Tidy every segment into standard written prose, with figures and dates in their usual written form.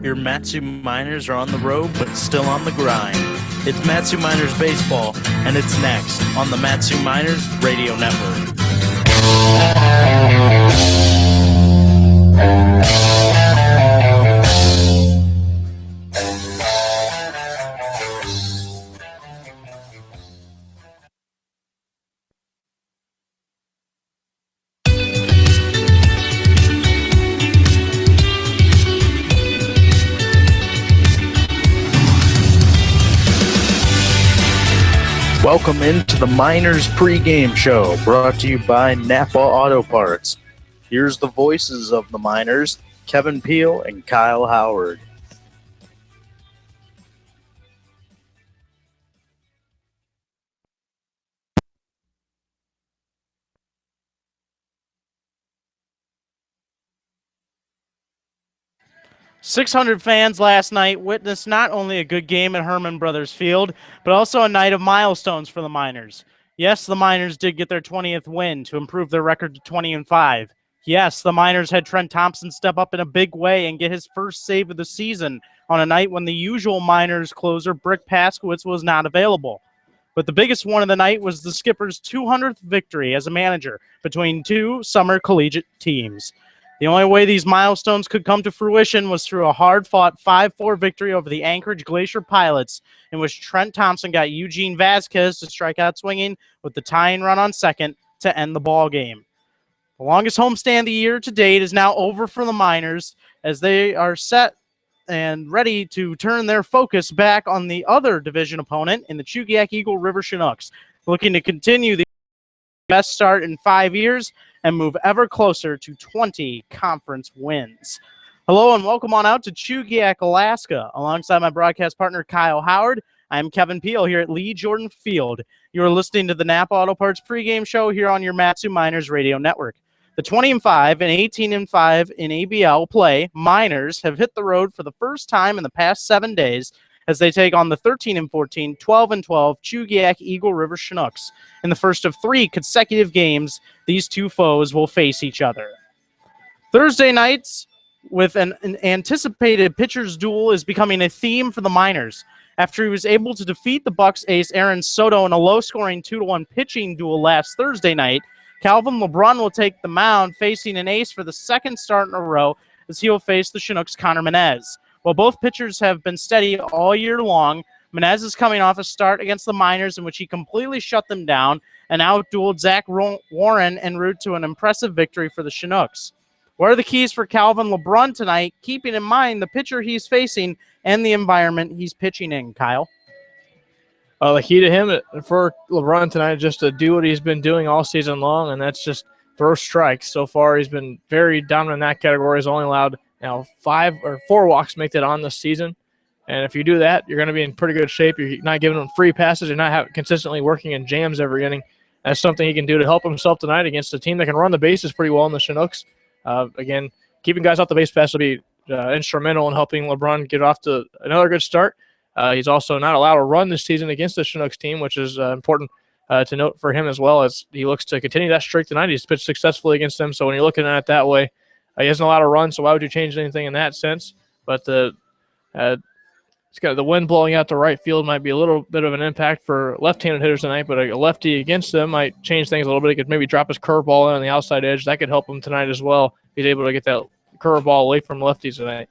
Your Matsu Miners are on the road, but still on the grind. It's Matsu Miners Baseball, and it's next on the Matsu Miners Radio Network. Welcome into the Miners pregame show, brought to you by Napa Auto Parts. Here's the voices of the Miners, Kevin Peel and Kyle Howard. "600 fans last night witnessed not only a good game at Herman Brothers Field, but also a night of milestones for the Miners. Yes, the Miners did get their 20th win to improve their record to 20-5. Yes, the Miners had Trent Thompson step up in a big way and get his first save of the season on a night when the usual Miners closer, Brick Paskowitz, was not available. But the biggest one of the night was the skipper's 200th victory as a manager between two summer collegiate teams. The only way these milestones could come to fruition was through a hard-fought 5-4 victory over the Anchorage Glacier Pilots, in which Trent Thompson got Eugene Vasquez to strike out swinging with the tying run on second to end the ball game. The longest homestand of the year to date is now over for the Miners, as they are set and ready to turn their focus back on the other division opponent in the Chugiak-Eagle River Chinooks, looking to continue the best start in 5 years and move ever closer to 20 conference wins. Hello and welcome on out to Chugiak, Alaska. Alongside my broadcast partner, Kyle Howard, I am Kevin Peel here at Lee Jordan Field. You are listening to the Napa Auto Parts pregame show here on your Matsu Miners Radio Network. The 20-5 and 18-5 in ABL play Miners have hit the road for the first time in the past 7 days as they take on the 13-14, 12-12 Chugiak-Eagle River Chinooks. In the first of 3 consecutive games, these two foes will face each other. Thursday nights, with an anticipated pitcher's duel, is becoming a theme for the Miners. After he was able to defeat the Bucks ace Aaron Soto in a low-scoring 2-1 pitching duel last Thursday night, Calvin LeBrun will take the mound, facing an ace for the second start in a row, as he will face the Chinooks' Connor Menez. While both pitchers have been steady all year long, Menez is coming off a start against the Miners in which he completely shut them down and outdueled Zach Warren en route to an impressive victory for the Chinooks. What are the keys for Calvin LeBrun tonight, keeping in mind the pitcher he's facing and the environment he's pitching in, Kyle? The key to him for LeBron tonight is just to do what he's been doing all season long, and that's just throw strikes. So far, he's been very dominant in that category. He's only allowed 5 or 4 walks to make that on this season. And if you do that, you're going to be in pretty good shape. You're not giving him free passes. You're not consistently working in jams every inning. That's something he can do to help himself tonight against a team that can run the bases pretty well in the Chinooks. Again, keeping guys off the base pass will be instrumental in helping LeBron get off to another good start. He's also not allowed to run this season against the Chinooks team, which is important to note for him as well, as he looks to continue that streak tonight. He's pitched successfully against them, so when you're looking at it that way, he hasn't allowed to run, so why would you change anything in that sense? But the wind blowing out to right field might be a little bit of an impact for left-handed hitters tonight, but a lefty against them might change things a little bit. He could maybe drop his curveball in on the outside edge. That could help him tonight as well. He's able to get that curveball away from lefties tonight.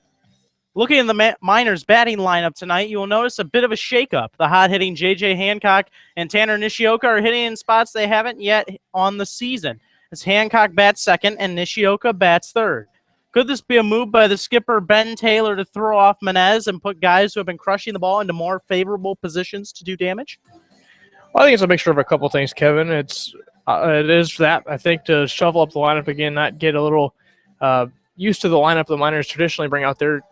Looking at the Miners' batting lineup tonight, you will notice a bit of a shakeup. The hot-hitting J.J. Hancock and Tanner Nishioka are hitting in spots they haven't yet on the season, as Hancock bats second and Nishioka bats third. Could this be a move by the skipper Ben Taylor to throw off Menez and put guys who have been crushing the ball into more favorable positions to do damage? Well, I think it's a mixture of a couple things, Kevin. It is that, I think, to shuffle up the lineup again, not get a little used to the lineup the Miners traditionally bring out there.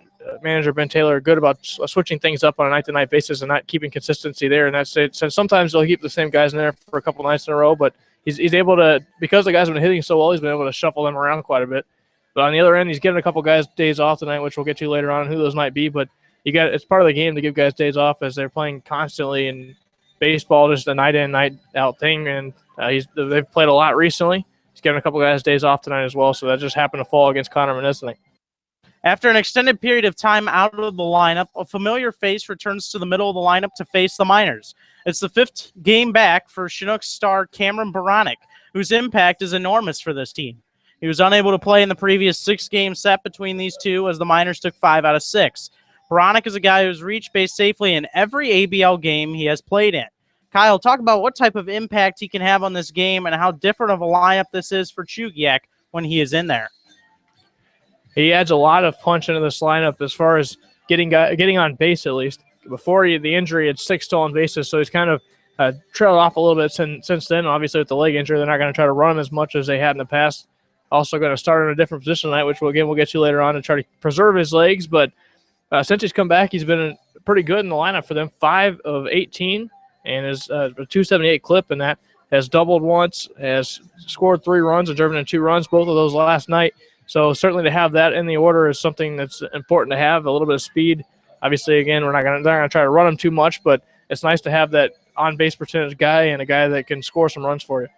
Manager Ben Taylor good about switching things up on a night-to-night basis and not keeping consistency there. And that's it. So sometimes they'll keep the same guys in there for a couple nights in a row, but he's able to, because the guys have been hitting so well, he's been able to shuffle them around quite a bit. But on the other end, he's giving a couple guys days off tonight, which we'll get to later on who those might be. But it's part of the game to give guys days off as they're playing constantly in baseball, just a night-in, night-out thing. And they've played a lot recently. He's giving a couple guys days off tonight as well, so that just happened to fall against Connor Menez tonight. After an extended period of time out of the lineup, a familiar face returns to the middle of the lineup to face the Miners. It's the 5th game back for Chinooks star Cameron Baranek, whose impact is enormous for this team. He was unable to play in the previous 6-game set between these two as the Miners took 5 out of 6. Baranek is a guy who's reached base safely in every ABL game he has played in. Kyle, talk about what type of impact he can have on this game and how different of a lineup this is for Chugiak when he is in there. He adds a lot of punch into this lineup as far as getting on base at least. Before the injury, had 6 stolen bases, so he's kind of trailed off a little bit since then. Obviously, with the leg injury, they're not going to try to run him as much as they had in the past. Also going to start in a different position tonight, which we'll get to later on to try to preserve his legs. But since he's come back, he's been pretty good in the lineup for them. 5 of 18 and is a 278 clip, and that has doubled once, has scored 3 runs and driven in 2 runs, both of those last night. So certainly to have that in the order is something that's important to have, a little bit of speed. Obviously, again, they're not going to try to run him too much, but it's nice to have that on-base percentage guy and a guy that can score some runs for you.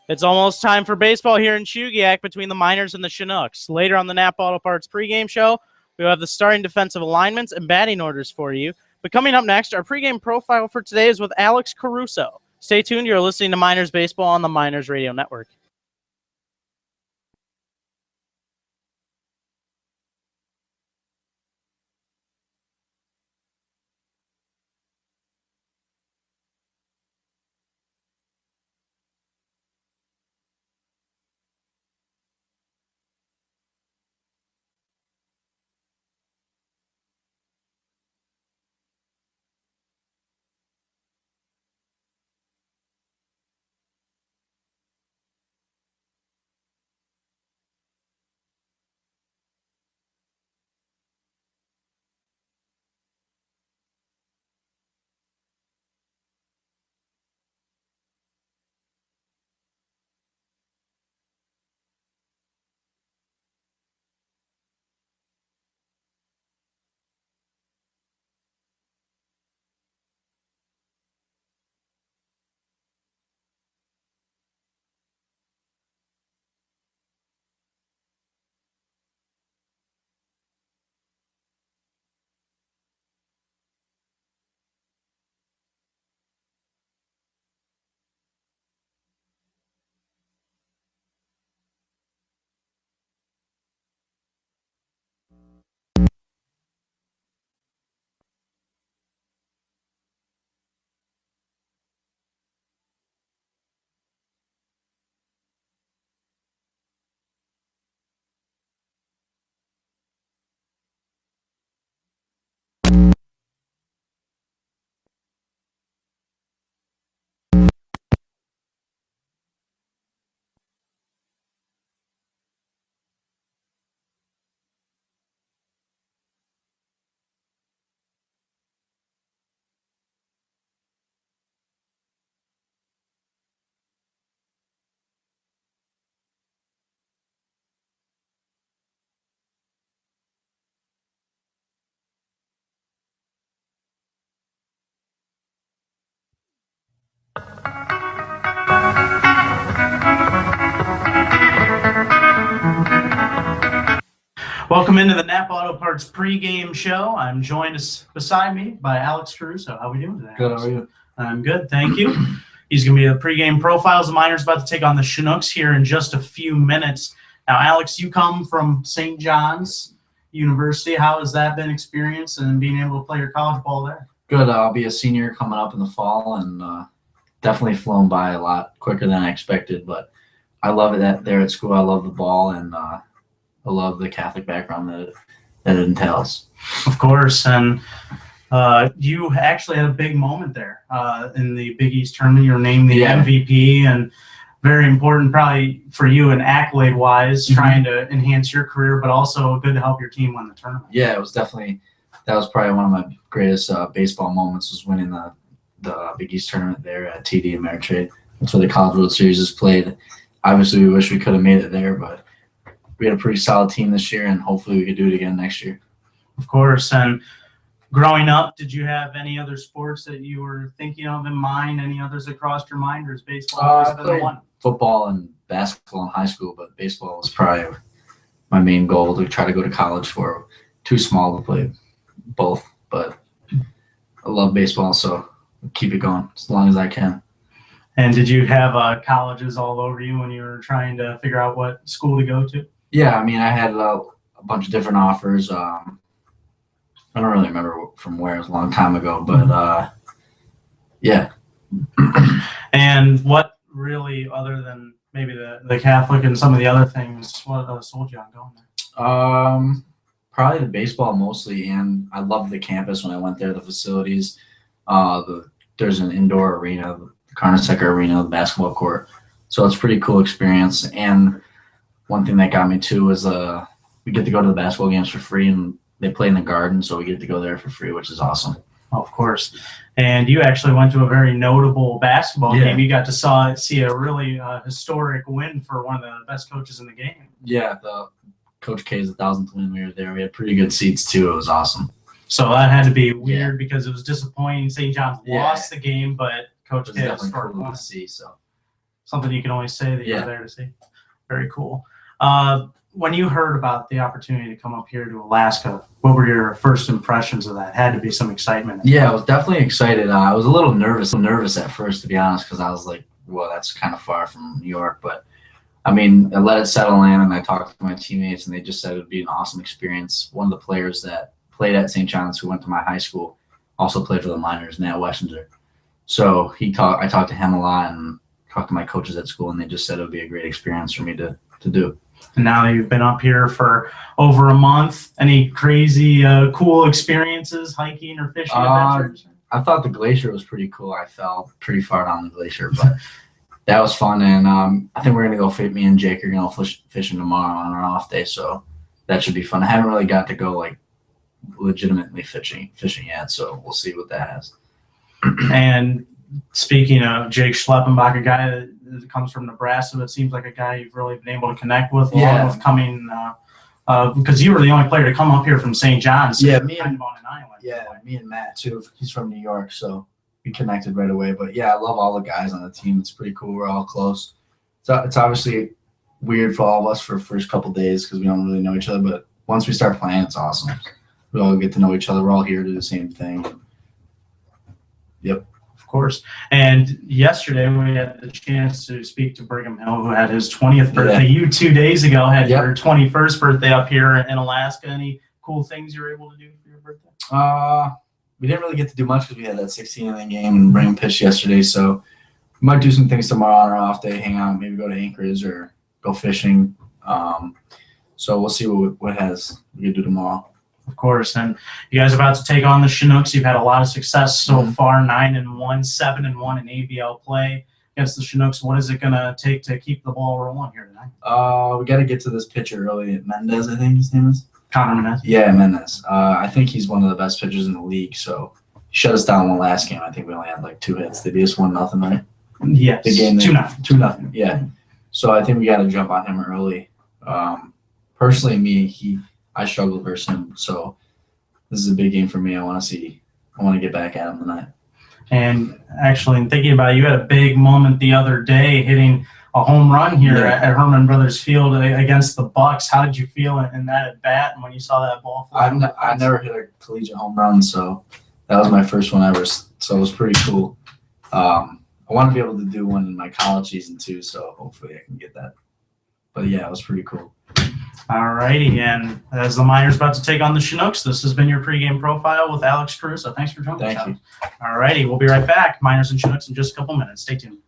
It's almost time for baseball here in Chugiak between the Miners and the Chinooks. Later on the Napa Auto Parts pregame show, we'll have the starting defensive alignments and batting orders for you. But coming up next, our pregame profile for today is with Alex Caruso. Stay tuned. You're listening to Miners Baseball on the Miners Radio Network. Welcome into the Napa Auto Parts pregame show. I'm joined beside me by Alex Caruso. How are we doing today? Good, how are you? I'm good, thank you. He's going to be the pregame profiles. The Miners about to take on the Chinooks here in just a few minutes. Now, Alex, you come from St. John's University. How has that been experience and being able to play your college ball there? Good. I'll be a senior coming up in the fall, and definitely flown by a lot quicker than I expected. But I love it there at school. I love the ball, and I love the Catholic background that it entails. Of course, and you actually had a big moment there in the Big East tournament. You were named the MVP, and very important probably for you and accolade-wise, trying to enhance your career, but also good to help your team win the tournament. Yeah, it was definitely – that was probably one of my greatest baseball moments, was winning the Big East tournament there at TD Ameritrade. That's where the College World Series is played. Obviously, we wish we could have made it there, but we had a pretty solid team this year, and hopefully we could do it again next year. Of course, and growing up, did you have any other sports that you were thinking of in mind? Any others that crossed your mind, or is baseball always been the one? Football and basketball in high school, but baseball was probably my main goal to try to go to college for. Too small to play both, but I love baseball, so keep it going as long as I can. And did you have colleges all over you when you were trying to figure out what school to go to? Yeah, I mean, I had a bunch of different offers. I don't really remember from where. It was a long time ago, but yeah. And what really, other than maybe the Catholic and some of the other things, what sold you on going there? Probably the baseball mostly, and I loved the campus when I went there. The facilities, there's an indoor arena, the Carnesecca Arena, the basketball court, so it's a pretty cool experience. And one thing that got me too was we get to go to the basketball games for free, and they play in the Garden, so we get to go there for free, which is awesome. Oh, of course. And you actually went to a very notable basketball game. You got to see a really historic win for one of the best coaches in the game. Yeah, the Coach K's 1,000th win. We were there. We had pretty good seats too. It was awesome. So that had to be weird because it was disappointing. St. John's lost the game, but Coach K was definitely cool to see. So something you can always say that you were there to see. Very cool. When you heard about the opportunity to come up here to Alaska, what were your first impressions of that? Had to be some excitement. Yeah, I was definitely excited. I was a little nervous at first, to be honest, because I was like, well, that's kind of far from New York. But, I mean, I let it settle in, and I talked to my teammates, and they just said it would be an awesome experience. One of the players that played at St. John's who went to my high school also played for the Miners, Nat Wessinger. So I talked to him a lot and talked to my coaches at school, and they just said it would be a great experience for me to do. And now you've been up here for over a month. Any crazy, cool experiences, hiking or fishing adventures? I thought the glacier was pretty cool. I fell pretty far down the glacier, but that was fun. And I think we're going to go me and Jake are going to go fishing tomorrow on our off day, so that should be fun. I haven't really got to go like legitimately fishing yet, so we'll see what that has. And speaking of Jake Schleppenbach, a guy that comes from Nebraska, it seems like a guy you've really been able to connect with, along with coming because you were the only player to come up here from St. John's. So me and on an island. Yeah, me and Matt too. He's from New York, so we connected right away. But yeah, I love all the guys on the team. It's pretty cool. We're all close. So it's obviously weird for all of us for the first couple days because we don't really know each other. But once we start playing, it's awesome. We all get to know each other. We're all here to do the same thing. Yep. Of course. And yesterday we had the chance to speak to Brigham Hill, who had his 20th birthday. Yeah. You 2 days ago had your 21st birthday up here in Alaska. Any cool things you were able to do for your birthday? We didn't really get to do much because we had that 16-inning game and Brigham pitched yesterday. So we might do some things tomorrow on our off day, hang out, maybe go to Anchorage or go fishing. So we'll see what we can do tomorrow. Of course, and you guys are about to take on the Chinooks. You've had a lot of success so far, 9-1, 7-1 in ABL play against the Chinooks. What is it going to take to keep the ball rolling here tonight? We got to get to this pitcher early. Mendez, I think his name is. Connor Mendez? Yeah, Mendez. I think he's one of the best pitchers in the league, so he shut us down one last game. I think we only had like 2 hits. They beat us 1-0, right? Yes, the game 2-0. 2-0, yeah. So I think we got to jump on him early. Personally, I struggled versus him, so this is a big game for me. I want to get back at him tonight. And actually, in thinking about it, you had a big moment the other day hitting a home run here at Herman Brothers Field against the Bucks. How did you feel in that at bat and when you saw that ball fly? I never hit a collegiate home run, so that was my first one ever. So it was pretty cool. I want to be able to do one in my college season too, so hopefully I can get that. But yeah, it was pretty cool. All righty, and as the Miners about to take on the Chinooks, this has been your pregame profile with Alex Caruso. Thanks for joining us. Thank you. All righty, we'll be right back. Miners and Chinooks in just a couple minutes. Stay tuned.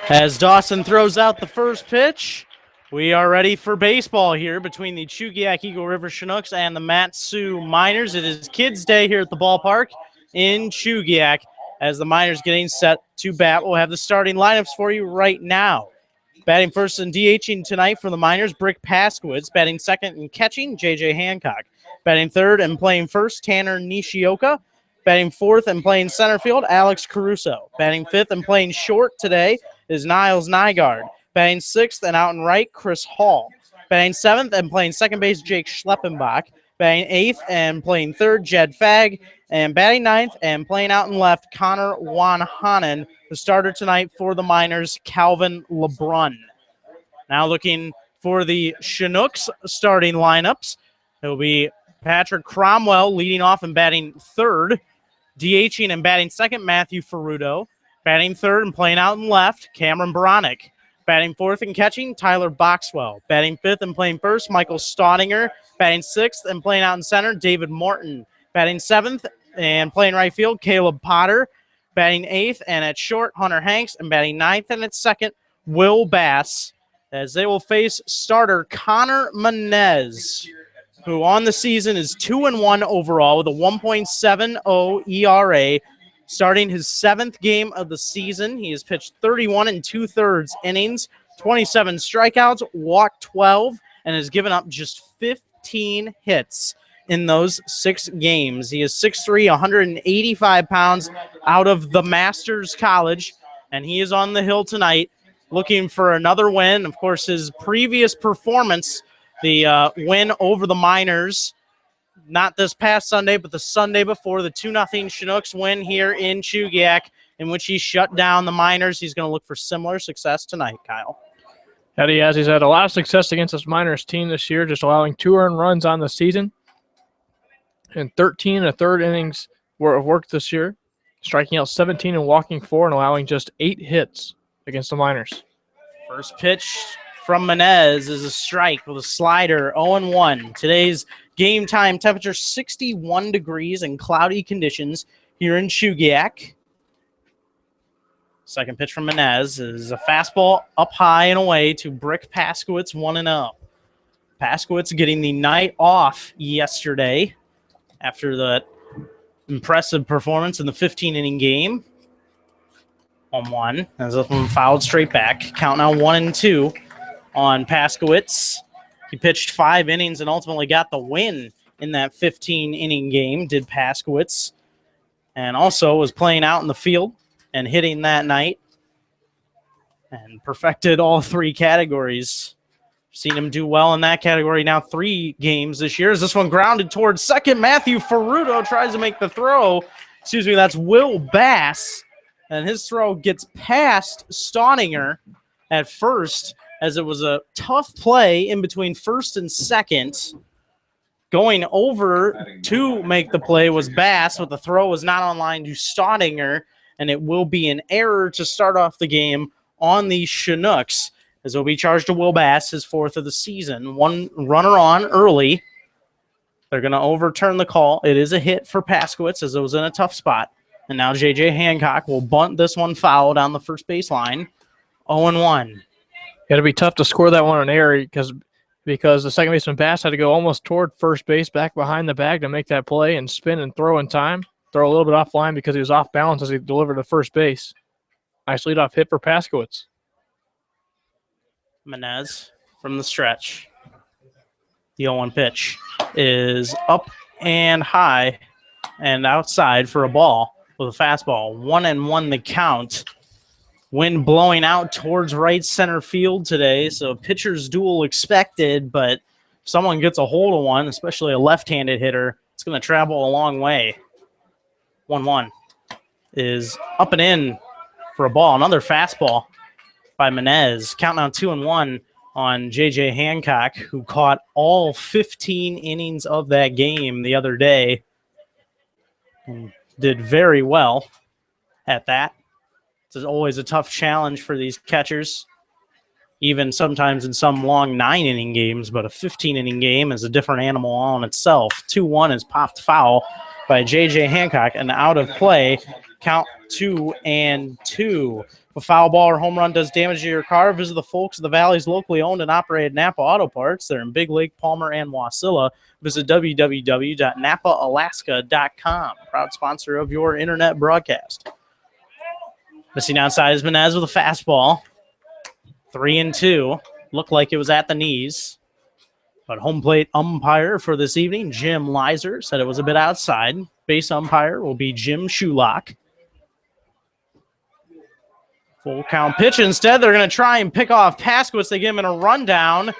As Dawson throws out the first pitch, we are ready for baseball here between the Chugiak-Eagle River Chinooks and the Mat-Su Miners. It is Kids Day here at the ballpark in Chugiak as the Miners getting set to bat. We'll have the starting lineups for you right now. Batting first and DHing tonight for the Miners, Brick Paskowitz. Batting second and catching, J.J. Hancock. Batting third and playing first, Tanner Nishioka. Batting fourth and playing center field, Alex Caruso. Batting fifth and playing short today is Niles Nygaard. Batting sixth and out and right, Chris Hall. Batting seventh and playing second base, Jake Schleppenbach. Batting eighth and playing third, Jed Fagg. And batting ninth and playing out and left, Connor Wanhanen. The starter tonight for the Miners, Calvin LeBrun. Now looking for the Chinooks starting lineups. It will be Patrick Cromwell leading off and batting third. DHing and batting second, Matthew Ferrudo. Batting third and playing out and left, Cameron Bronick. Batting fourth and catching, Tyler Boxwell. Batting fifth and playing first, Michael Staudinger. Batting sixth and playing out in center, David Morton. Batting seventh and playing right field, Caleb Potter. Batting eighth and at short, Hunter Hanks. And batting ninth and at second, Will Bass, as they will face starter Connor Menez, who on the season is 2-1 overall with a 1.70 ERA. Starting his seventh game of the season, he has pitched 31 2/3 innings, 27 strikeouts, walked 12, and has given up just 15 hits in those 6 games. He is 6'3", 185 pounds out of the Masters College, and he is on the hill tonight looking for another win. Of course, his previous performance, the win over the Miners, not this past Sunday, but the Sunday before, the 2-0 Chinooks win here in Chugiak, in which he shut down the Miners. He's going to look for similar success tonight, Kyle. That he has. He's had a lot of success against this Miners team this year, just allowing 2 earned runs on the season and 13 1/3 innings of work this year, striking out 17 and walking 4 and allowing just 8 hits against the Miners. First pitch from Menez is a strike with a slider, 0-1. Today's game time temperature 61 degrees and cloudy conditions here in Chugiak. Second pitch from Menez is a fastball up high and away to Brick Paskowitz, 1-0. Paskowitz getting the night off yesterday after that impressive performance in the 15-inning game. 1-1, as this one fouled straight back. Count now 1-2 on Paskowitz. He pitched 5 innings and ultimately got the win in that 15-inning game, did Paskowitz, and also was playing out in the field and hitting that night and perfected all 3 categories. Seen him do well in that category now 3 games this year. As this one grounded towards second, Matthew Ferrudo tries to make the throw. That's Will Bass, and his throw gets past Staudinger at first, as it was a tough play in between first and second. Going over to make the play was Bass, but the throw was not on line to Staudinger, and it will be an error to start off the game on the Chinooks, as it will be charged to Will Bass, his 4th of the season. 1 runner on early. They're going to overturn the call. It is a hit for Paskowitz, as it was in a tough spot. And now J.J. Hancock will bunt this one foul down the first baseline. 0-1. It'll be tough to score that one on air because the second baseman Bass had to go almost toward first base, back behind the bag to make that play and spin and throw in time. Throw a little bit offline because he was off balance as he delivered to first base. Nice leadoff hit for Paskowitz. Menez from the stretch. The 0-1 pitch is up and high and outside for a ball with a fastball. 1-1 the count. Wind blowing out towards right center field today, so pitcher's duel expected, but if someone gets a hold of one, especially a left-handed hitter, it's going to travel a long way. 1-1 is up and in for a ball. Another fastball by Menez. Count now 2-1 on J.J. Hancock, who caught all 15 innings of that game the other day and did very well at that. It's always a tough challenge for these catchers, even sometimes in some long 9-inning games, but a 15-inning game is a different animal all in itself. 2-1 is popped foul by J.J. Hancock and out of play. Count 2-2. a foul ball or home run does damage to your car, visit the folks of the Valley's locally owned and operated Napa Auto Parts. They're in Big Lake, Palmer, and Wasilla. Visit www.napaalaska.com. Proud sponsor of your internet broadcast. Missing outside is Menez with a fastball. 3-2. Looked like it was at the knees. But home plate umpire for this evening, Jim Leiser, said it was a bit outside. Base umpire will be Jim Shulock. Full count pitch. Instead, they're going to try and pick off Paskowitz. They give him in a rundown.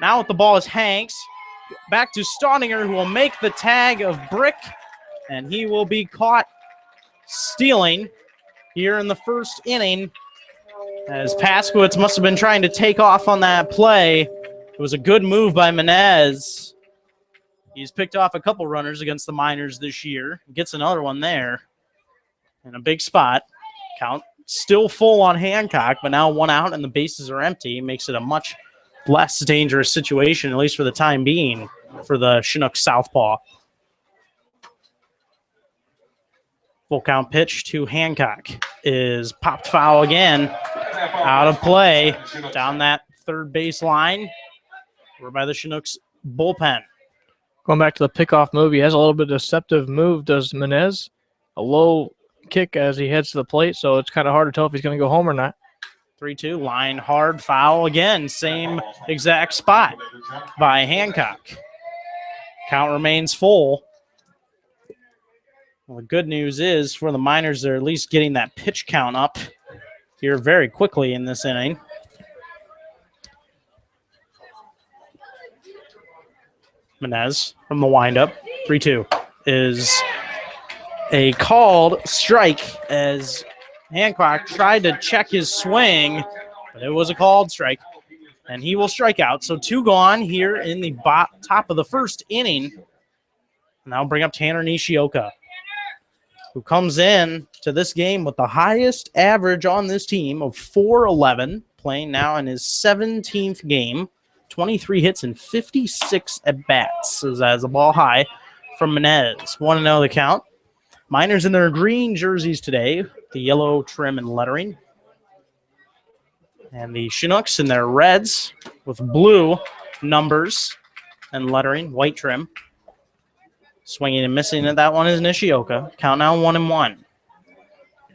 Now with the ball is Hanks. Back to Staudinger, who will make the tag of Brick. And he will be caught stealing here in the first inning. As Paskowitz must have been trying to take off on that play. It was a good move by Menez. He's picked off a couple runners against the Miners this year. Gets another one there in a big spot. Count still full on Hancock, but now one out and the bases are empty. Makes it a much less dangerous situation, at least for the time being, for the Chinooks southpaw. Full count pitch to Hancock is popped foul again. Out of play down that third base line. We're by the Chinooks bullpen. Going back to the pickoff move, he has a little bit of deceptive move, does Menez. A low kick as he heads to the plate, so it's kind of hard to tell if he's going to go home or not. 3-2, line hard, foul again. Same exact spot by Hancock. Count remains full. Well, the good news is for the Miners, they're at least getting that pitch count up here very quickly in this inning. Menez from the windup. 3-2 is a called strike as Hancock tried to check his swing, but it was a called strike, and he will strike out. So 2 gone here in the top of the first inning. Now bring up Tanner Nishioka, who comes in to this game with the highest average on this team of .411, playing now in his 17th game. 23 hits and 56 at-bats as a ball high from Menez. 1-0 the count. Miners in their green jerseys today, the yellow trim and lettering. And the Chinooks in their reds with blue numbers and lettering, white trim. Swinging and missing at that one is Nishioka. Count now 1-1.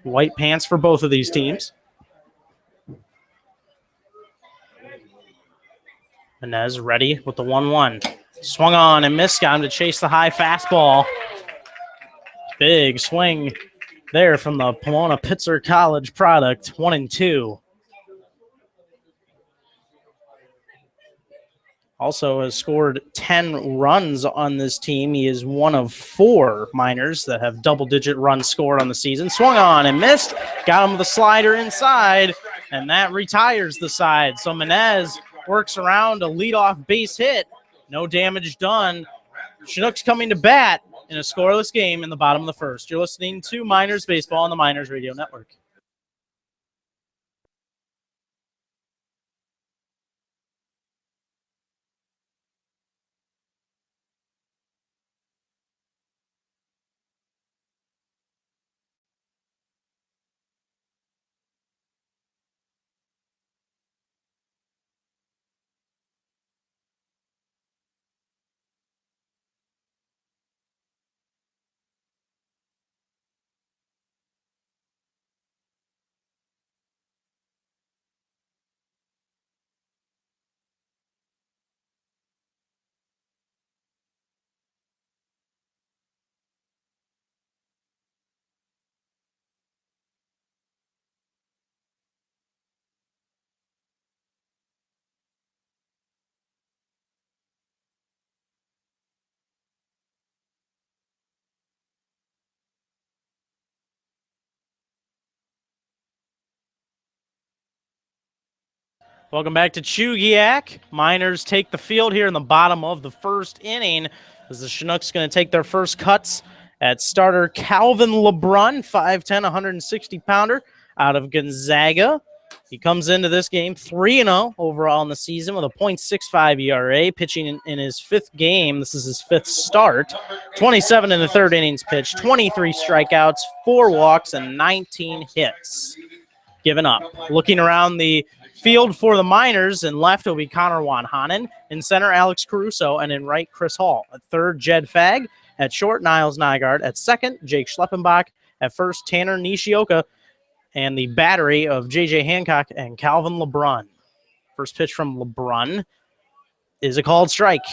White pants for both of these teams. Menez ready with the 1-1. Swung on and missed. Got him to chase the high fastball. Big swing there from the Pomona Pitzer College product. 1-2. Also has scored 10 runs on this team. He is one of 4 Miners that have double-digit runs scored on the season. Swung on and missed. Got him with a slider inside, and that retires the side. So Menez works around a leadoff base hit. No damage done. Chinooks coming to bat in a scoreless game in the bottom of the first. You're listening to Miners Baseball on the Miners Radio Network. Welcome back to Chugiak. Miners take the field here in the bottom of the first inning as the Chinooks going to take their first cuts at starter Calvin LeBrun, 5'10", 160-pounder out of Gonzaga. He comes into this game 3-0 overall in the season with a .65 ERA, pitching in his 5th game. This is his 5th start. 27 in the 3rd innings pitched, 23 strikeouts, 4 walks, and 19 hits. given up. Looking around the field for the Miners, in left will be Connor Wanhanen. In center, Alex Caruso. And in right, Chris Hall. At third, Jed Fagg. At short, Niles Nygaard. At second, Jake Schleppenbach. At first, Tanner Nishioka. And the battery of J.J. Hancock and Calvin LeBrun. First pitch from LeBrun is a called strike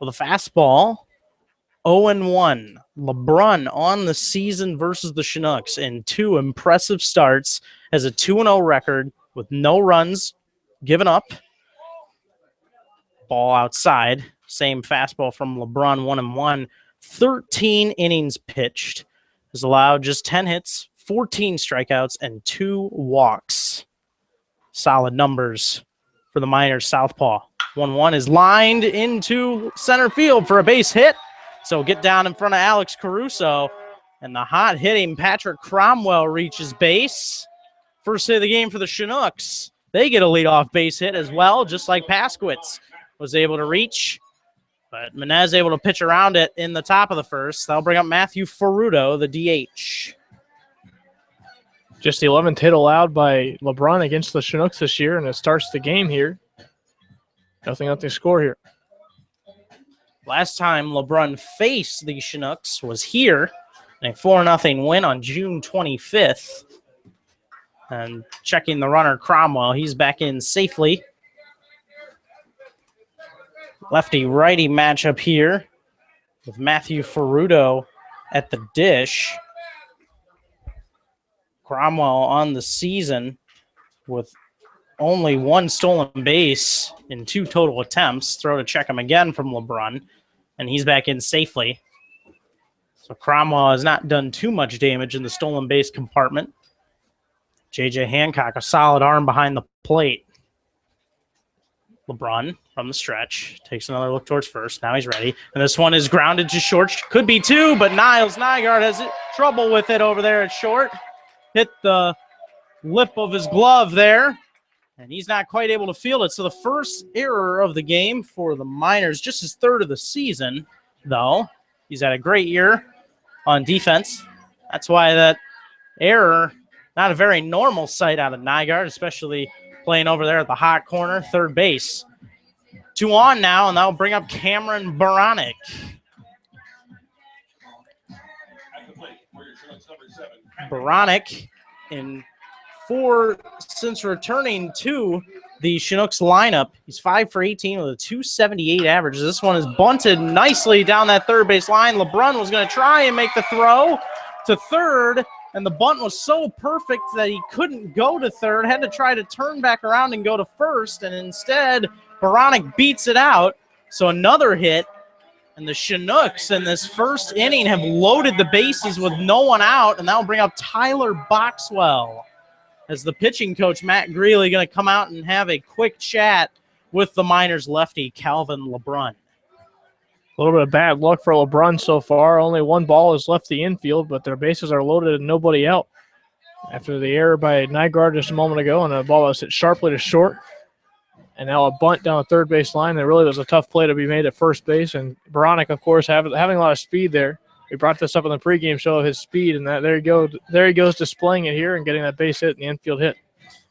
with a fastball. 0-1. LeBrun on the season versus the Chinooks in 2 impressive starts, has a 2-0 record with no runs given up. Ball outside. Same fastball from LeBrun, 1-1. 13 innings pitched. Has allowed just 10 hits, 14 strikeouts, and 2 walks. Solid numbers for the Miners southpaw. 1-1 is lined into center field for a base hit. So get down in front of Alex Caruso. And the hot-hitting Patrick Cromwell reaches base. First hit of the game for the Chinooks. They get a leadoff base hit as well, just like Paskowitz was able to reach. But Menez able to pitch around it in the top of the first. That'll bring up Matthew Ferrudo, the DH. Just the 11th hit allowed by LeBrun against the Chinooks this year, and it starts the game here. Nothing score here. Last time LeBrun faced the Chinooks was here in a 4-0 win on June 25th. And checking the runner, Cromwell, he's back in safely. Lefty-righty matchup here with Matthew Ferrudo at the dish. Cromwell on the season with only 1 stolen base in 2 total attempts. Throw to check him again from LeBrun, and he's back in safely. So Cromwell has not done too much damage in the stolen base compartment. J.J. Hancock, a solid arm behind the plate. LeBrun from the stretch takes another look towards first. Now he's ready. And this one is grounded to short. Could be 2, but Niles Nygaard has trouble with it over there at short. Hit the lip of his glove there, and he's not quite able to field it. So the first error of the game for the Miners, just his 3rd of the season, though. He's had a great year on defense. That's why that error, not a very normal sight out of Nygaard, especially playing over there at the hot corner, third base. 2 on now, and that'll bring up Cameron Baranek. Baranek since returning to the Chinooks lineup, he's 5 for 18 with a 278 average. This one is bunted nicely down that third base line. LeBrun was going to try and make the throw to third, and the bunt was so perfect that he couldn't go to third, had to try to turn back around and go to first, and instead Baranek beats it out. So another hit. And the Chinooks in this first inning have loaded the bases with no one out, and that'll bring up Tyler Boxwell as the pitching coach, Matt Greeley, going to come out and have a quick chat with the Miners lefty, Calvin LeBrun. A little bit of bad luck for LeBrun so far. Only 1 ball has left the infield, but their bases are loaded and nobody out. After the error by Nygaard just a moment ago, and a ball was hit sharply to short. And now a bunt down the third base line. There really was a tough play to be made at first base. And Baranek, of course, having a lot of speed there. We brought this up in the pregame show of his speed, and there he goes displaying it here and getting that base hit and the infield hit.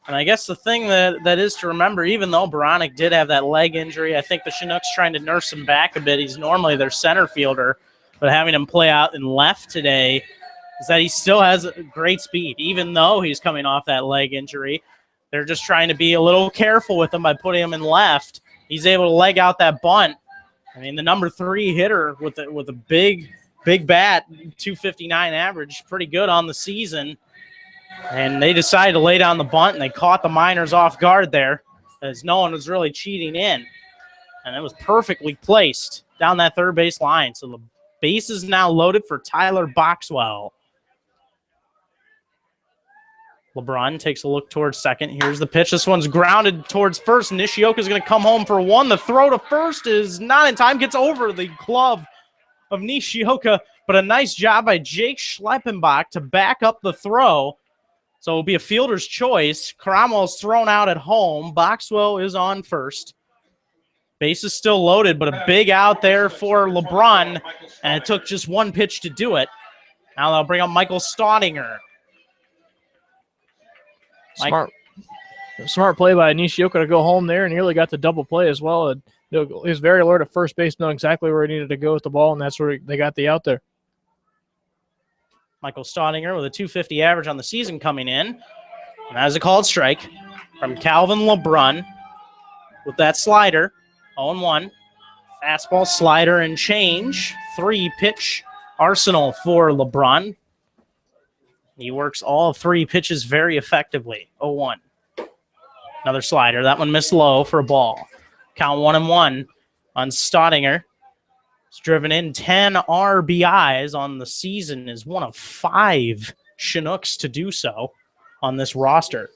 And I guess the thing that is to remember, even though Baranek did have that leg injury, I think the Chinooks trying to nurse him back a bit. He's normally their center fielder, but having him play out in left today is that he still has great speed, even though he's coming off that leg injury. They're just trying to be a little careful with him by putting him in left. He's able to leg out that bunt. I mean, the number 3 hitter with a big bat, 259 average, pretty good on the season. And they decided to lay down the bunt, and they caught the Miners off guard there as no one was really cheating in. And it was perfectly placed down that third base line. So the base is now loaded for Tyler Boxwell. LeBrun takes a look towards second. Here's the pitch. This one's grounded towards first. Nishioka's going to come home for 1. The throw to first is not in time. Gets over the glove of Nishioka, but a nice job by Jake Schleppenbach to back up the throw. So it'll be a fielder's choice. Cromwell's thrown out at home. Boxwell is on first. Base is still loaded, but a big out there for LeBrun, and it took just 1 pitch to do it. Now they'll bring up Michael Staudinger. Smart play by Nishioka to go home there, and nearly got the double play as well. And he was very alert at first base, knowing exactly where he needed to go with the ball, and that's where they got the out there. Michael Staudinger with a .250 average on the season coming in. And that is a called strike from Calvin LeBrun with that slider. 0-1. Fastball, slider, and change. 3-pitch arsenal for LeBrun. He works all 3 pitches very effectively. 0-1. Another slider. That one missed low for a ball. Count 1-1 on Staudinger. He's driven in 10 RBIs on the season, is one of 5 Chinooks to do so on this roster.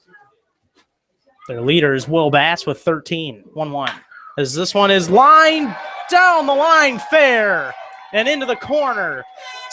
Their leader is Will Bass with 13. 1-1. As this one is lined down the line fair and into the corner.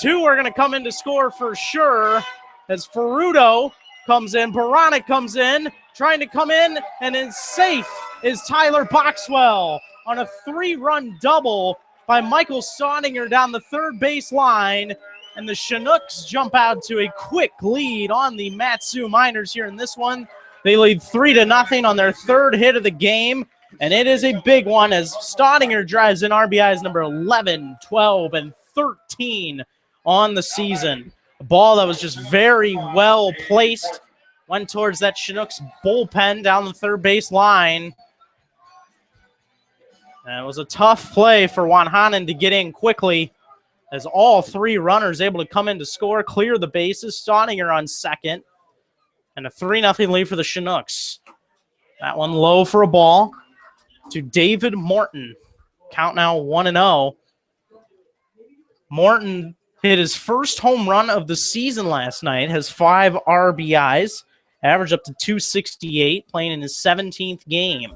2 are going to come in to score for sure as Ferrudo comes in. Baronic comes in, trying to come in, and is safe is Tyler Boxwell on a 3-run double by Michael Staudinger down the third base line. And the Chinooks jump out to a quick lead on the Matsu Miners here in this one. They lead 3-0 on their 3rd hit of the game. And it is a big one as Staudinger drives in RBIs number 11, 12, and 13 on the season. A ball that was just very well placed. Went towards that Chinooks bullpen down the third base line. And it was a tough play for Wanhanen to get in quickly as all 3 runners able to come in to score, clear the bases. Staudinger on second. And a 3-0 lead for the Chinooks. That one low for a ball to David Morton. Count now 1-0. Morton hit his first home run of the season last night, has 5 RBIs, average up to .268, playing in his 17th game.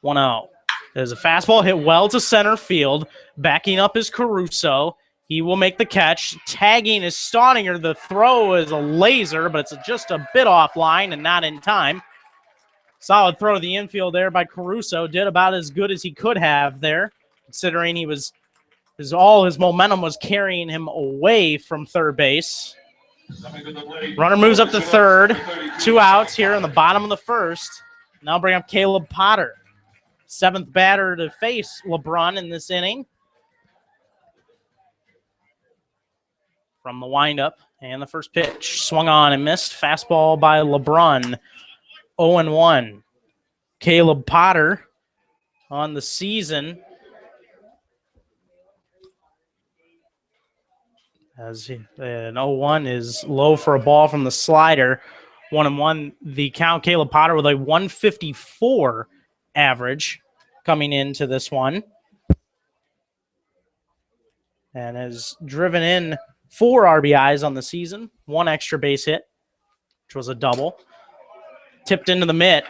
1-0. There's a fastball hit well to center field. Backing up is Caruso. He will make the catch. Tagging is Staudinger. The throw is a laser, but it's just a bit offline and not in time. Solid throw to the infield there by Caruso. Did about as good as he could have there, considering he was all his momentum was carrying him away from third base. Runner moves up to third. 2 outs here in the bottom of the first. Now bring up Caleb Potter. 7th batter to face LeBrun in this inning. From the windup and the first pitch. Swung on and missed. Fastball by LeBrun. 0-1. Caleb Potter on the season. As an 0-1 is low for a ball from the slider. 1-1 the count. Caleb Potter with a 154 average coming into this one. And has driven in 4 RBIs on the season. 1 extra base hit, which was a double. Tipped into the mitt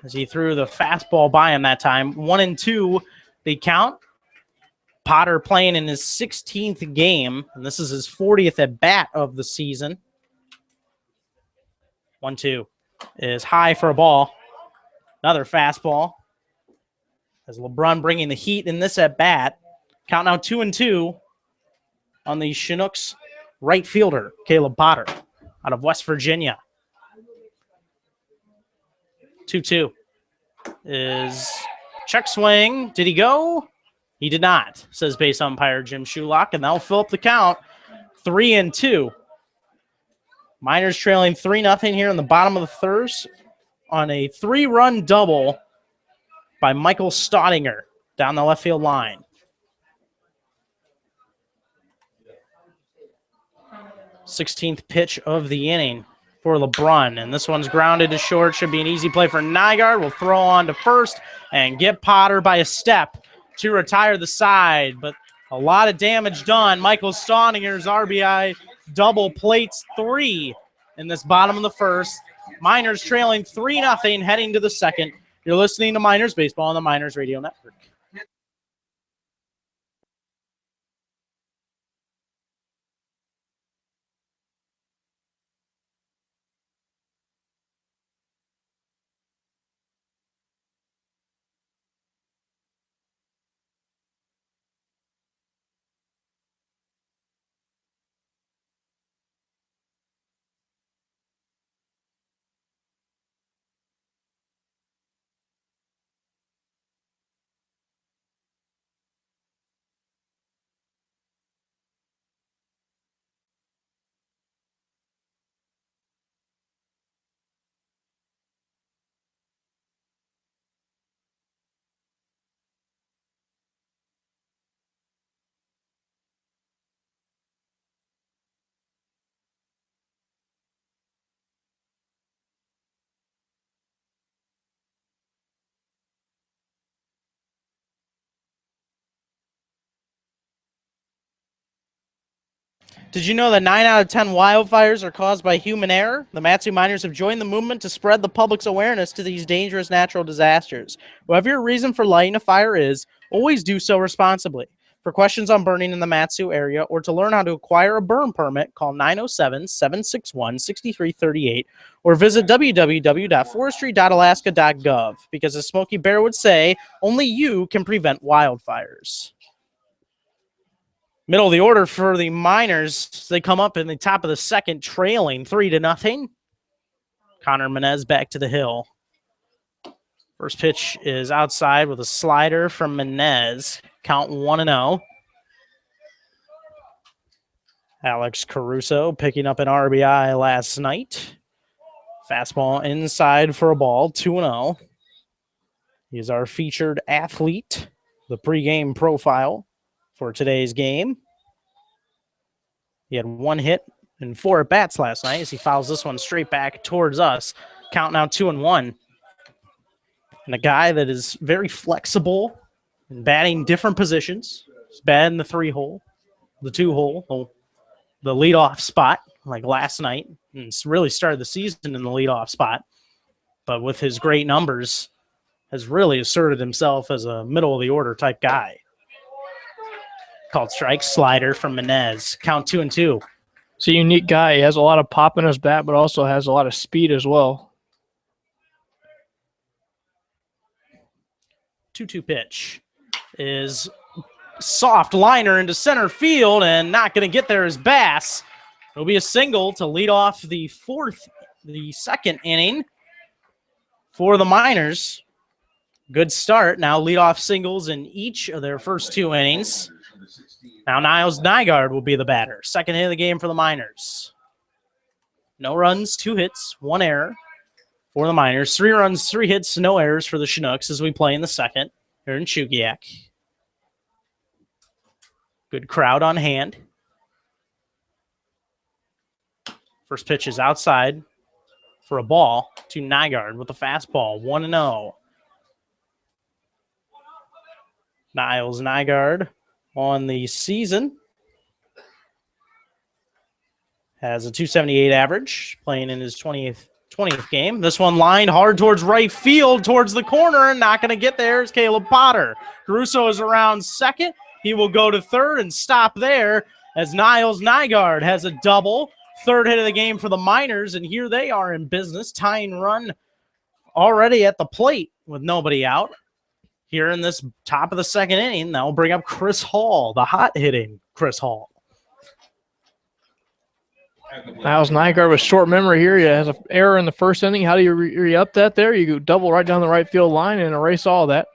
as he threw the fastball by him that time. 1-2 the count. Potter playing in his 16th game, and this is his 40th at bat of the season. 1-2 is high for a ball. Another fastball. As LeBrun bringing the heat in this at bat. Count now 2-2 on the Chinooks right fielder, Caleb Potter, out of West Virginia. 2-2 is check swing. Did he go? He did not, says base umpire Jim Shulock, and that'll fill up the count. 3-2. Miners trailing 3-0 here in the bottom of the third on a 3-run double by Michael Staudinger down the left field line. Sixteenth pitch of the inning for LeBrun, and this one's grounded to short. Should be an easy play for Nygaard. Will throw on to first and get Potter by a step to retire the side, but a lot of damage done. Michael Staudinger's RBI double plates 3 in this bottom of the first. Miners trailing 3-0 heading to the second. You're listening to Miners Baseball on the Miners Radio Network. Did you know that 9 out of 10 wildfires are caused by human error? The Matsu Miners have joined the movement to spread the public's awareness to these dangerous natural disasters. Whatever your reason for lighting a fire is, always do so responsibly. For questions on burning in the Matsu area or to learn how to acquire a burn permit, call 907-761-6338 or visit www.forestry.alaska.gov, because as Smokey Bear would say, only you can prevent wildfires. Middle of the order for the Miners. They come up in the top of the second, trailing 3-0. Connor Menez back to the hill. First pitch is outside with a slider from Menez. Count 1-0. Alex Caruso picking up an RBI last night. Fastball inside for a ball, 2-0. He's our featured athlete, the pregame profile for today's game. He had 1 hit and 4 at-bats last night as he fouls this one straight back towards us. Count now 2-1. And a guy that is very flexible and batting different positions. He's batting the 3-hole, the 2-hole, the leadoff spot like last night. And it's really started the season in the leadoff spot. But with his great numbers, has really asserted himself as a middle-of-the-order type guy. Called strike, slider from Menez. Count 2-2. He's a unique guy. He has a lot of pop in his bat, but also has a lot of speed as well. 2-2 pitch is soft liner into center field, and not going to get there is Bass. It'll be a single to lead off the second inning for the Miners. Good start. Now leadoff singles in each of their first 2 innings. Now Niles Nygaard will be the batter. Second hit of the game for the Miners. No runs, 2 hits, 1 error for the Miners. 3 runs, 3 hits, no errors for the Chinooks as we play in the second here in Chugiak. Good crowd on hand. First pitch is outside for a ball to Nygaard with a fastball, 1-0. Niles Nygaard on the season has a .278 average, playing in his 20th game. This one lined hard towards right field, towards the corner, and not going to get there is Caleb Potter. Caruso is around second. He will go to third and stop there as Niles Nygaard has a double. Third hit of the game for the Miners, and here they are in business. Tying run already at the plate with nobody out. Here in this top of the second inning, that will bring up Chris Hall, the hot-hitting Chris Hall. Niles Nygaard with short memory here. He has an error in the first inning. How do you re-up that there? You go double right down the right field line and erase all that.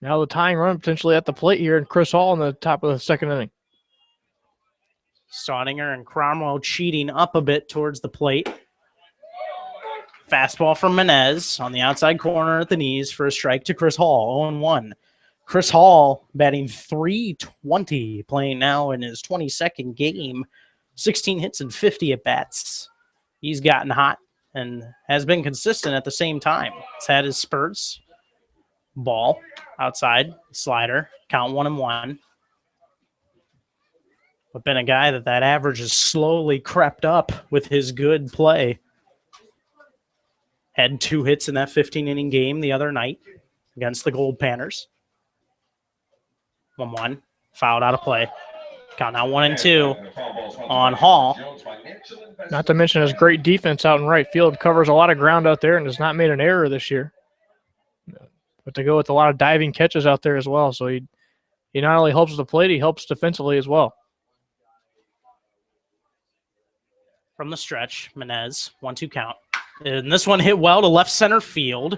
Now the tying run potentially at the plate here, and Chris Hall in the top of the second inning. Staudinger and Cromwell cheating up a bit towards the plate. Fastball from Menez on the outside corner at the knees for a strike to Chris Hall, 0-1. Chris Hall batting .320, playing now in his 22nd game, 16 hits and 50 at-bats. He's gotten hot and has been consistent at the same time. He's had his spurts. Ball outside, slider, count 1-1. But been a guy that average has slowly crept up with his good play. Had 2 hits in that 15-inning game the other night against the Gold Panthers. 1-1, fouled out of play. Count now 1-2 on Hall. Not to mention his great defense out in right field. Covers a lot of ground out there and has not made an error this year. But to go with a lot of diving catches out there as well. So he not only helps the plate, he helps defensively as well. From the stretch, Menez, 1-2 count. And this one hit well to left center field.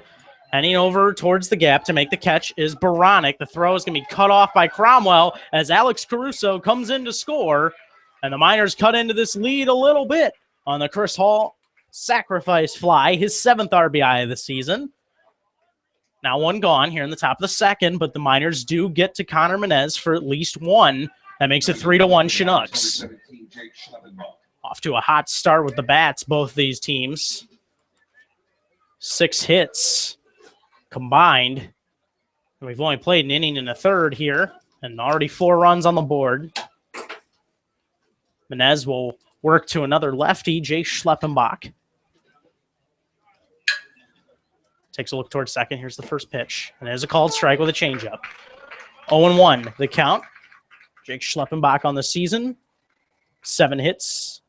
Heading over towards the gap to make the catch is Baronic. The throw is going to be cut off by Cromwell as Alex Caruso comes in to score. And the Miners cut into this lead a little bit on the Chris Hall sacrifice fly, his 7th RBI of the season. Now 1 gone here in the top of the second, but the Miners do get to Connor Menez for at least 1. That makes it 3-1 Chinooks. Off to a hot start with the bats, both these teams. 6 hits combined. And we've only played an inning and a third here, and already 4 runs on the board. Menez will work to another lefty, Jake Schleppenbach. Takes a look towards second. Here's the first pitch. And there's a called strike with a changeup. 0-1, the count. Jake Schleppenbach on the season. 10 hits,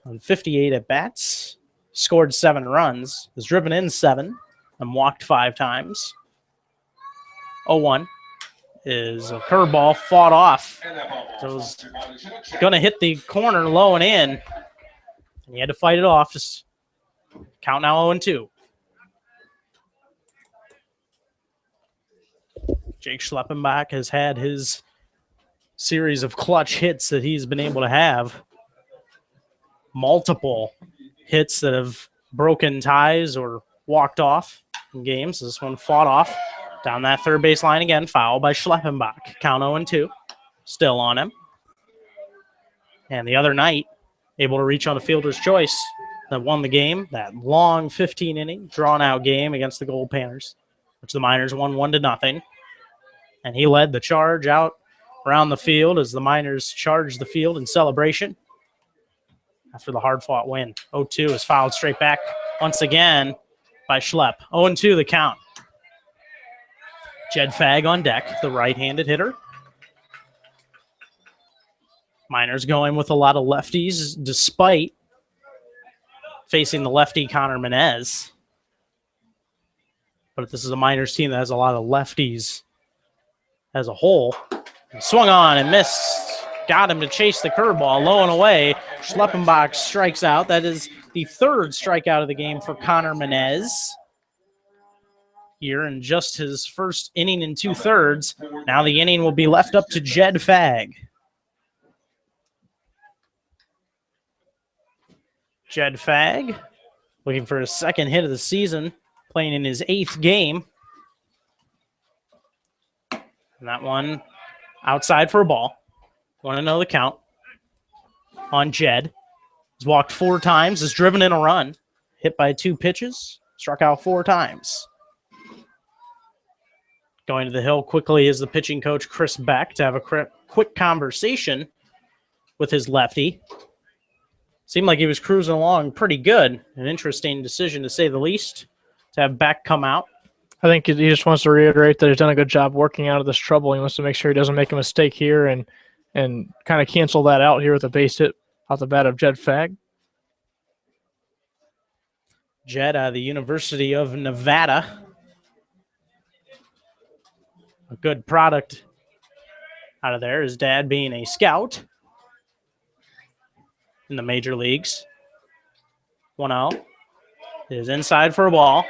on 58 at-bats. Scored 7 runs. Has driven in 7 and walked 5 times. 0-1 is a curveball fought off. So it was going to hit the corner low and in. And he had to fight it off. Just count now 0-2. Jake Schleppenbach has had his series of clutch hits that he's been able to have. Multiple hits that have broken ties or walked off in games. This one fought off down that third base line again. Foul by Schleppenbach. Count 0-2. Still on him. And the other night, able to reach on a fielder's choice that won the game. That long 15-inning, drawn-out game against the Gold Panthers, which the Miners won 1-0. And he led the charge out around the field as the Miners charged the field in celebration after the hard-fought win. 0-2 is fouled straight back once again by Schlepp. 0-2 the count. Jed Fagg on deck, the right-handed hitter. Miners going with a lot of lefties despite facing the lefty Connor Menez. But this is a Miners team that has a lot of lefties as a whole. Swung on and missed. Got him to chase the curveball low and away. Schleppenbach strikes out. That is the third strikeout of the game for Connor Menez. Here in just his first inning and 2/3. Now the inning will be left up to Jed Fagg. Jed Fagg looking for his second hit of the season, playing in his 8th game. And that one outside for a ball. Want to know the count on Jed. He's walked 4 times, has driven in a run, hit by 2 pitches, struck out 4 times. Going to the hill quickly is the pitching coach, Chris Beck, to have a quick conversation with his lefty. Seemed like he was cruising along pretty good. An interesting decision, to say the least, to have Beck come out. I think he just wants to reiterate that he's done a good job working out of this trouble. He wants to make sure he doesn't make a mistake here and kind of cancel that out here with a base hit off the bat of Jed Fagg. Jed out of the University of Nevada. A good product out of there. His dad being a scout in the major leagues. 1-0 is inside for a ball.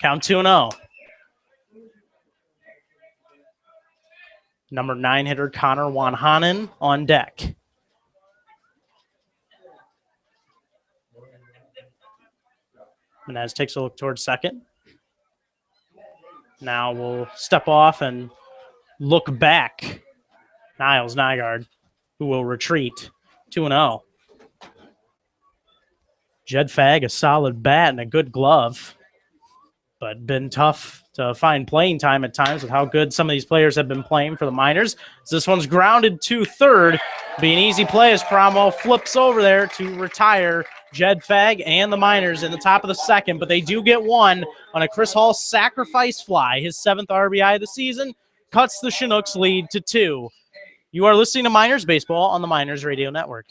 Count 2-0. Number 9 hitter Connor Wanhanen on deck. Menez takes a look towards second. Now we'll step off and look back. Niles Nygaard, who will retreat. 2-0. Jed Fagg, a solid bat and a good glove, but been tough to find playing time at times with how good some of these players have been playing for the Miners. So this one's grounded to third. Be an easy play as Cromwell flips over there to retire Jed Fagg and the Miners in the top of the second, but they do get one on a Chris Hall sacrifice fly. His 7th RBI of the season cuts the Chinooks lead to 2. You are listening to Miners Baseball on the Miners Radio Network.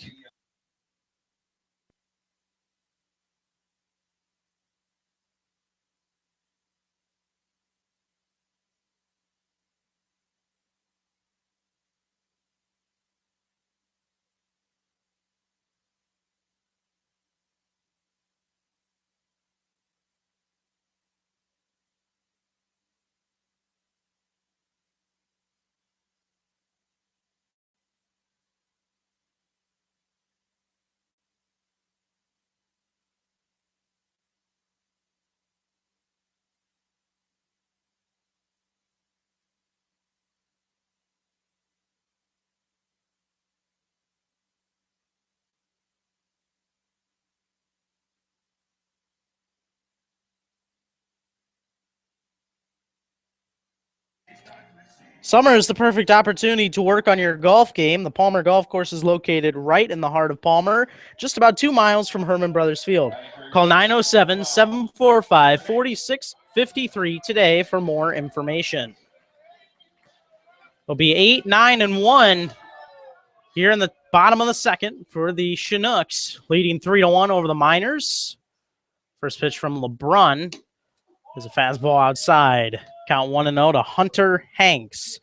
Summer is the perfect opportunity to work on your golf game. The Palmer Golf Course is located right in the heart of Palmer, just about 2 miles from Herman Brothers Field. Call 907-745-4653 today for more information. It'll be 8, 9, and 1 here in the bottom of the second for the Chinooks, leading 3-1 over the Miners. First pitch from LeBrun is a fastball outside. Count 1-0 to Hunter Hanks.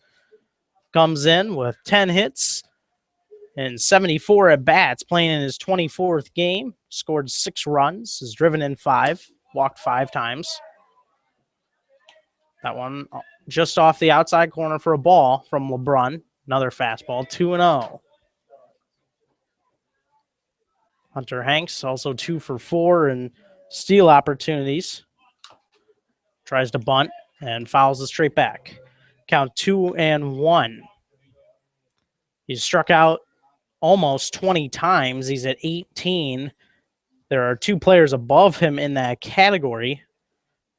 Comes in with 10 hits and 74 at-bats, playing in his 24th game. Scored 6 runs, has driven in 5, walked 5 times. That one just off the outside corner for a ball from LeBrun. Another fastball, 2-0. Hunter Hanks also 2 for 4 in steal opportunities. Tries to bunt and fouls it straight back. Count 2-1. He's struck out almost 20 times. He's at 18. There are 2 players above him in that category.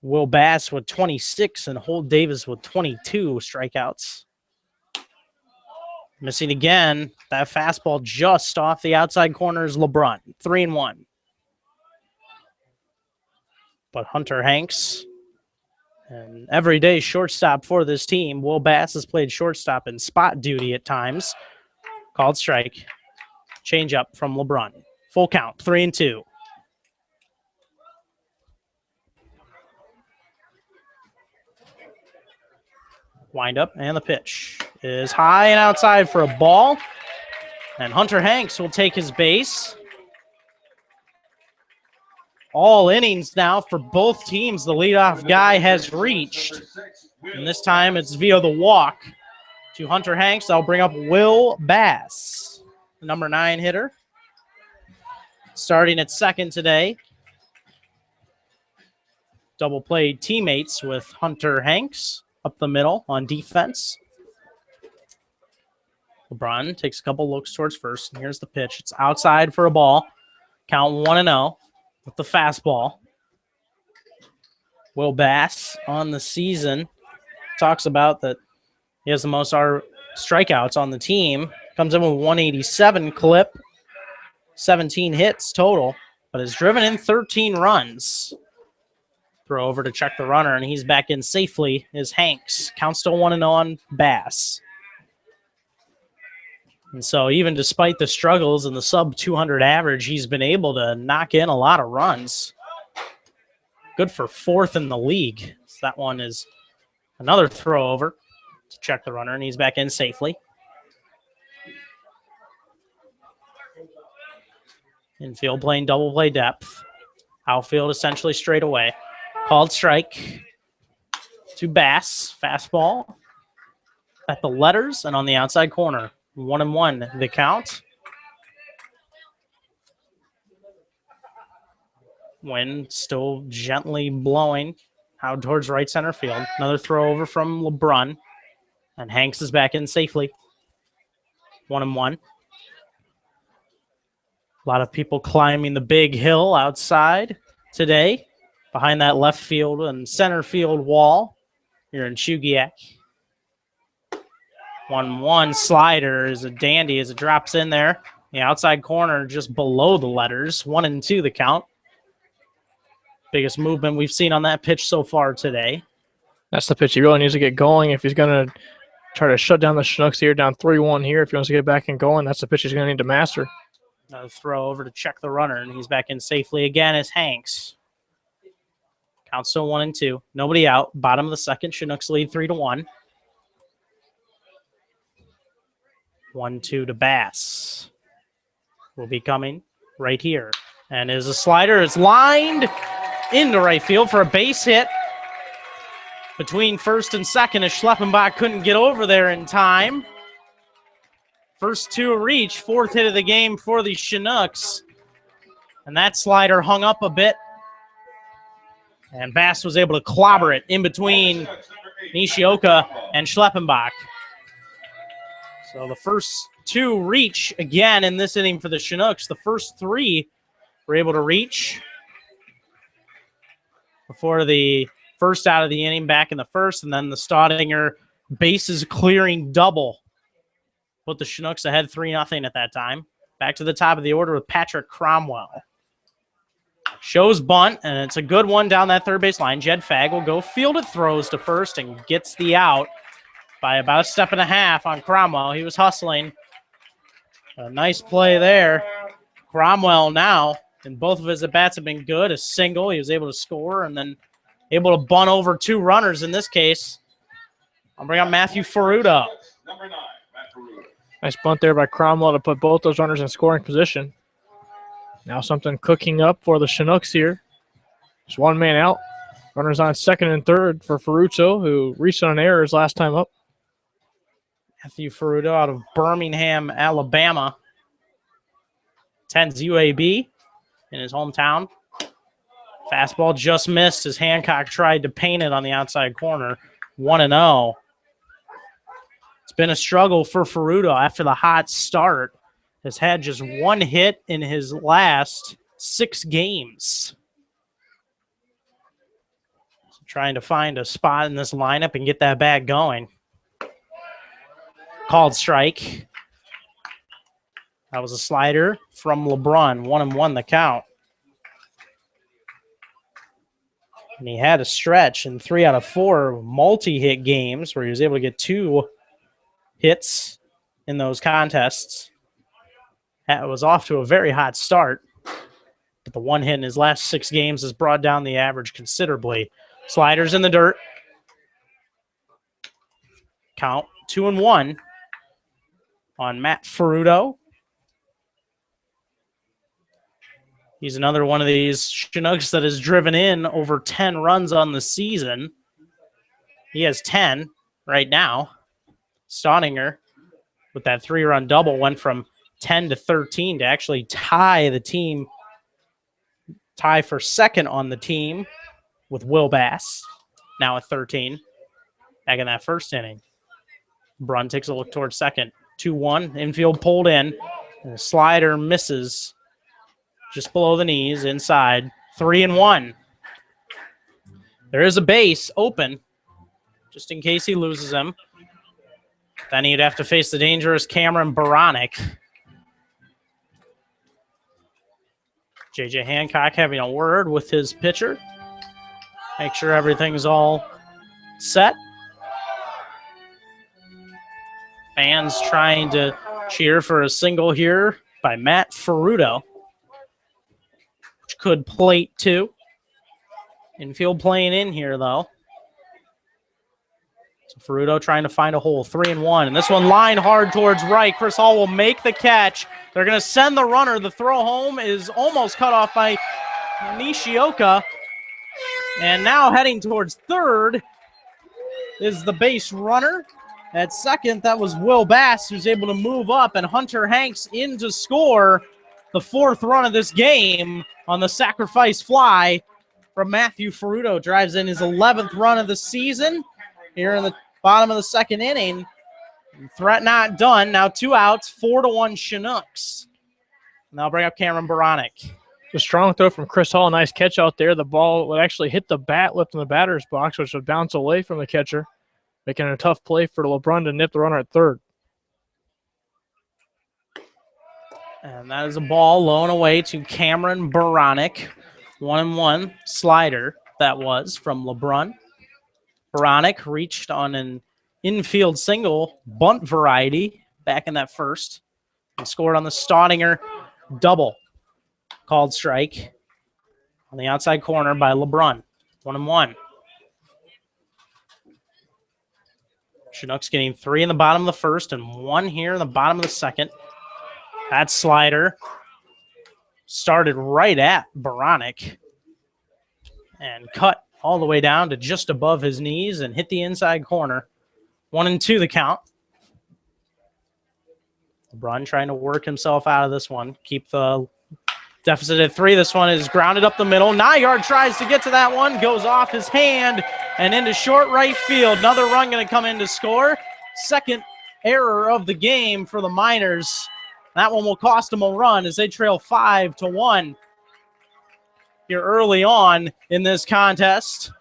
Will Bass with 26 and Holt Davis with 22 strikeouts. Missing again. That fastball just off the outside corner is LeBrun. 3-1. But Hunter Hanks, an everyday shortstop for this team. Will Bass has played shortstop in spot duty at times. Called strike. Change up from LeBrun. Full count, 3-2. Wind up, and the pitch is high and outside for a ball. And Hunter Hanks will take his base. All innings now for both teams. The leadoff guy has reached. And this time it's via the walk to Hunter Hanks. I'll bring up Will Bass, the number 9 hitter. Starting at second today. Double play teammates with Hunter Hanks up the middle on defense. LeBrun takes a couple looks towards first, and here's the pitch. It's outside for a ball. Count 1-0 with the fastball. Will Bass on the season talks about that he has the most strikeouts on the team. Comes in with 187 clip, 17 hits total, but has driven in 13 runs. Throw over to check the runner, and he's back in safely is Hanks. Count still 1-0 on Bass. And so even despite the struggles and the sub-200 average, he's been able to knock in a lot of runs. Good for 4th in the league. So that one is another throw over to check the runner, and he's back in safely. Infield playing double play depth. Outfield essentially straight away. Called strike to Bass. Fastball at the letters and on the outside corner. 1-1 the count. Wind still gently blowing out towards right center field. Another throw over from LeBrun. And Hanks is back in safely. 1-1. A lot of people climbing the big hill outside today. Behind that left field and center field wall here in Chugiak. 1-1 slider is a dandy as it drops in there. The outside corner just below the letters. 1-2 the count. Biggest movement we've seen on that pitch so far today. That's the pitch he really needs to get going if he's going to try to shut down the Chinooks here, down 3-1 here. If he wants to get back and going, that's the pitch he's going to need to master. Another throw over to check the runner, and he's back in safely again as Hanks. Count still 1-2. Nobody out. Bottom of the second. Chinooks lead 3-1. 1-2 to Bass. Will be coming right here. And is a slider. It's lined into right field for a base hit. Between first and second as Schleppenbach couldn't get over there in time. First 2 reach. 4th hit of the game for the Chinooks. And that slider hung up a bit. And Bass was able to clobber it in between Nishioka and Schleppenbach. So the first 2 reach again in this inning for the Chinooks. The first 3 were able to reach before the first out of the inning back in the first, and then the Staudinger bases clearing double. Put the Chinooks ahead 3-0 at that time. Back to the top of the order with Patrick Cromwell. Shows bunt, and it's a good one down that third base line. Jed Fagg will go field it, throws to first, and gets the out by about a step and a half on Cromwell. He was hustling. A nice play there. Cromwell now, and both of his at-bats have been good. A single, he was able to score, and then able to bunt over 2 runners in this case. I'll bring up Matthew Ferrudo. Number 9, Matt Ferrudo. Nice bunt there by Cromwell to put both those runners in scoring position. Now something cooking up for the Chinooks here. Just 1 man out. Runners on second and third for Ferruccio, who reached on an error his last time up. Matthew Ferrudo out of Birmingham, Alabama. Attends UAB in his hometown. Fastball just missed as Hancock tried to paint it on the outside corner. 1-0. It's been a struggle for Ferrudo after the hot start. Has had just 1 hit in his last 6 games. So trying to find a spot in this lineup and get that bat going. Called strike. That was a slider from LeBron. 1-1 the count. And he had a stretch in 3 out of 4 multi-hit games where he was able to get 2 hits in those contests. That was off to a very hot start, but the 1 hit in his last 6 games has brought down the average considerably. Sliders in the dirt. Count 2-1 on Matt Ferrudo. He's another one of these Chinooks that has driven in over 10 runs on the season. He has 10 right now. Staudinger, with that 3-run double, went from 10 to 13 to actually tie for second on the team with Will Bass, now at 13, back in that first inning. Brunn takes a look towards second. 2-1, infield pulled in, and the slider misses just below the knees, inside. 3-1. There is a base open, just in case he loses him. Then he'd have to face the dangerous Cameron Baronic. J.J. Hancock having a word with his pitcher. Make sure everything's all set. Fans trying to cheer for a single here by Matt Ferrudo, which could plate 2. Infield playing in here, though. So Ferrudo trying to find a hole. 3-1. And this one line hard towards right. Chris Hall will make the catch. They're going to send the runner. The throw home is almost cut off by Nishioka. And now heading towards third is the base runner. At second, that was Will Bass, who's able to move up, and Hunter Hanks in to score the 4th run of this game on the sacrifice fly from Matthew Ferrudo. Drives in his 11th run of the season here in the bottom of the 2nd inning. Threat not done. Now 2 outs, 4-1 Chinooks. And I'll bring up Cameron Baronic. A strong throw from Chris Hall. Nice catch out there. The ball would actually hit the bat lip in the batter's box, which would bounce away from the catcher, making it a tough play for LeBron to nip the runner at third. And that is a ball low and away to Cameron Baronic. 1-1 slider that was from LeBron. Baronic reached on an infield single, bunt variety, back in that first, and scored on the Staudinger double. Called strike on the outside corner by LeBron. 1-1. Chinooks getting 3 in the bottom of the first and 1 here in the bottom of the second. That slider started right at Baronic and cut all the way down to just above his knees and hit the inside corner. 1-2 the count. LeBron trying to work himself out of this one. Keep the deficit at 3. This one is grounded up the middle. Nygaard tries to get to that one. Goes off his hand and into short right field. Another run going to come in to score. Second error of the game for the Miners. That one will cost them a run as they trail 5-1 here early on in this contest.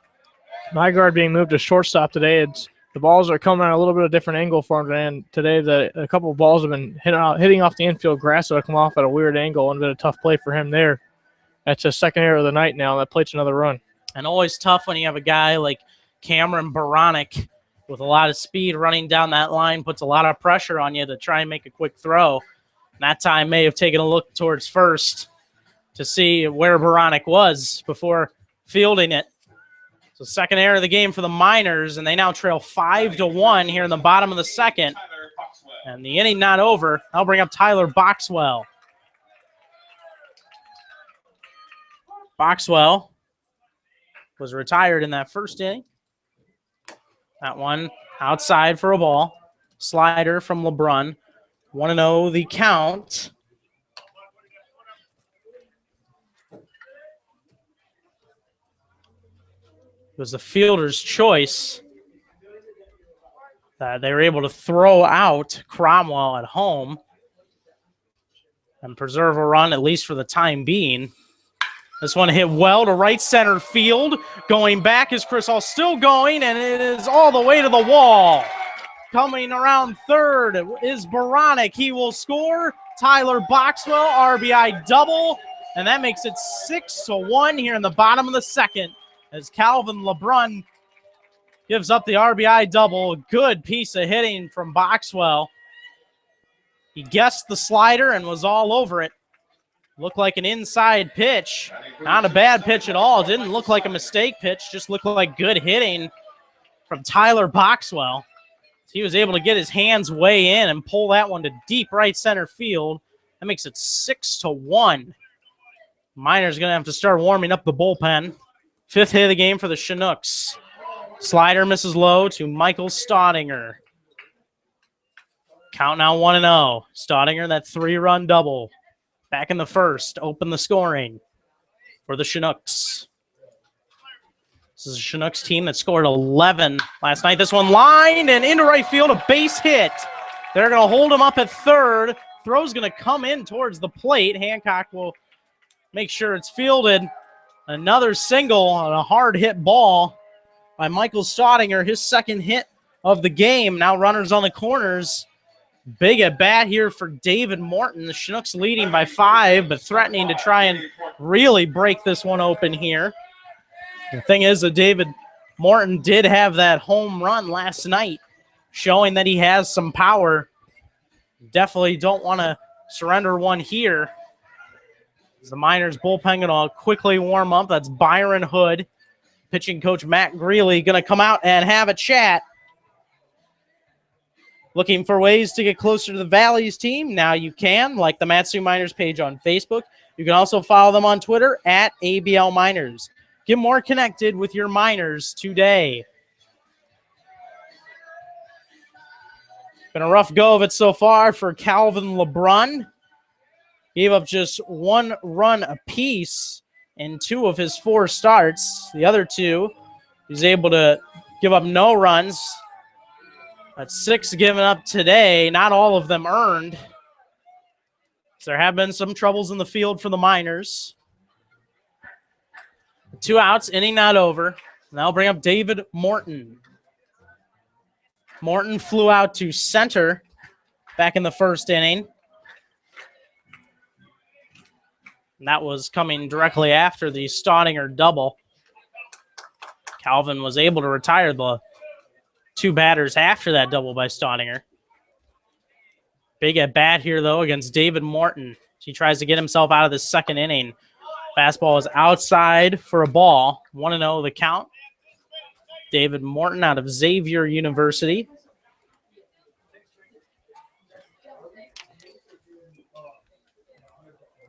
Nygaard being moved to shortstop today. It's the balls are coming at a little bit of different angle for him today. And today, a couple of balls have been hitting off the infield grass, so they come off at a weird angle, and been a tough play for him there. That's his second error of the night now. That plate's another run. And always tough when you have a guy like Cameron Baronic with a lot of speed running down that line, puts a lot of pressure on you to try and make a quick throw. And that time may have taken a look towards first to see where Baronic was before fielding it. So second error of the game for the Miners, and they now trail 5-1 here in the bottom of the second. And the inning not over. I'll bring up Tyler Boxwell. Boxwell was retired in that first inning. That one outside for a ball. Slider from LeBrun. 1-0 the count. It was the fielder's choice that they were able to throw out Cromwell at home and preserve a run, at least for the time being. This one hit well to right center field. Going back is Chris Hall, still going, and it is all the way to the wall. Coming around third is Baronic. He will score. Tyler Boxwell, RBI double, and that makes it 6-1 here in the bottom of the second as Calvin LeBrun gives up the RBI double. Good piece of hitting from Boxwell. He guessed the slider and was all over it. Looked like an inside pitch. Not a bad pitch at all. Didn't look like a mistake pitch. Just looked like good hitting from Tyler Boxwell. He was able to get his hands way in and pull that one to deep right center field. That makes it 6-1. Miners going to have to start warming up the bullpen. Fifth hit of the game for the Chinooks. Slider misses low to Michael Staudinger. Count now 1-0. Staudinger, that 3-run double. Back in the first, open the scoring for the Chinooks. This is a Chinooks team that scored 11 last night. This one lined and into right field, a base hit. They're going to hold him up at third. Throw's going to come in towards the plate. Hancock will make sure it's fielded. Another single on a hard hit ball by Michael Staudinger, his second hit of the game. Now runners on the corners. Big at bat here for David Morton. The Chinooks leading by 5, but threatening to try and really break this one open here. The thing is that David Morton did have that home run last night, showing that he has some power. Definitely don't want to surrender one here. As the Miners bullpen going to quickly warm up. That's Byron Hood. Pitching coach Matt Greeley going to come out and have a chat. Looking for ways to get closer to the Valleys team? Now you can, like the Matsu Miners page on Facebook. You can also follow them on Twitter at ABL Miners. Get more connected with your Miners today. Been a rough go of it so far for Calvin LeBrun. Gave up just 1 run apiece in 2 of his 4 starts. The other 2, he's able to give up no runs. That's 6 given up today, not all of them earned. So there have been some troubles in the field for the Miners. 2 outs, inning not over. Now I'll bring up David Morton. Morton flew out to center back in the first inning. And that was coming directly after the Staudinger double. Calvin was able to retire the 2 batters after that double by Staudinger. Big at bat here, though, against David Morton. He tries to get himself out of the second inning. Fastball is outside for a ball. 1-0 the count. David Morton out of Xavier University.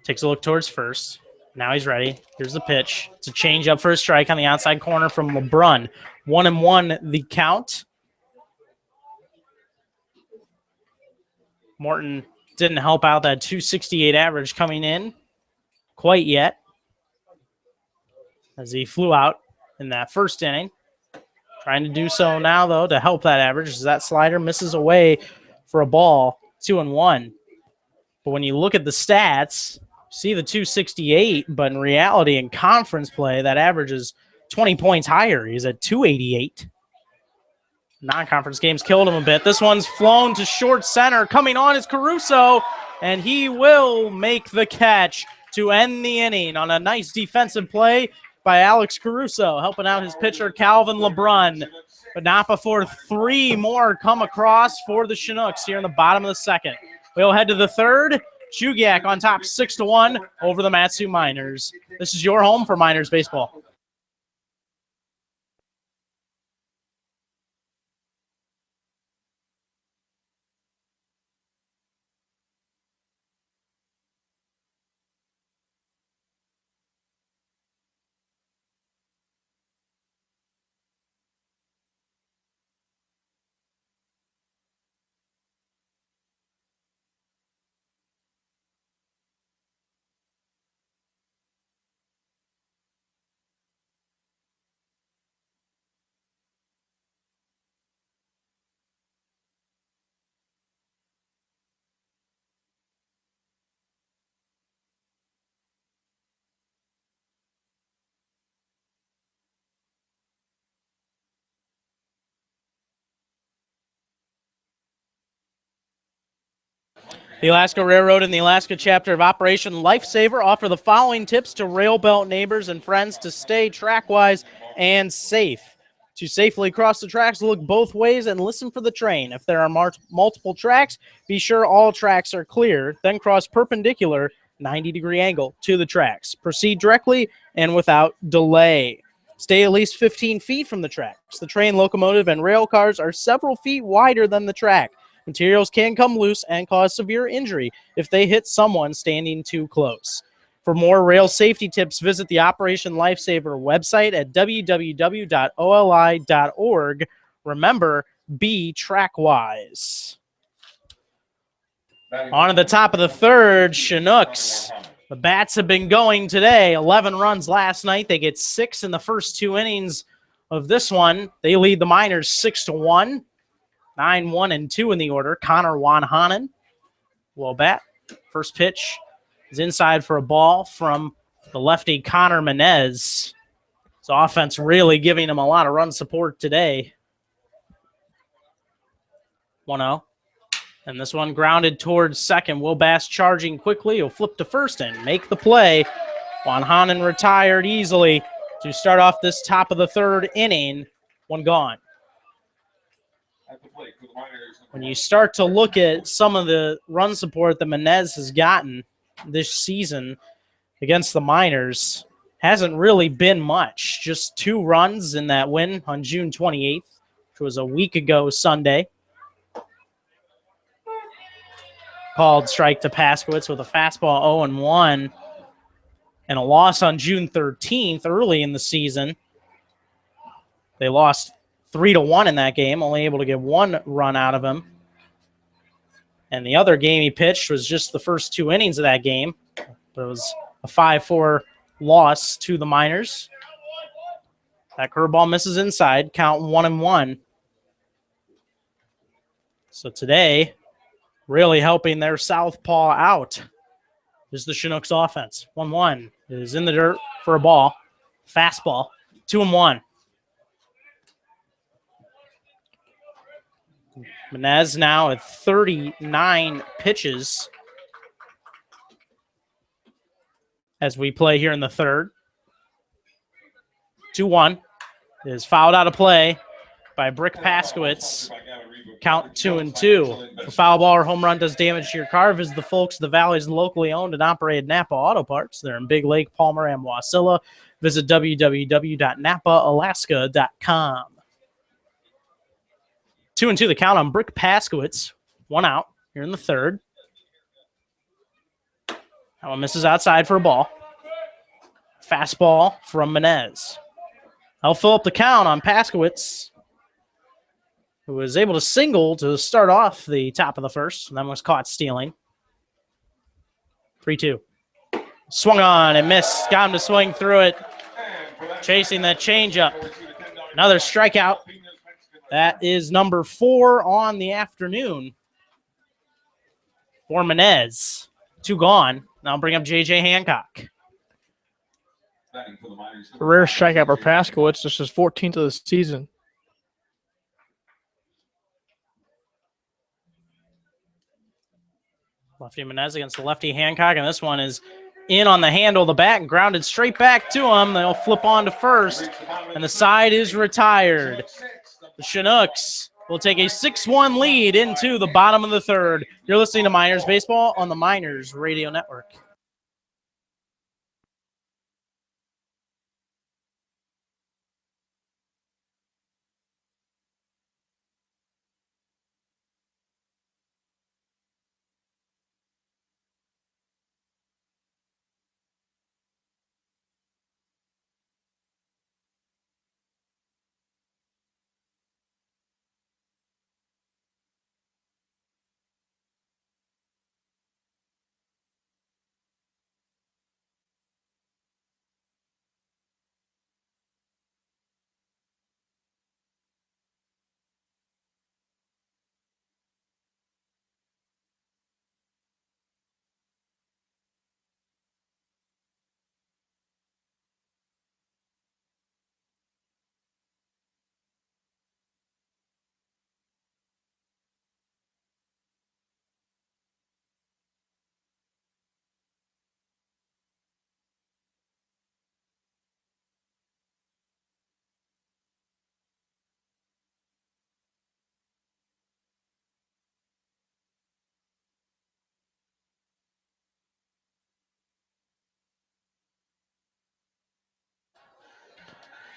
Takes a look towards first. Now he's ready. Here's the pitch. It's a changeup for a strike on the outside corner from LeBrun. 1-1 the count. Morton didn't help out that 268 average coming in quite yet, as he flew out in that first inning. Trying to do so now, though, to help that average, as that slider misses away for a ball. 2-1. But when you look at the stats, see the 268, but in reality, in conference play, that average is 20 points higher. He's at 288. Non-conference games killed him a bit. This one's flown to short center. Coming on is Caruso, and he will make the catch to end the inning on a nice defensive play by Alex Caruso, helping out his pitcher, Calvin LeBrun. But not before 3 more come across for the Chinooks here in the bottom of the second. We'll head to the third. Chugiak on top 6-1 over the Matsu Miners. This is your home for Miners baseball. The Alaska Railroad and the Alaska chapter of Operation Lifesaver offer the following tips to rail belt neighbors and friends to stay track-wise and safe. To safely cross the tracks, look both ways and listen for the train. If there are multiple tracks, be sure all tracks are clear. Then cross perpendicular 90-degree angle to the tracks. Proceed directly and without delay. Stay at least 15 feet from the tracks. The train, locomotive, and rail cars are several feet wider than the track. Materials can come loose and cause severe injury if they hit someone standing too close. For more rail safety tips, visit the Operation Lifesaver website at www.oli.org. Remember, be trackwise. On to the top of the third, Chinooks. The Bats have been going today. 11 runs last night. They get 6 in the first 2 innings of this one. They lead the Miners 6-1. 9-1-2 in the order. Connor Wanhanen will bat. First pitch is inside for a ball from the lefty Connor Menez. His offense really giving him a lot of run support today. 1-0. And this one grounded towards second. Will Bass charging quickly. He'll flip to first and make the play. Wanhanen retired easily to start off this top of the third inning. 1 gone. When you start to look at some of the run support that Menez has gotten this season against the Miners, hasn't really been much. Just 2 runs in that win on June 28th, which was a week ago Sunday. Called strike to Paskowitz with a fastball 0-1, and a loss on June 13th early in the season. They lost 3-1 in that game, only able to get 1 run out of him. And the other game he pitched was just the first 2 innings of that game. But it was a 5-4 loss to the Miners. That curveball misses inside, count 1-1. So today, really helping their southpaw out is the Chinooks offense. 1-1 is in the dirt for a ball. Fastball, 2-1. Menez now at 39 pitches as we play here in the third. 2-1 is fouled out of play by Brick Paskowitz. Count 2-2. If a foul ball or home run does damage to your car, visit the folks of the Valley's locally owned and operated Napa Auto Parts. They're in Big Lake, Palmer, and Wasilla. Visit www.napaalaska.com. 2-2 the count on Brick Paskowitz. 1 out here in the third. That one misses outside for a ball. Fastball from Menez. I'll fill up the count on Paskowitz, who was able to single to start off the top of the first, and then was caught stealing. 3-2. Swung on and missed. Got him to swing through it. Chasing that changeup. Another strikeout. That is number 4 on the afternoon for Menez. 2 gone. Now bring up J.J. Hancock. Rare strikeout for Paskowitz. This is 14th of the season. Lefty Menez against the lefty Hancock, and this one is in on the handle of the bat and grounded straight back to him. They'll flip on to first, and the side is retired. The Chinooks will take a 6-1 lead into the bottom of the third. You're listening to Miners Baseball on the Miners Radio Network.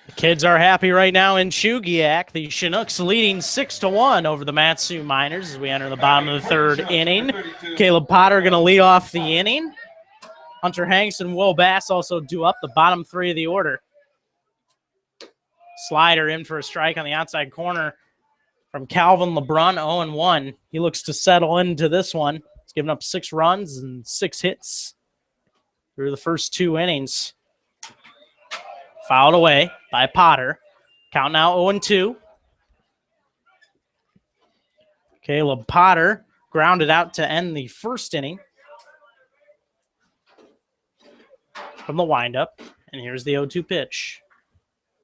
The kids are happy right now in Chugiak. The Chinooks leading 6-1 over the Matsu Miners as we enter the bottom of the third inning. Caleb Potter going to lead off the inning. Hunter Hanks and Will Bass also do up the bottom three of the order. Slider in for a strike on the outside corner from Calvin LeBrun, 0-1. He looks to settle into this one. He's given up 6 runs and 6 hits through the first 2 innings. Fouled away by Potter. Count now 0-2. Caleb Potter grounded out to end the first inning from the windup. And here's the 0-2 pitch.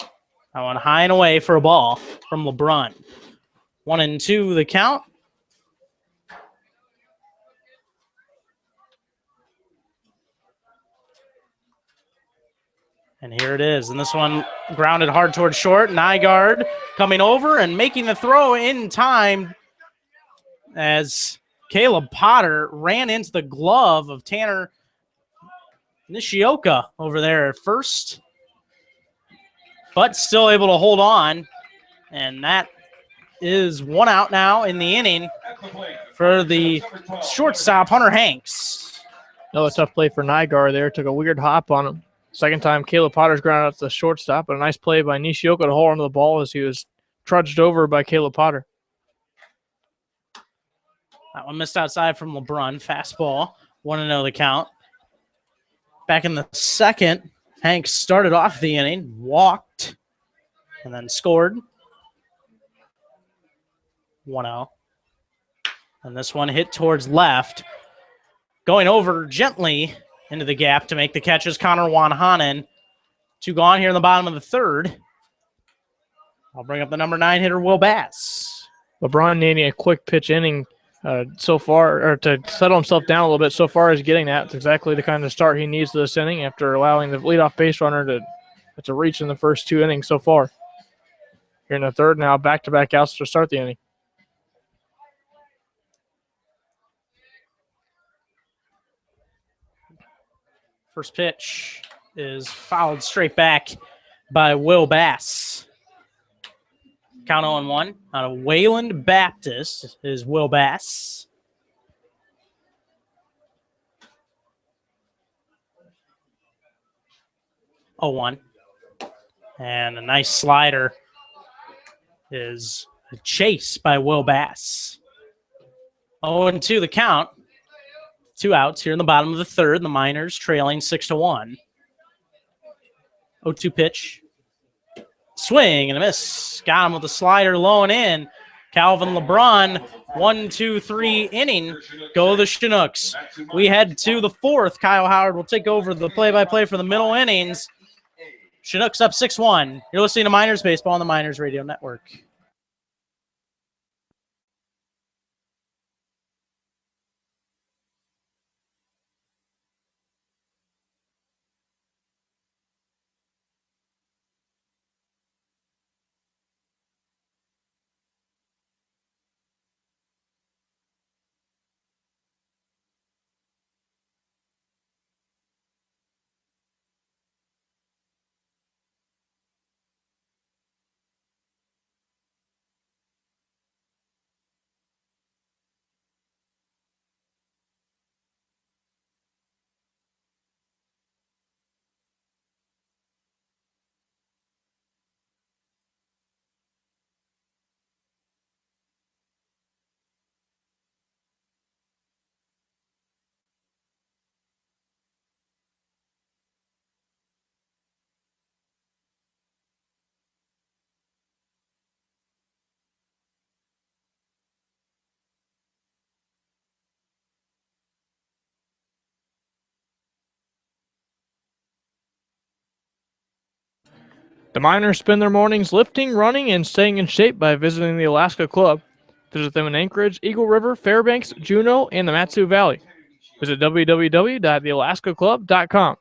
That one high and away for a ball from LeBrun. 1-2 the count. And here it is. And this one grounded hard towards short. Nygaard coming over and making the throw in time as Caleb Potter ran into the glove of Tanner Nishioka over there at first. But still able to hold on. And that is 1 out now in the inning for the shortstop, Hunter Hanks. Another tough play for Nygaard there. Took a weird hop on him. Second time, Caleb Potter's grounded out to the shortstop, but a nice play by Nishioka to hold onto the ball as he was trudged over by Caleb Potter. That one missed outside from LeBrun. Fastball. 1-0 the count. Back in the second, Hanks started off the inning, walked, and then scored. 1-0. And this one hit towards left. Going over gently into the gap to make the catches, Connor Wanhanen. 2 gone here in the bottom of the third. I'll bring up the number 9 hitter, Will Bass. LeBron needing a quick pitch inning so far, or to settle himself down a little bit. So far as getting that, it's exactly the kind of start he needs to this inning after allowing the leadoff base runner to reach in the first 2 innings so far. Here in the third now, back-to-back outs to start the inning. First pitch is fouled straight back by Will Bass. Count 0-1 out of Wayland Baptist is Will Bass. Oh, 1. And a nice slider is a chase by Will Bass. 0-2 the count. 2 outs here in the bottom of the third. The Miners trailing 6-1. 0-2 pitch. Swing and a miss. Got him with a slider low and in. Calvin LeBrun, 1-2-3 inning. Go the Chinooks. We head to the fourth. Kyle Howard will take over the play-by-play for the middle innings. Chinooks up 6-1. You're listening to Miners Baseball on the Miners Radio Network. The Miners spend their mornings lifting, running, and staying in shape by visiting the Alaska Club. Visit them in Anchorage, Eagle River, Fairbanks, Juneau, and the Mat-Su Valley. Visit www.thealaskaclub.com.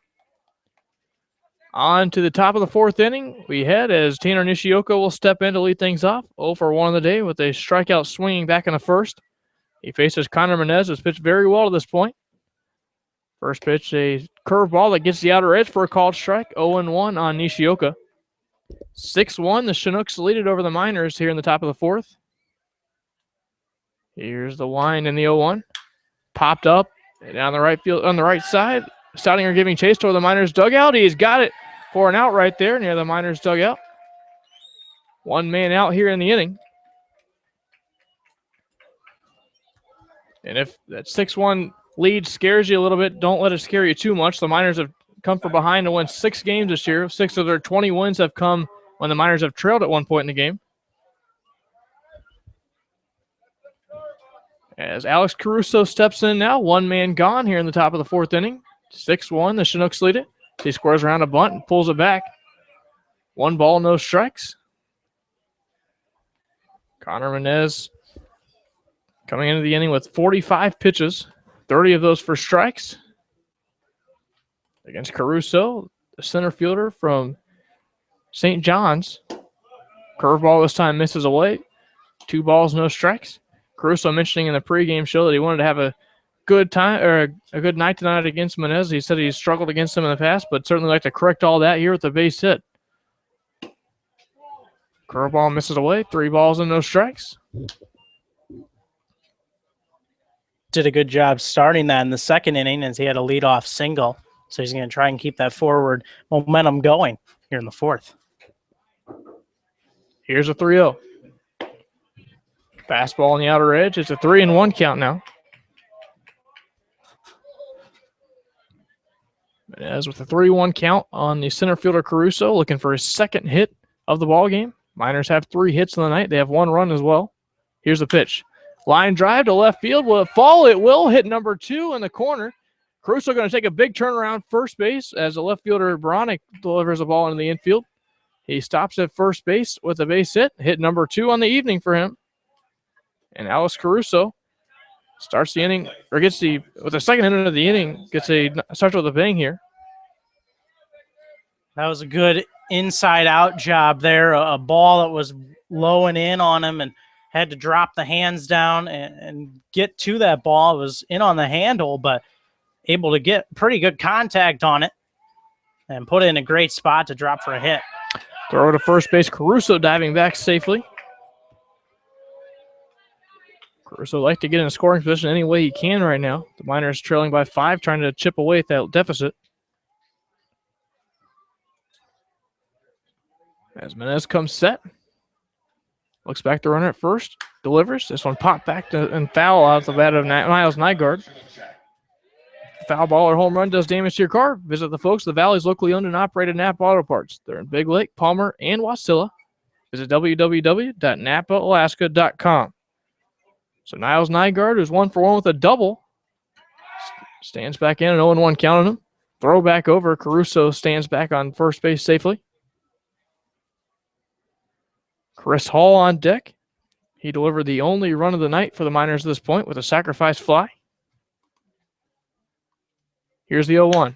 On to the top of the fourth inning, we head as Tanner Nishioka will step in to lead things off. 0 for 1 on the day with a strikeout swinging back in the first. He faces Connor Menez, who's pitched very well to this point. First pitch, a curveball that gets the outer edge for a called strike. 0-1 on Nishioka. 6-1, the Chinooks lead it over the Miners here in the top of the fourth. Here's the wind in the 0-1. Popped up down the right field on the right side. Stoudinger giving chase toward the Miners dugout. He's got it for an out right there near the Miners dugout. One man out here in the inning. And if that 6-1 lead scares you a little bit, don't let it scare you too much. The Miners have come from behind to win 6 games this year. 6 of their 20 wins have come when the Miners have trailed at one point in the game. As Alex Caruso steps in now, one man gone here in the top of the fourth inning. 6-1, the Chinooks lead it. He squares around a bunt and pulls it back. 1 ball, no strikes. Connor Menez coming into the inning with 45 pitches, 30 of those for strikes. Against Caruso, the center fielder from St. John's. Curveball this time misses away. 2 balls, no strikes. Caruso mentioning in the pregame show that he wanted to have a good time or a good night tonight against Menez. He said he's struggled against him in the past, but certainly like to correct all that here with the base hit. Curveball misses away. 3 balls and no strikes. Did a good job starting that in the second inning as he had a leadoff single. So he's going to try and keep that forward momentum going here in the fourth. Here's a 3-0. Fastball on the outer edge. It's a 3-1 count now. As with a 3-1 count on the center fielder Caruso, looking for his second hit of the ball game. Miners have 3 hits in the night. They have 1 run as well. Here's the pitch. Line drive to left field. Will it fall? It will. Hit number 2 in the corner. Caruso going to take a big turnaround first base as the left fielder Bronick delivers the ball into the infield. He stops at first base with a base hit. Hit number 2 on the evening for him. And Alex Caruso starts the inning, or gets with the second inning of the inning, starts with a bang here. That was a good inside-out job there. A ball that was low and in on him and had to drop the hands down and get to that ball. It was in on the handle, but able to get pretty good contact on it and put it in a great spot to drop for a hit. Throw to first base. Caruso diving back safely. Caruso like to get in a scoring position any way he can right now. The Miners trailing by 5, trying to chip away at that deficit. As Menez comes set. Looks back to runner at first. Delivers. This one popped back and foul out the bat of Miles Nygaard. Foul ball or home run does damage to your car. Visit the folks at the Valley's locally owned and operated Napa Auto Parts. They're in Big Lake, Palmer, and Wasilla. Visit www.napaalaska.com. So Niles Nygaard, who's 1 for 1 with a double, stands back in, an 0-1 count on him. Throw back over. Caruso stands back on first base safely. Chris Hall on deck. He delivered the only run of the night for the Miners at this point with a sacrifice fly. Here's the 0-1.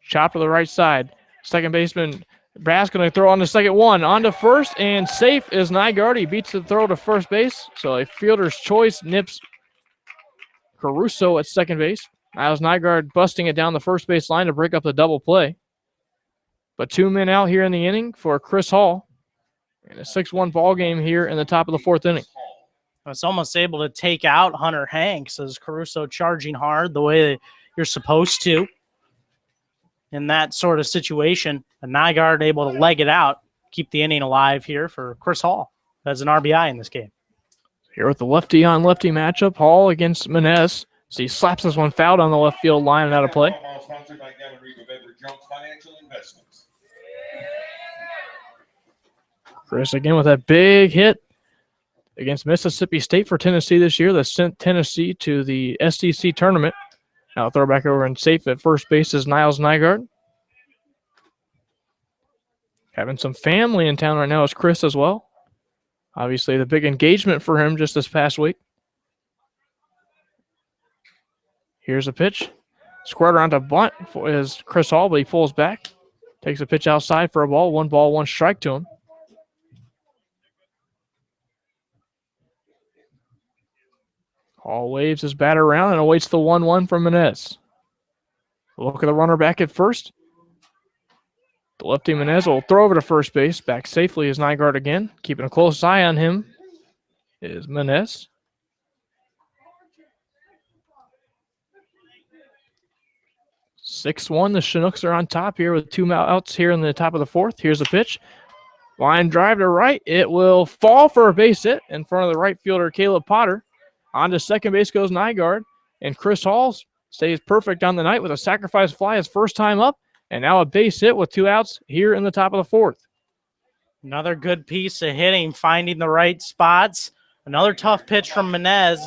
Chop to the right side. Second baseman Brass going to throw on the second one. On to first, and safe is Nygaard. He beats the throw to first base. So a fielder's choice nips Caruso at second base. Niles Nygaard busting it down the first base line to break up the double play. But 2 men out here in the inning for Chris Hall. And a 6-1 ball game here in the top of the fourth inning. It's almost able to take out Hunter Hanks as Caruso charging hard the way that you're supposed to in that sort of situation. And Nygaard able to leg it out, keep the inning alive here for Chris Hall as an RBI in this game. Here with the lefty-on-lefty matchup, Hall against Menez. So he slaps this one fouled on the left field line and out of play. Chris again with that big hit against Mississippi State for Tennessee this year that sent Tennessee to the SEC tournament. Now throw back over and safe at first base is Niles Nygaard. Having some family in town right now is Chris as well. Obviously, the big engagement for him just this past week. Here's a pitch. Squared around to bunt is Chris Hall, but he pulls back. Takes a pitch outside for a ball. 1 ball, 1 strike to him. Hall waves his batter around and awaits the 1-1 from Menez. Look at the runner back at first. The lefty Menez will throw over to first base. Back safely is Nygaard again. Keeping a close eye on him is Menez. (6-1). The Chinooks are on top here with 2 outs here in the top of the 4th. Here's a pitch. Line drive to right. It will fall for a base hit in front of the right fielder, Caleb Potter. On to second base goes Nygaard. And Chris Hall stays perfect on the night with a sacrifice fly his first time up. And now a base hit with 2 outs here in the top of the 4th. Another good piece of hitting, finding the right spots. Another tough pitch from Menez.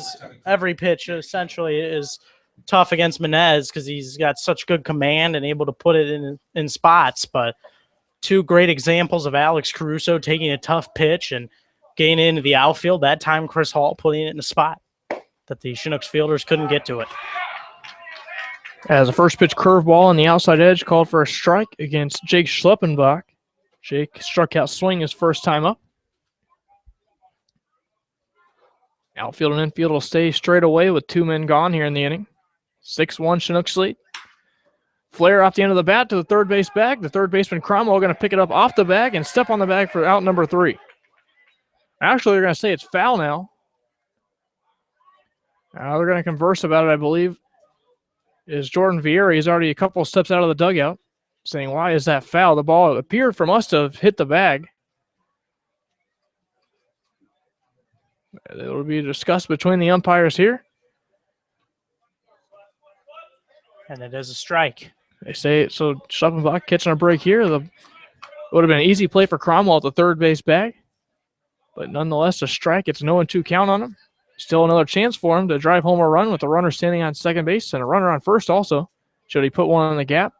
Every pitch essentially is tough against Menez because he's got such good command and able to put it in spots. But 2 great examples of Alex Caruso taking a tough pitch and getting into the outfield. That time Chris Hall putting it in a spot that the Chinooks fielders couldn't get to it. As a first pitch curveball on the outside edge called for a strike against Jake Schleppenbach. Jake struck out swing his first time up. Outfield and infield will stay straight away with 2 men gone here in the inning. 6-1 Chinooks lead. Flare off the end of the bat to the third base bag. The third baseman Cromwell going to pick it up off the bag and step on the bag for out number 3. Actually, they're going to say it's foul now. Now they're going to converse about it, I believe, is Jordan Vieira. He's already a couple of steps out of the dugout saying, why is that foul? The ball appeared for us to have hit the bag. It will be discussed between the umpires here. And it is a strike. They say, so Schleppenbach catching a break here. It would have been an easy play for Cromwell at the third base bag. But nonetheless, a strike. It's 0-2 count on him. Still another chance for him to drive home a run with a runner standing on second base and a runner on first also. Should he put one on the gap?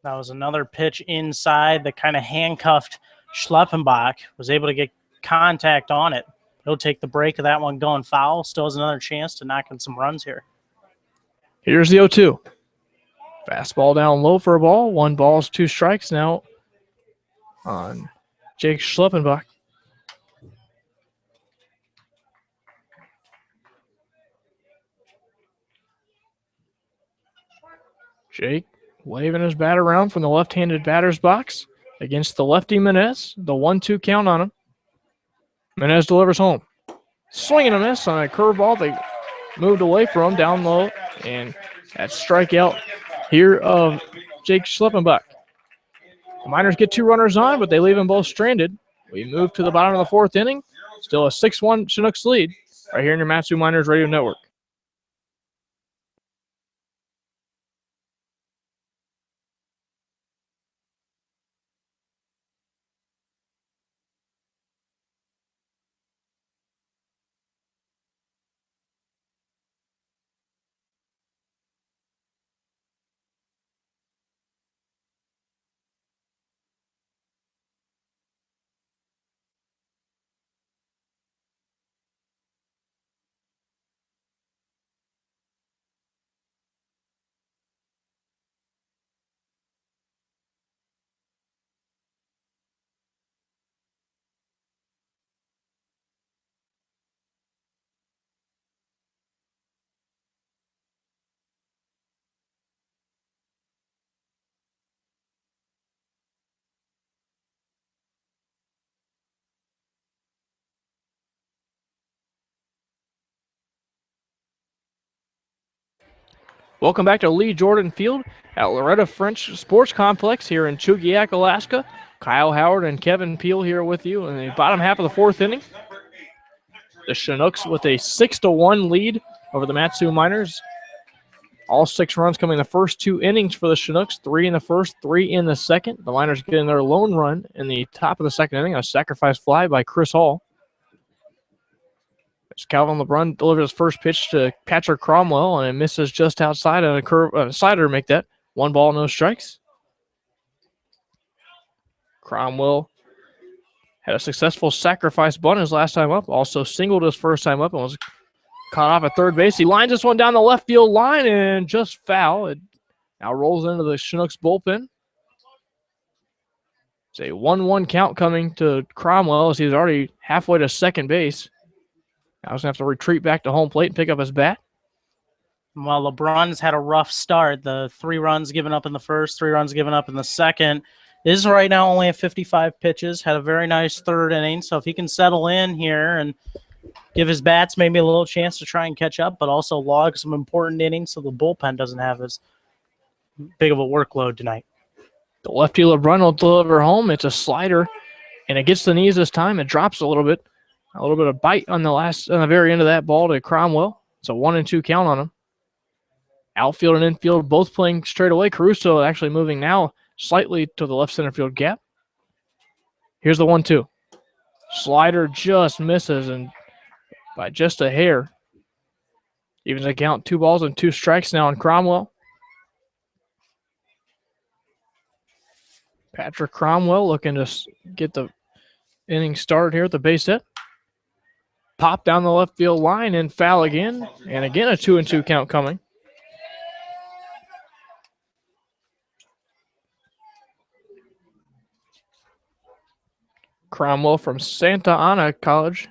That was another pitch inside that kind of handcuffed Schleppenbach. Was able to get contact on it. He'll take the break of that one going foul. Still has another chance to knock in some runs here. Here's the 0-2. Fastball down low for a ball. 1 ball, 2 strikes now on Jake Schleppenbach. Jake waving his bat around from the left-handed batter's box against the lefty Menez. The 1-2 count on him. Menez delivers home. Swing and a miss on a curveball. They moved away from him down low. And that strikeout here of Jake Schleppenbach. The Miners get 2 runners on, but they leave them both stranded. We move to the bottom of the 4th inning. Still a 6-1 Chinooks lead right here in your Matsu Miners Radio Network. Welcome back to Lee Jordan Field at Loretta French Sports Complex here in Chugiak, Alaska. Kyle Howard and Kevin Peel here with you in the bottom half of the 4th inning. The Chinooks with a 6-1 lead over the Matsu Miners. All 6 runs coming in the first 2 innings for the Chinooks, 3 in the first, 3 in the second. The Miners getting their lone run in the top of the 2nd inning, a sacrifice fly by Chris Hall. Calvin LeBrun delivers his first pitch to Patrick Cromwell, and it misses just outside on a curve, slider to make that. 1 ball, no strikes. Cromwell had a successful sacrifice bunt his last time up, also singled his first time up and was caught off at third base. He lines this one down the left field line and just foul. It now rolls into the Chinooks bullpen. It's a 1-1 count coming to Cromwell as he's already halfway to second base. Now he's going to have to retreat back to home plate and pick up his bat. Well, LeBron's had a rough start. The 3 runs given up in the first, 3 runs given up in the second. Is right now only at 55 pitches. Had a very nice third inning. So if he can settle in here and give his bats maybe a little chance to try and catch up, but also log some important innings so the bullpen doesn't have as big of a workload tonight. The lefty LeBron will deliver home. It's a slider, and it gets the knees this time. It drops a little bit of bite on the very end of that ball to Cromwell. It's a 1-2 count on him. Outfield and infield both playing straight away. Caruso actually moving now slightly to the left center field gap. Here's the 1-2. Slider just misses and by just a hair. Evens the count, 2 balls and 2 strikes now on Cromwell. Patrick Cromwell looking to get the inning started here at the base hit. Pop down the left field line and foul again. And again a 2-2 count coming. Cromwell from Santa Ana College.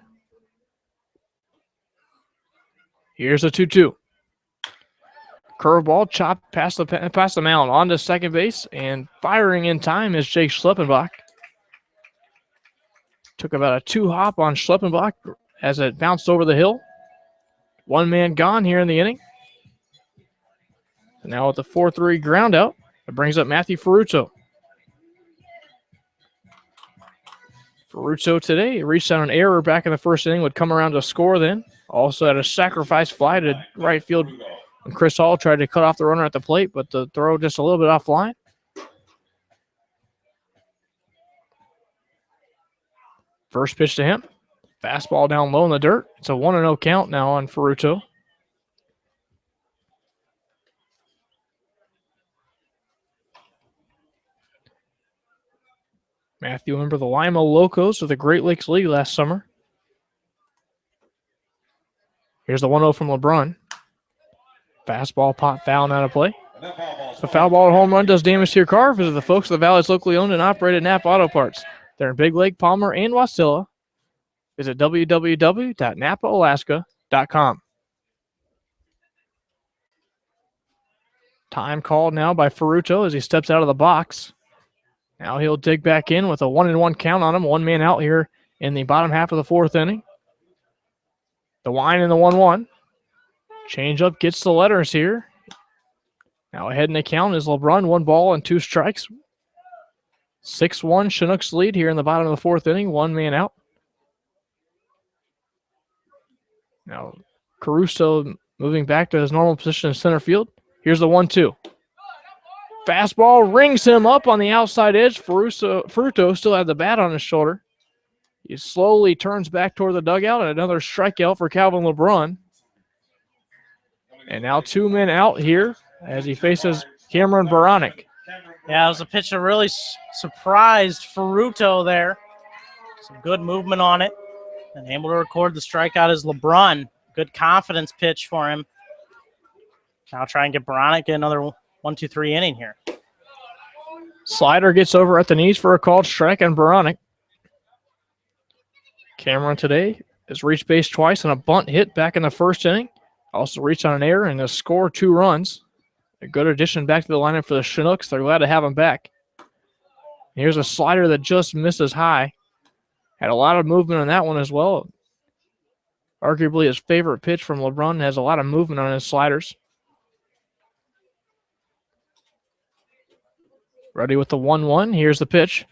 Here's a 2-2. Curveball chopped past the mound onto second base, and firing in time is Jake Schleppenbach. Took about a 2-hop on Schleppenbach as it bounced over the hill. 1 man gone here in the inning. And now with the 4-3 ground out, it brings up Matthew Ferruccio. Ferruccio today reached on an error back in the first inning, would come around to score then. Also had a sacrifice fly to right field when Chris Hall tried to cut off the runner at the plate, but the throw just a little bit offline. First pitch to him. Fastball down low in the dirt. It's a 1-0 count now on Ferruccio. Matthew, remember the Lima Locos of the Great Lakes League last summer. Here's the 1-0 from LeBron. Fastball, pot, foul, not a play. The foul ball home run does damage to your car. Visit the folks of the Valley's locally owned and operated Napa Auto Parts. They're in Big Lake, Palmer, and Wasilla. Visit www.napaalaska.com. Time called now by Ferruccio as he steps out of the box. Now he'll dig back in with a 1-1 count on him. 1 man out here in the bottom half of the 4th inning. The wind and the 1-1. Changeup gets the letters here. Now ahead in the count is LeBron. 1 ball and 2 strikes. 6-1 Chinooks lead here in the bottom of the 4th inning. 1 man out. Now Caruso moving back to his normal position in center field. Here's the 1-2. Fastball rings him up on the outside edge. Ferruccio still had the bat on his shoulder. He slowly turns back toward the dugout, and another strikeout for Calvin LeBron. And now 2 men out here as he faces Cameron Baranek. Yeah, it was a pitch that really surprised Ferruccio there. Some good movement on it. And able to record the strikeout is LeBron. Good confidence pitch for him. Now try and get Baranek another 1-2-3 inning here. Slider gets over at the knees for a called strike on Baranek. Cameron today has reached base twice on a bunt hit back in the 1st inning. Also reached on an error and has scored 2 runs. A good addition back to the lineup for the Chinooks. They're glad to have him back. Here's a slider that just misses high. Had a lot of movement on that one as well. Arguably his favorite pitch from LeBron. Has a lot of movement on his sliders. Ready with the 1-1. Here's the pitch.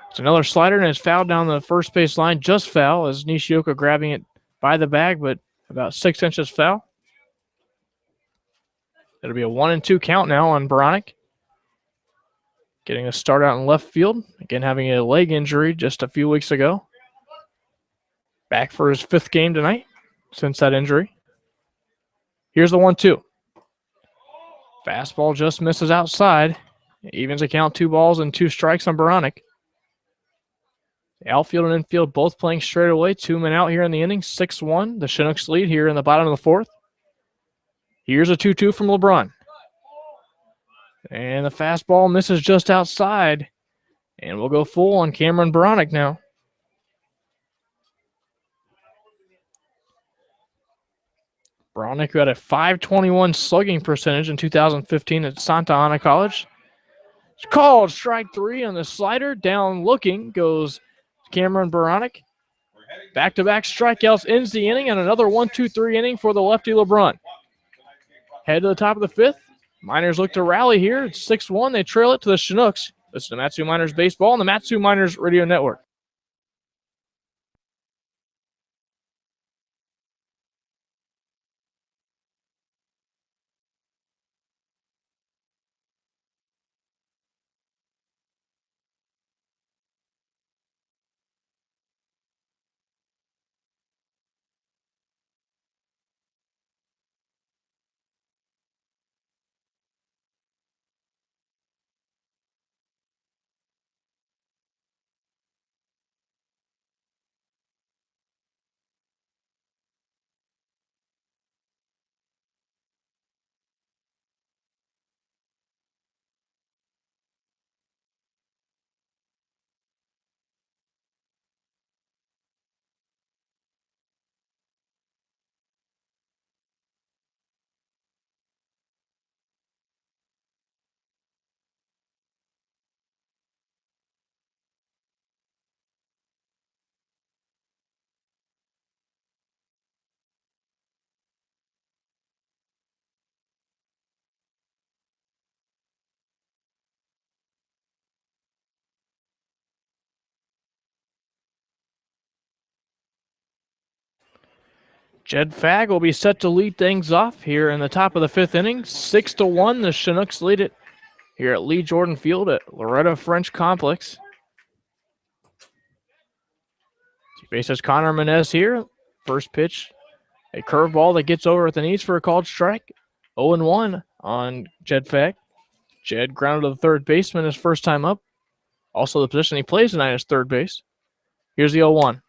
It's another slider, and it's fouled down the first base line. Just foul as Nishioka grabbing it by the bag, but about 6 inches foul. It'll be a 1-2 count now on Baranek. Getting a start out in left field. Again, having a leg injury just a few weeks ago. Back for his 5th game tonight since that injury. Here's the 1-2. Fastball just misses outside. Evens the count, 2 balls and 2 strikes on Baronic. The outfield and infield both playing straight away. 2 men out here in the inning. 6-1. The Chinooks lead here in the bottom of the 4th. Here's a 2-2 from LeBron. And the fastball misses just outside. And we'll go full on Cameron Baronic now. Baronic, who had a .521 slugging percentage in 2015 at Santa Ana College. It's called strike 3 on the slider. Down looking goes Cameron Baronic. Back-to-back strikeouts ends the inning, and another 1-2-3 inning for the lefty LeBron. Head to the top of the 5th. Miners look to rally here. It's 6-1. They trail it to the Chinooks. Listen to Matsu Miners Baseball on the Matsu Miners Radio Network. Jed Fagg will be set to lead things off here in the top of the 5th inning. 6-1, the Chinooks lead it here at Lee Jordan Field at Loretta French Complex. He faces Connor Menez here. First pitch, a curveball that gets over at the knees for a called strike. 0-1 on Jed Fagg. Jed grounded to the third baseman his first time up. Also the position he plays tonight is third base. Here's the 0-1.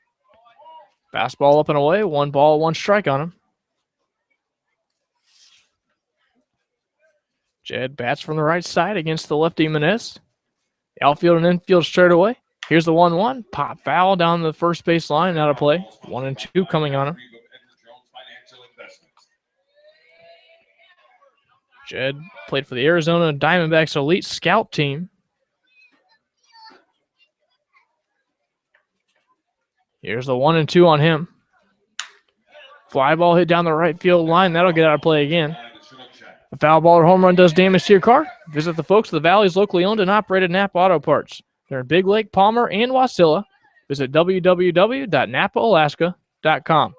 Fastball up and away. 1 ball, 1 strike on him. Jed bats from the right side against the lefty Menez. Outfield and infield straight away. Here's the 1-1. Pop foul down the first base line. Out of play. 1-2 coming on him. Jed played for the Arizona Diamondbacks elite scout team. Here's the 1-2 on him. Fly ball hit down the right field line. That'll get out of play again. A foul ball or home run does damage to your car. Visit the folks of the Valley's locally owned and operated Napa Auto Parts. They're in Big Lake, Palmer, and Wasilla. Visit www.napaalaska.com.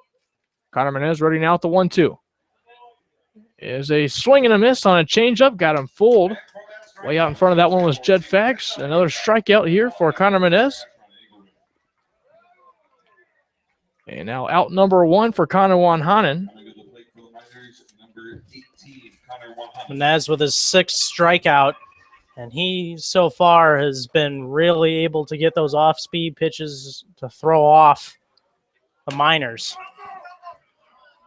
Connor Menez ready now at the 1-2. Is a swing and a miss on a changeup. Got him fooled. Way out in front of that one was Jed Faggs. Another strikeout here for Connor Menez. And now out number 1 for Connor Wanhanen. Menez with his 6th strikeout, and he so far has been really able to get those off-speed pitches to throw off the Miners.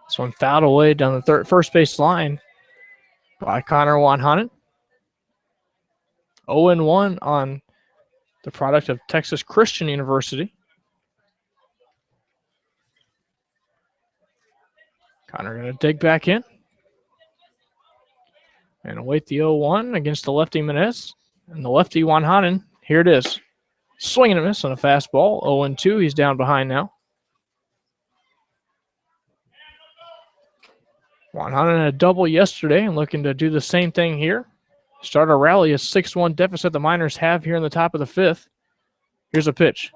This one fouled away down the first base line by Connor Wanhanen. 0-1 on the product of Texas Christian University. Connor going to dig back in. And await the 0-1 against the lefty Menez. And the lefty Wanhanen, here it is. Swing and a miss on a fastball. 0-2, he's down behind now. Wanhanen had a double yesterday and looking to do the same thing here. Start a rally, a 6-1 deficit the Miners have here in the top of the 5th. Here's a pitch.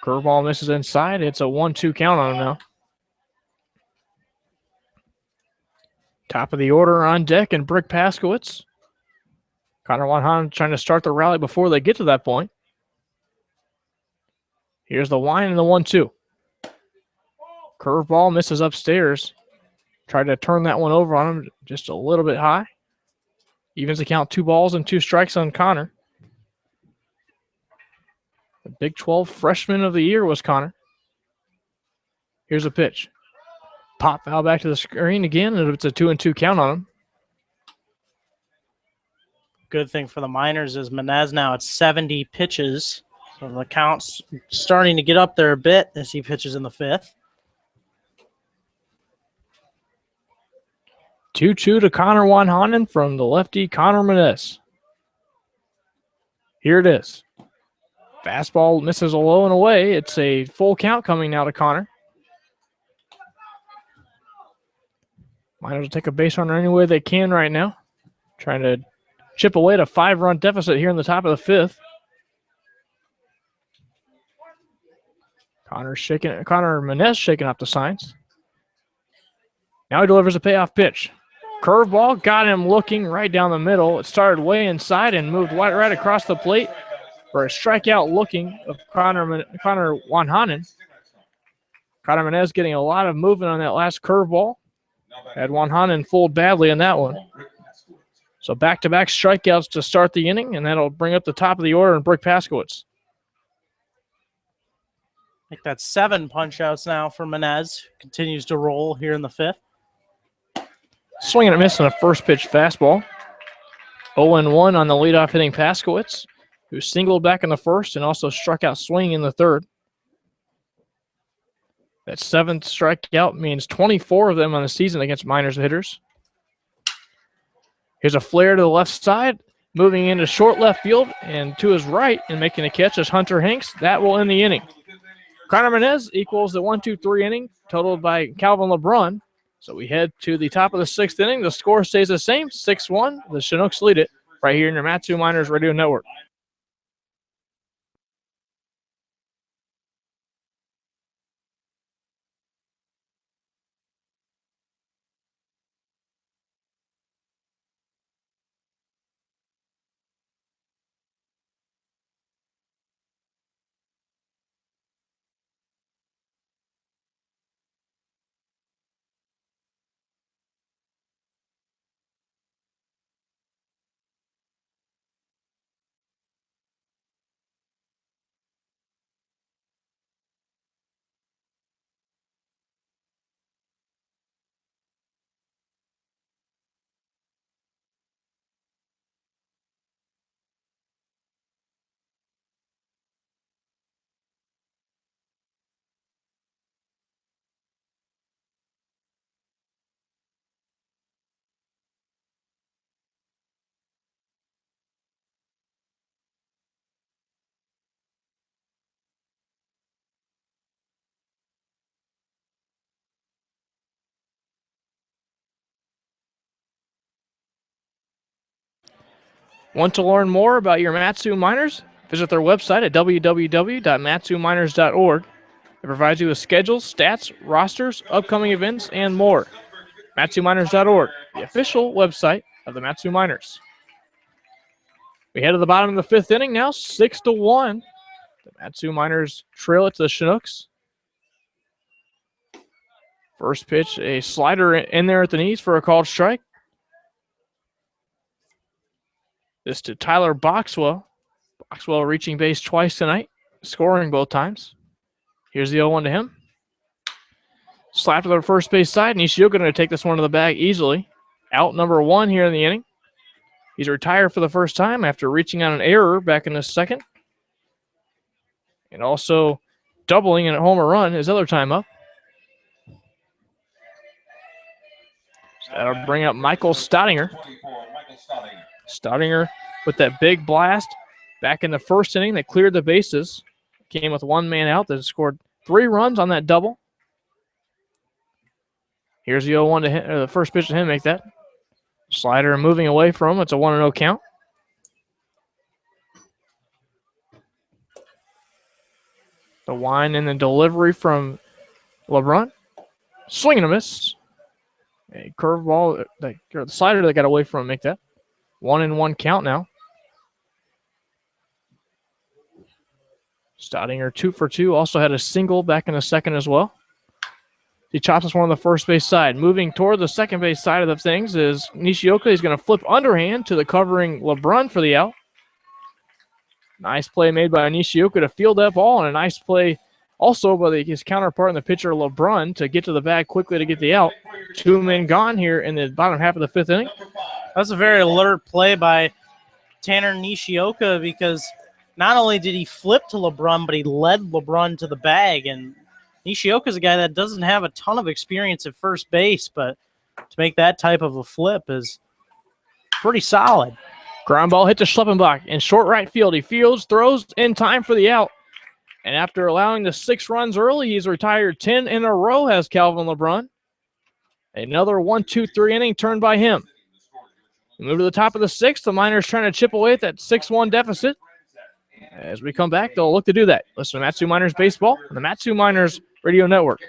Curveball misses inside. It's a 1-2 count on him now. Top of the order on deck and Brick Paskowitz. Connor Wanhanen trying to start the rally before they get to that point. Here's the line and the 1-2. Curveball misses upstairs. Tried to turn that one over on him just a little bit high. Evens the count, 2 balls and 2 strikes on Connor. The Big 12 freshman of the year was Connor. Here's a pitch. Pop foul back to the screen again, and it's a 2-2 count on him. Good thing for the Miners is Menez now at 70 pitches. So the count's starting to get up there a bit as he pitches in the 5th. 2-2 to Connor Wanhanen from the lefty Connor Menez. Here it is. Fastball misses a low and away. It's a full count coming now to Connor. Miners will take a base runner any way they can right now. Trying to chip away at a 5-run deficit here in the top of the 5th. Connor Menez shaking up the signs. Now he delivers a payoff pitch. Curveball got him looking right down the middle. It started way inside and moved right across the plate for a strikeout looking of Connor Wanhanen. Connor Menez getting a lot of movement on that last curveball. Had Wanhanen fooled badly in that one. So back-to-back strikeouts to start the inning, and that'll bring up the top of the order and Brick Paskowitz. I think that's 7 punch-outs now for Menez. Continues to roll here in the 5th. Swinging and missing a first pitch fastball. 0-1 on the leadoff hitting Paskowitz, who singled back in the 1st and also struck out swinging in the 3rd. That 7th strikeout means 24 of them on the season against Miners hitters. Here's a flare to the left side, moving into short left field and to his right and making a catch is Hunter Hanks. That will end the inning. Connor Menez equals the 1-2-3 inning totaled by Calvin LeBrun. So we head to the top of the 6th inning. The score stays the same, 6-1. The Chinooks lead it right here in your Matsu Miners Radio Network. Want to learn more about your Matsu Miners? Visit their website at www.matsuminers.org. It provides you with schedules, stats, rosters, upcoming events, and more. MatsuMiners.org, the official website of the Matsu Miners. We head to the bottom of the 5th inning now, 6-1. The Matsu Miners trail it to the Chinooks. First pitch, a slider in there at the knees for a called strike. This to Tyler Boxwell. Boxwell reaching base twice tonight, scoring both times. Here's the 0-1 to him. Slap to the first base side, and Nishioka going to take this one to the bag easily. Out number 1 here in the inning. He's retired for the first time after reaching on an error back in the 2nd. And also doubling in a home run his other time up. So that'll bring up Michael Staudinger. Staudinger with that big blast back in the 1st inning that cleared the bases. Came with 1 man out that scored 3 runs on that double. Here's the 0-1 to him, or the first pitch to him make that. Slider moving away from him. It's a 1-0 count. The wind and the delivery from LeBrun. Swing and a miss. A curveball, the slider that got away from him make that. 1-1 count now. Staudinger 2 for 2. Also had a single back in the 2nd as well. He chops this one on the first base side. Moving toward the second base side of the things is Nishioka. He's going to flip underhand to the covering LeBrun for the out. Nice play made by Nishioka to field that ball, and a nice play also by his counterpart in the pitcher, LeBrun, to get to the bag quickly to get the out. 2 men gone here in the bottom half of the 5th inning. That's a very alert play by Tanner Nishioka, because not only did he flip to LeBrun, but he led LeBrun to the bag. And Nishioka's a guy that doesn't have a ton of experience at first base, but to make that type of a flip is pretty solid. Ground ball hit to Schleppenbach in short right field. He fields, throws in time for the out. And after allowing the 6 runs early, he's retired 10 in a row, has Calvin LeBrun. Another 1-2-3 inning turned by him. We move to the top of the 6th. The Miners trying to chip away at that 6-1 deficit. As we come back, they'll look to do that. Listen to Matsu Miners Baseball on the Matsu Miners Radio Network.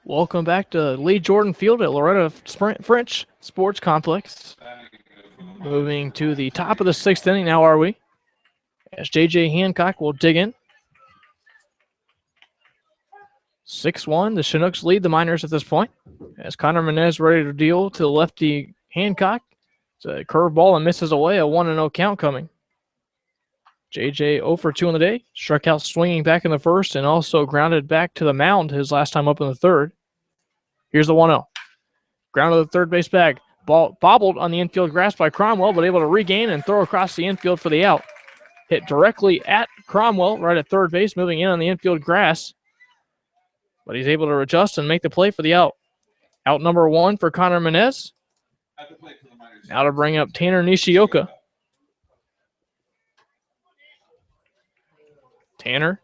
Welcome back to Lee Jordan Field at Loretta French Sports Complex. Moving to the top of the 6th inning now, are we? As J.J. Hancock will dig in. 6-1, the Chinooks lead the Miners at this point. As Connor Menez ready to deal to lefty Hancock. It's a curveball and misses away, a 1-0 count coming. J.J. 0 for 2 on the day. Struck out swinging back in the first and also grounded back to the mound his last time up in the third. Here's the 1-0. Ground to the third base bag. Ball bobbled on the infield grass by Cromwell, but able to regain and throw across the infield for the out. Hit directly at Cromwell, right at third base, moving in on the infield grass. But he's able to adjust and make the play for the out. Out number 1 for Connor Menez. Now to bring up Tanner Nishioka. Tanner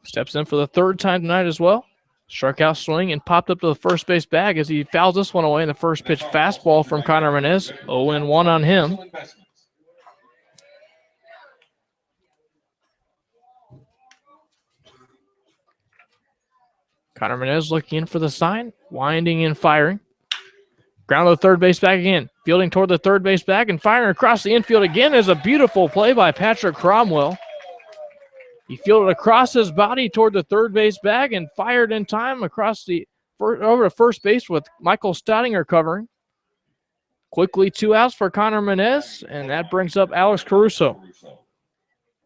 steps in for the 3rd time tonight as well. Struck out swing and popped up to the first base bag as he fouls this one away in the first pitch fastball from Connor Menez. 0-1 on him. Connor Menez looking in for the sign, winding and firing. Ground to the third base bag again. Fielding toward the third base bag and firing across the infield again is a beautiful play by Patrick Cromwell. He fielded across his body toward the third base bag and fired in time across over to first base with Michael Staudinger covering. Quickly 2 outs for Connor Menez, and that brings up Alex Caruso.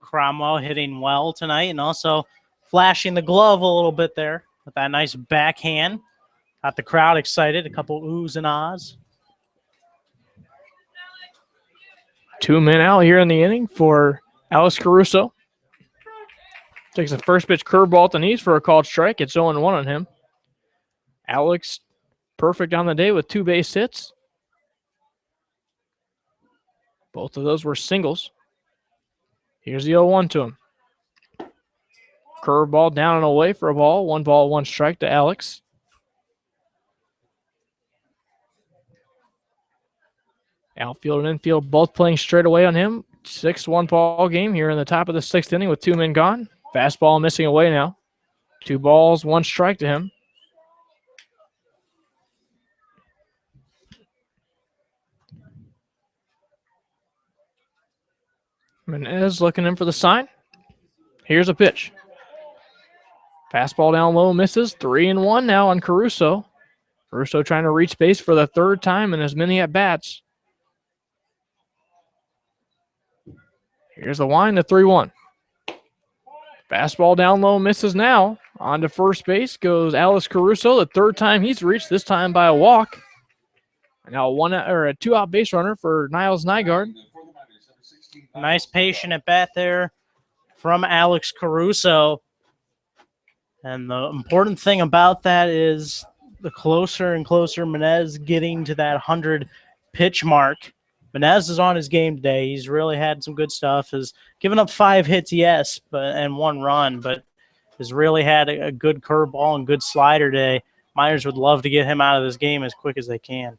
Cromwell hitting well tonight and also flashing the glove a little bit there with that nice backhand. Got the crowd excited, a couple oohs and ahs. 2 men out here in the inning for Alex Caruso. Takes a first pitch curveball at the knees for a called strike. It's 0-1 on him. Alex, perfect on the day with 2 base hits. Both of those were singles. Here's the 0-1 to him. Curveball down and away for a ball. 1 ball, 1 strike to Alex. Outfield and infield both playing straight away on him. 6-1 ball game here in the top of the 6th inning with 2 men gone. Fastball missing away now. 2 balls, 1 strike to him. Menez looking in for the sign. Here's a pitch. Fastball down low, misses. 3-1 now on Caruso. Caruso trying to reach base for the 3rd time in as many at-bats. Here's the wind, the 3-1. Fastball down low, misses now. On to first base goes Alex Caruso, the third time he's reached, this time by a walk. And now a 2-out base runner for Niles Nygaard. Nice patient at bat there from Alex Caruso. And the important thing about that is the closer and closer Menez getting to that 100 pitch mark. Menez is on his game today. He's really had some good stuff. Has given up 5 hits, yes, and 1 run, but has really had a good curveball and good slider today. Miners would love to get him out of this game as quick as they can.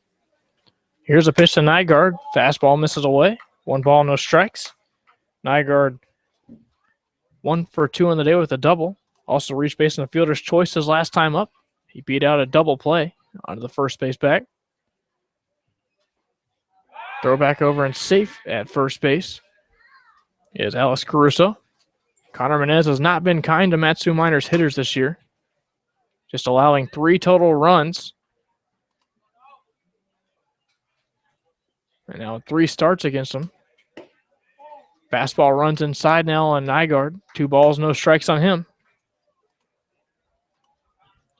Here's a pitch to Nygaard. Fastball misses away. 1 ball, no strikes. Nygaard 1 for 2 on the day with a double. Also reached base in the fielder's choice his last time up. He beat out a double play onto the first base bag. Throw back over and safe at first base is Alex Caruso. Connor Menez has not been kind to Matsu Miners hitters this year, just allowing 3 total runs. And now 3 starts against him. Fastball runs inside now on Nygaard. 2 balls, no strikes on him.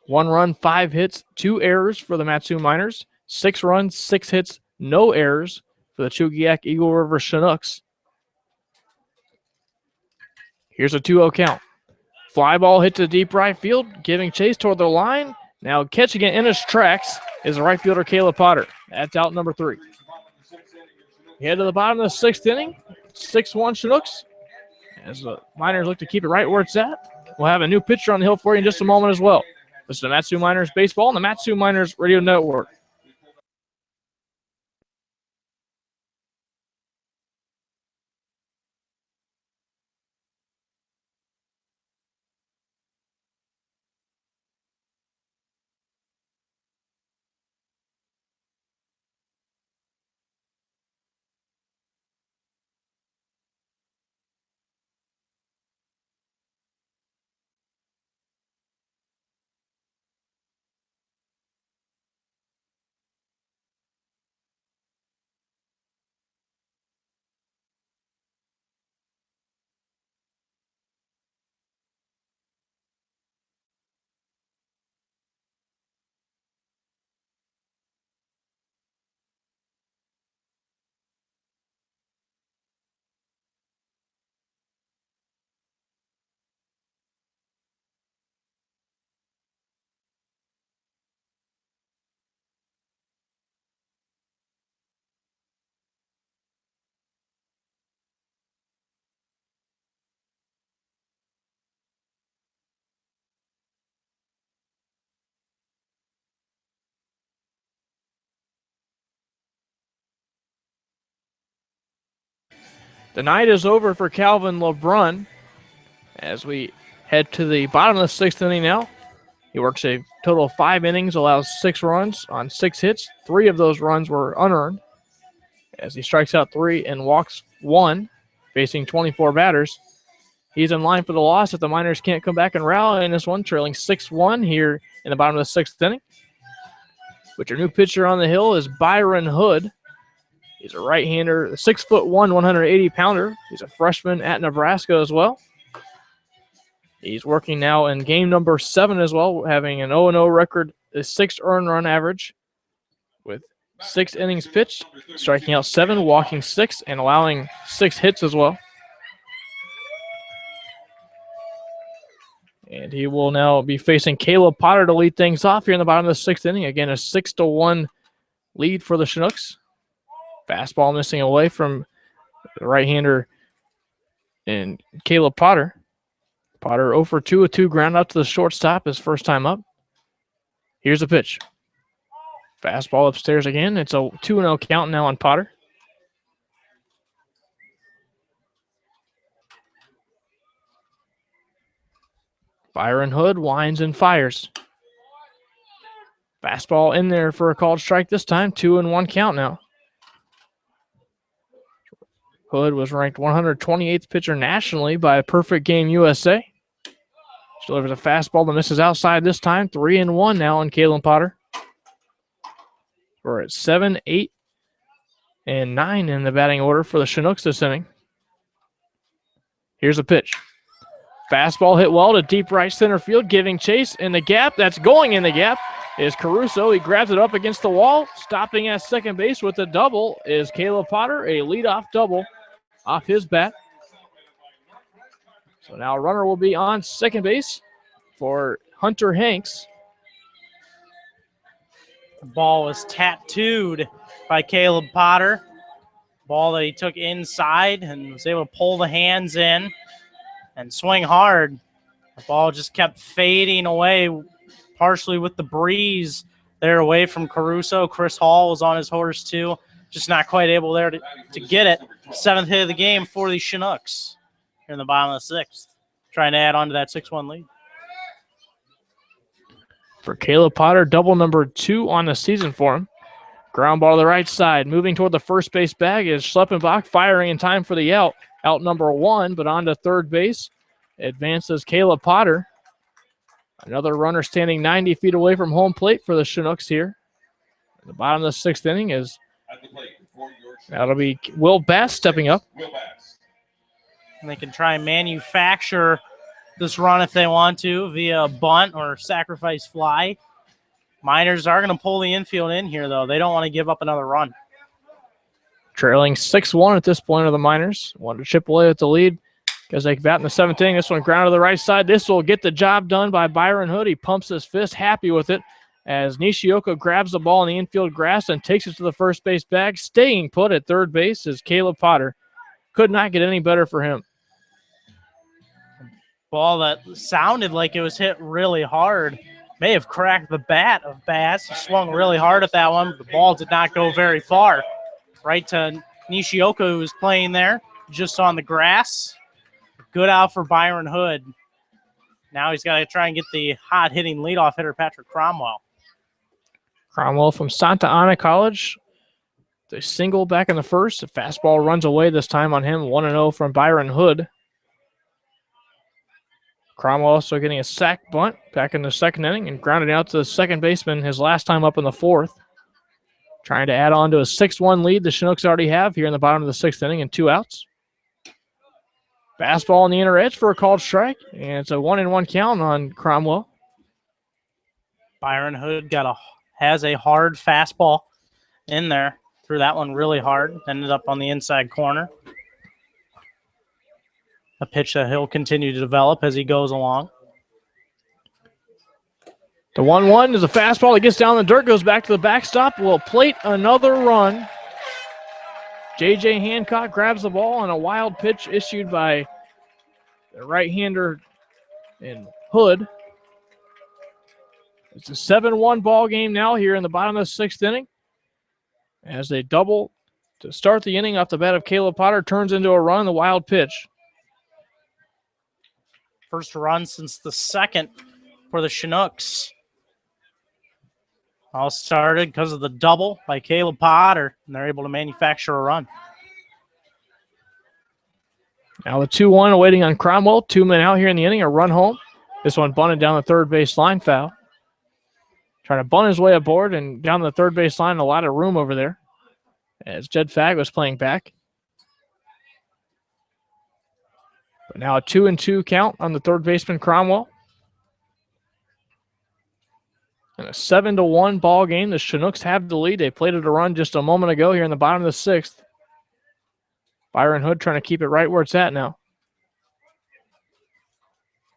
1 run, 5 hits, 2 errors for the Matsu Miners. 6 runs, 6 hits, no errors for the Chugiak-Eagle River Chinooks. Here's a 2-0 count. Fly ball hit to deep right field, giving chase toward the line. Now catching it in his tracks is the right fielder Caleb Potter. That's out number 3. Head to the bottom of the 6th inning. 6-1 Chinooks. As the Miners look to keep it right where it's at. We'll have a new pitcher on the hill for you in just a moment as well. This is the Matsu Miners Baseball and the Matsu Miners Radio Network. The night is over for Calvin LeBrun as we head to the bottom of the 6th inning now. He works a total of 5 innings, allows 6 runs on 6 hits. 3 of those runs were unearned as he strikes out 3 and walks 1, facing 24 batters. He's in line for the loss if the Miners can't come back and rally in this one, trailing 6-1 here in the bottom of the 6th inning. But your new pitcher on the hill is Byron Hood. He's a right-hander, 6'1", 180-pounder. He's a freshman at Nebraska as well. He's working now in game number 7 as well, having an 0-0 record, a 6 earned run average with 6 innings pitched, striking out 7, walking 6, and allowing 6 hits as well. And he will now be facing Caleb Potter to lead things off here in the bottom of the 6th inning. Again, a 6-1 lead for the Chinooks. Fastball missing away from the right-hander and Caleb Potter. Potter 0 for 2 with 2 ground out to the shortstop his first time up. Here's a pitch. Fastball upstairs again. It's a 2-0 count now on Potter. Byron Hood winds and fires. Fastball in there for a called strike this time. 2-1 count now. Hood was ranked 128th pitcher nationally by Perfect Game USA. Delivers a fastball that misses outside this time. 3-1 now on Kalen Potter. We're at 7, 8, and 9 in the batting order for the Chinooks this inning. Here's a pitch. Fastball hit well to deep right center field, giving chase in the gap. That's going in the gap is Caruso. He grabs it up against the wall. Stopping at second base with a double is Caleb Potter, a leadoff double off his bat. So now a runner will be on second base for Hunter Hanks. The ball was tattooed by Caleb Potter. Ball that he took inside and was able to pull the hands in and swing hard. The ball just kept fading away, partially with the breeze there away from Caruso. Chris Hall was on his horse too, just not quite able there to get it. 7th hit of the game for the Chinooks here in the bottom of the 6th, trying to add on to that 6-1 lead. For Caleb Potter, double number 2 on the season for him. Ground ball to the right side. Moving toward the first base bag is Schleppenbach, firing in time for the out. Out number 1, but on to third base. Advances Caleb Potter. Another runner standing 90 feet away from home plate for the Chinooks here. At the bottom of the 6th inning is that'll be Will Bass stepping up. And they can try and manufacture this run if they want to via bunt or sacrifice fly. Miners are going to pull the infield in here, though. They don't want to give up another run. Trailing 6-1 at this point are the Miners. Want to chip away at the lead because they bat in the 7th inning. This one ground to the right side. This will get the job done by Byron Hood. He pumps his fist, happy with it, as Nishioka grabs the ball in the infield grass and takes it to the first base bag. Staying put at third base is Caleb Potter. Could not get any better for him. Ball that sounded like it was hit really hard. May have cracked the bat of Bass. He swung really hard at that one, but the ball did not go very far. Right to Nishioka, who was playing there, just on the grass. Good out for Byron Hood. Now he's got to try and get the hot-hitting leadoff hitter, Patrick Cromwell. Cromwell from Santa Ana College. The single back in the first. The fastball runs away this time on him. 1-0 from Byron Hood. Cromwell also getting a sack bunt back in the 2nd inning and grounded out to the second baseman his last time up in the 4th. Trying to add on to a 6-1 lead the Chinooks already have here in the bottom of the 6th inning and 2 outs. Fastball on the inner edge for a called strike, and it's a 1-1 count on Cromwell. Byron Hood has a hard fastball in there. Threw that one really hard. Ended up on the inside corner. A pitch that he'll continue to develop as he goes along. The 1-1 is a fastball that gets down the dirt, goes back to the backstop, will plate another run. J.J. Hancock grabs the ball on a wild pitch issued by the right-hander in Hood. It's a 7-1 ball game now here in the bottom of the 6th inning. As they double to start the inning off the bat of Caleb Potter, turns into a run, the wild pitch. First run since the 2nd for the Chinooks. All started because of the double by Caleb Potter, and they're able to manufacture a run. Now the 2-1 awaiting on Cromwell. 2 men out here in the inning, a run home. This one bunted down the third base line, foul. Trying to bunt his way aboard and down the third base line, a lot of room over there as Jed Fagg was playing back. But now a 2-2 count on the third baseman Cromwell. And a 7-1 ball game. The Chinooks have the lead. They plated a run just a moment ago here in the bottom of the 6th. Byron Hood trying to keep it right where it's at now.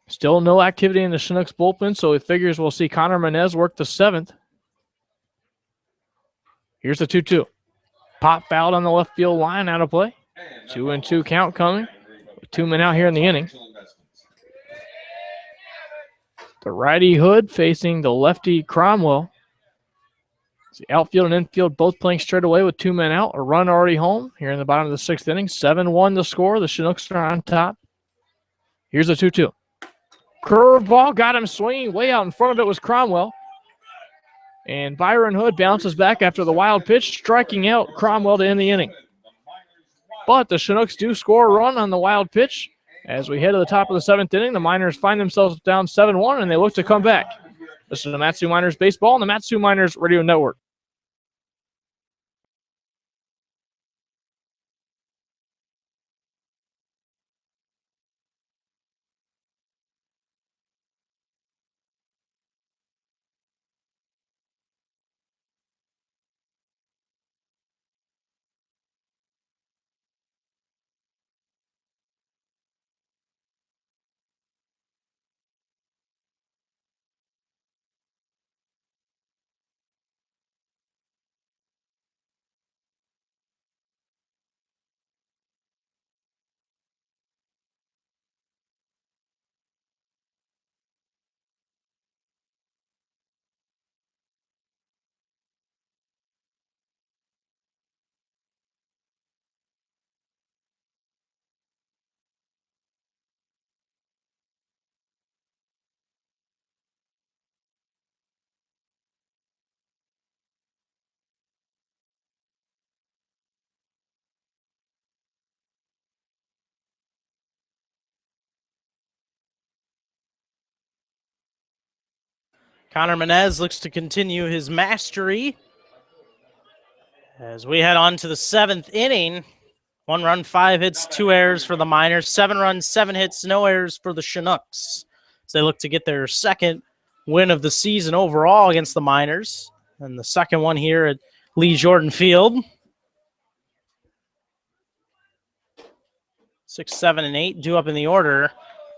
Still no activity in the Chinooks bullpen, so he figures we'll see Connor Menez work the 7th. Here's the 2-2. Pop fouled on the left field line, out of play. 2-2 count coming. With 2 men out here in the inning. The righty Hood facing the lefty Cromwell. The outfield and infield both playing straight away with 2 men out. A run already home here in the bottom of the 6th inning. 7-1 the score. The Chinooks are on top. Here's the 2-2. Curveball got him swinging. Way out in front of it was Cromwell. And Byron Hood bounces back after the wild pitch, striking out Cromwell to end the inning. But the Chinooks do score a run on the wild pitch. As we head to the top of the 7th inning, the Miners find themselves down 7-1, and they look to come back. This is the Matsu Miners Baseball on the Matsu Miners Radio Network. Connor Menez looks to continue his mastery as we head on to the 7th inning. 1 run, 5 hits, 2 errors for the Miners. 7 runs, 7 hits, no errors for the Chinooks. As they look to get their second win of the season overall against the Miners. And the second one here at Lee Jordan Field. 6, 7, and 8 due up in the order.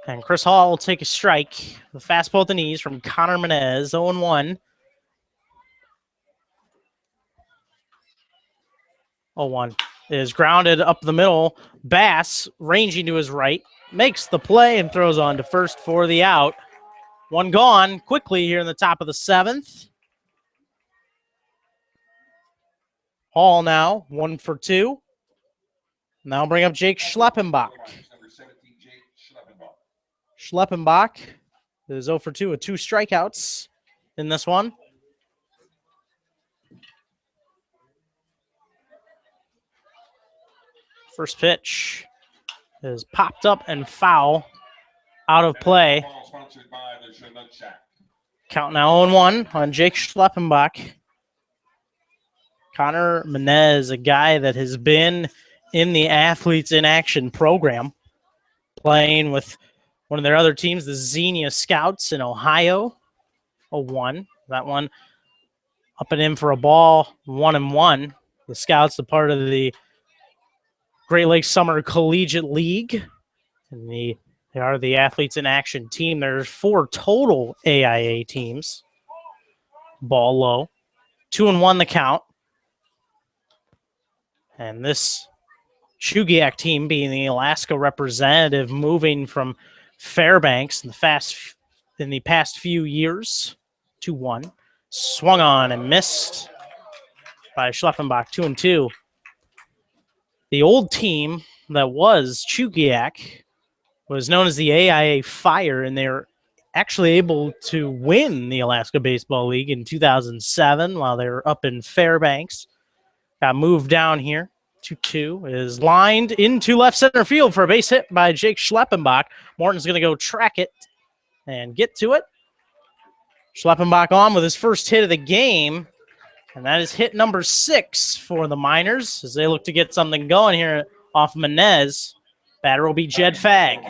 And Chris Hall will take a strike. The fastball at the knees from Connor Menez, 0-1. 0-1 is grounded up the middle. Bass ranging to his right, makes the play and throws on to first for the out. 1 gone quickly here in the top of the 7th. Hall now 1 for 2. Now bring up Jake Schleppenbach. Schleppenbach is 0 for 2 with 2 strikeouts in this one. First pitch is popped up and foul, out of play. Count now 0-1 on Jake Schleppenbach. Connor Menez, a guy that has been in the Athletes in Action program, playing with one of their other teams, the Xenia Scouts in Ohio. 0-1. That one up and in for a ball, 1-1. The Scouts are part of the Great Lakes Summer Collegiate League. And they are the Athletes in Action team. There's 4 total AIA teams. Ball low. 2-1 the count. And this Chugiak team being the Alaska representative, moving from Fairbanks in the past few years. 2-1. Swung on and missed by Schleppenbach. 2-2. The old team that was Chugiak was known as the AIA Fire, and they were actually able to win the Alaska Baseball League in 2007 while they were up in Fairbanks. Got moved down here. 2-2 is lined into left center field for a base hit by Jake Schleppenbach. Morton's going to go track it and get to it. Schleppenbach on with his first hit of the game, and that is hit number 6 for the Miners as they look to get something going here off Menez. Batter will be Jed Fagg.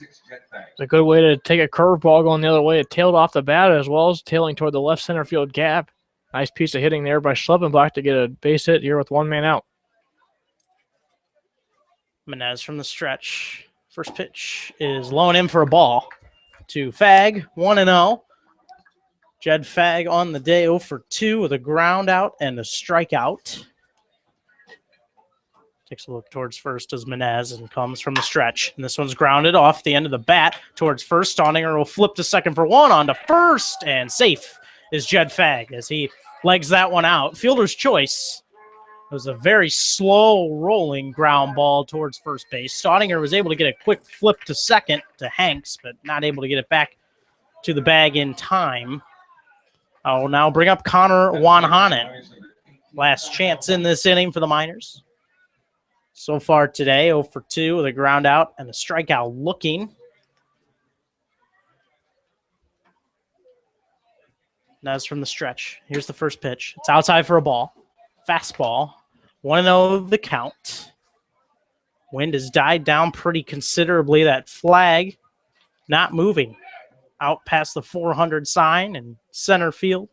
It's a good way to take a curveball going the other way. It tailed off the bat as well as tailing toward the left center field gap. Nice piece of hitting there by Schleppenbach to get a base hit here with 1 man out. Menez from the stretch. First pitch is low and in for a ball to Fagg, 1-0. Jed Fagg on the day, 0 for 2 with a ground out and a strikeout. Takes a look towards first as Menez and comes from the stretch. And this one's grounded off the end of the bat towards first. Staudinger will flip to second for 1 on to first, and safe is Jed Fagg as he legs that one out. Fielder's choice. It was a very slow rolling ground ball towards first base. Staudinger was able to get a quick flip to second to Hanks, but not able to get it back to the bag in time. I'll now bring up Connor Wanhanen. Last chance in this inning for the Miners. So far today, 0 for 2 with a ground out and a strikeout looking. That's from the stretch. Here's the first pitch. It's outside for a ball. Fastball. 1-0 the count. Wind has died down pretty considerably. That flag not moving out past the 400 sign in center field.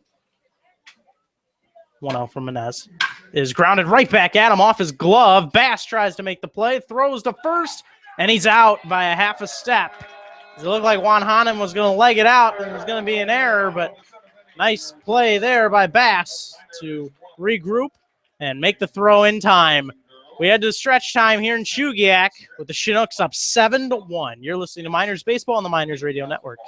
1-0 from Menez. Is grounded right back at him off his glove. Bass tries to make the play, throws to first, and he's out by a half a step. It looked like Wanhanen was going to leg it out and it was going to be an error, but nice play there by Bass to regroup and make the throw in time. We had to stretch time here in Chugiak with the Chinooks up 7-1. You're listening to Miners Baseball on the Miners Radio Network.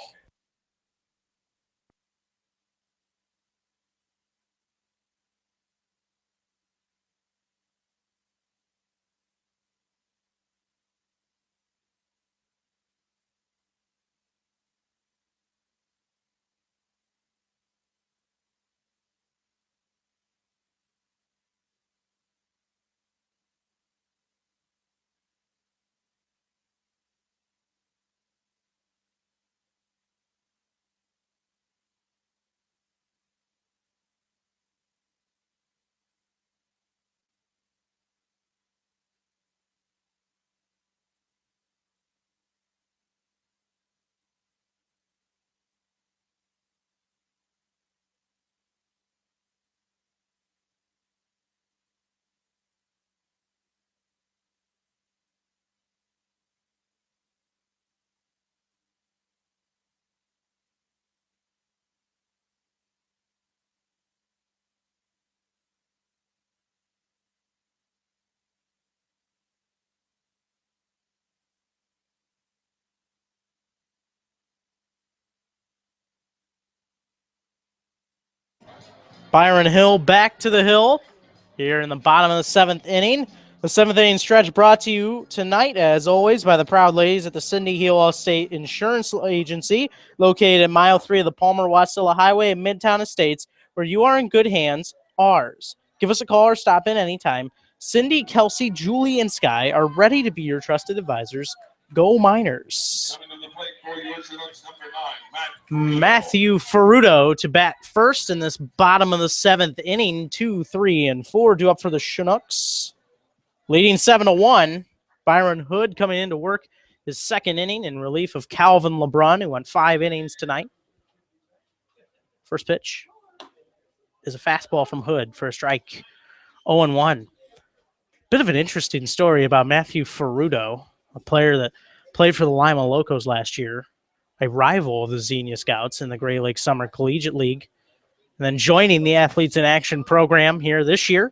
Byron Hill back to the hill here in the bottom of the 7th inning. The 7th inning stretch brought to you tonight, as always, by the proud ladies at the Cindy Hill Allstate Insurance Agency, located at Mile 3 of the Palmer-Wasilla Highway in Midtown Estates, where you are in good hands, ours. Give us a call or stop in anytime. Cindy, Kelsey, Julie, and Sky are ready to be your trusted advisors. Go Miners. Coming to the plate for you is Chinooks number 9, Matthew Ferrudo to bat first in this bottom of the 7th inning. 2, 3, and 4 due up for the Chinooks. Leading 7-1, Byron Hood coming in to work his 2nd inning in relief of Calvin LeBrun, who went 5 innings tonight. First pitch is a fastball from Hood for a strike. 0-1. Bit of an interesting story about Matthew Ferrudo, a player that played for the Lima Locos last year, a rival of the Xenia Scouts in the Gray Lake Summer Collegiate League, and then joining the Athletes in Action program here this year.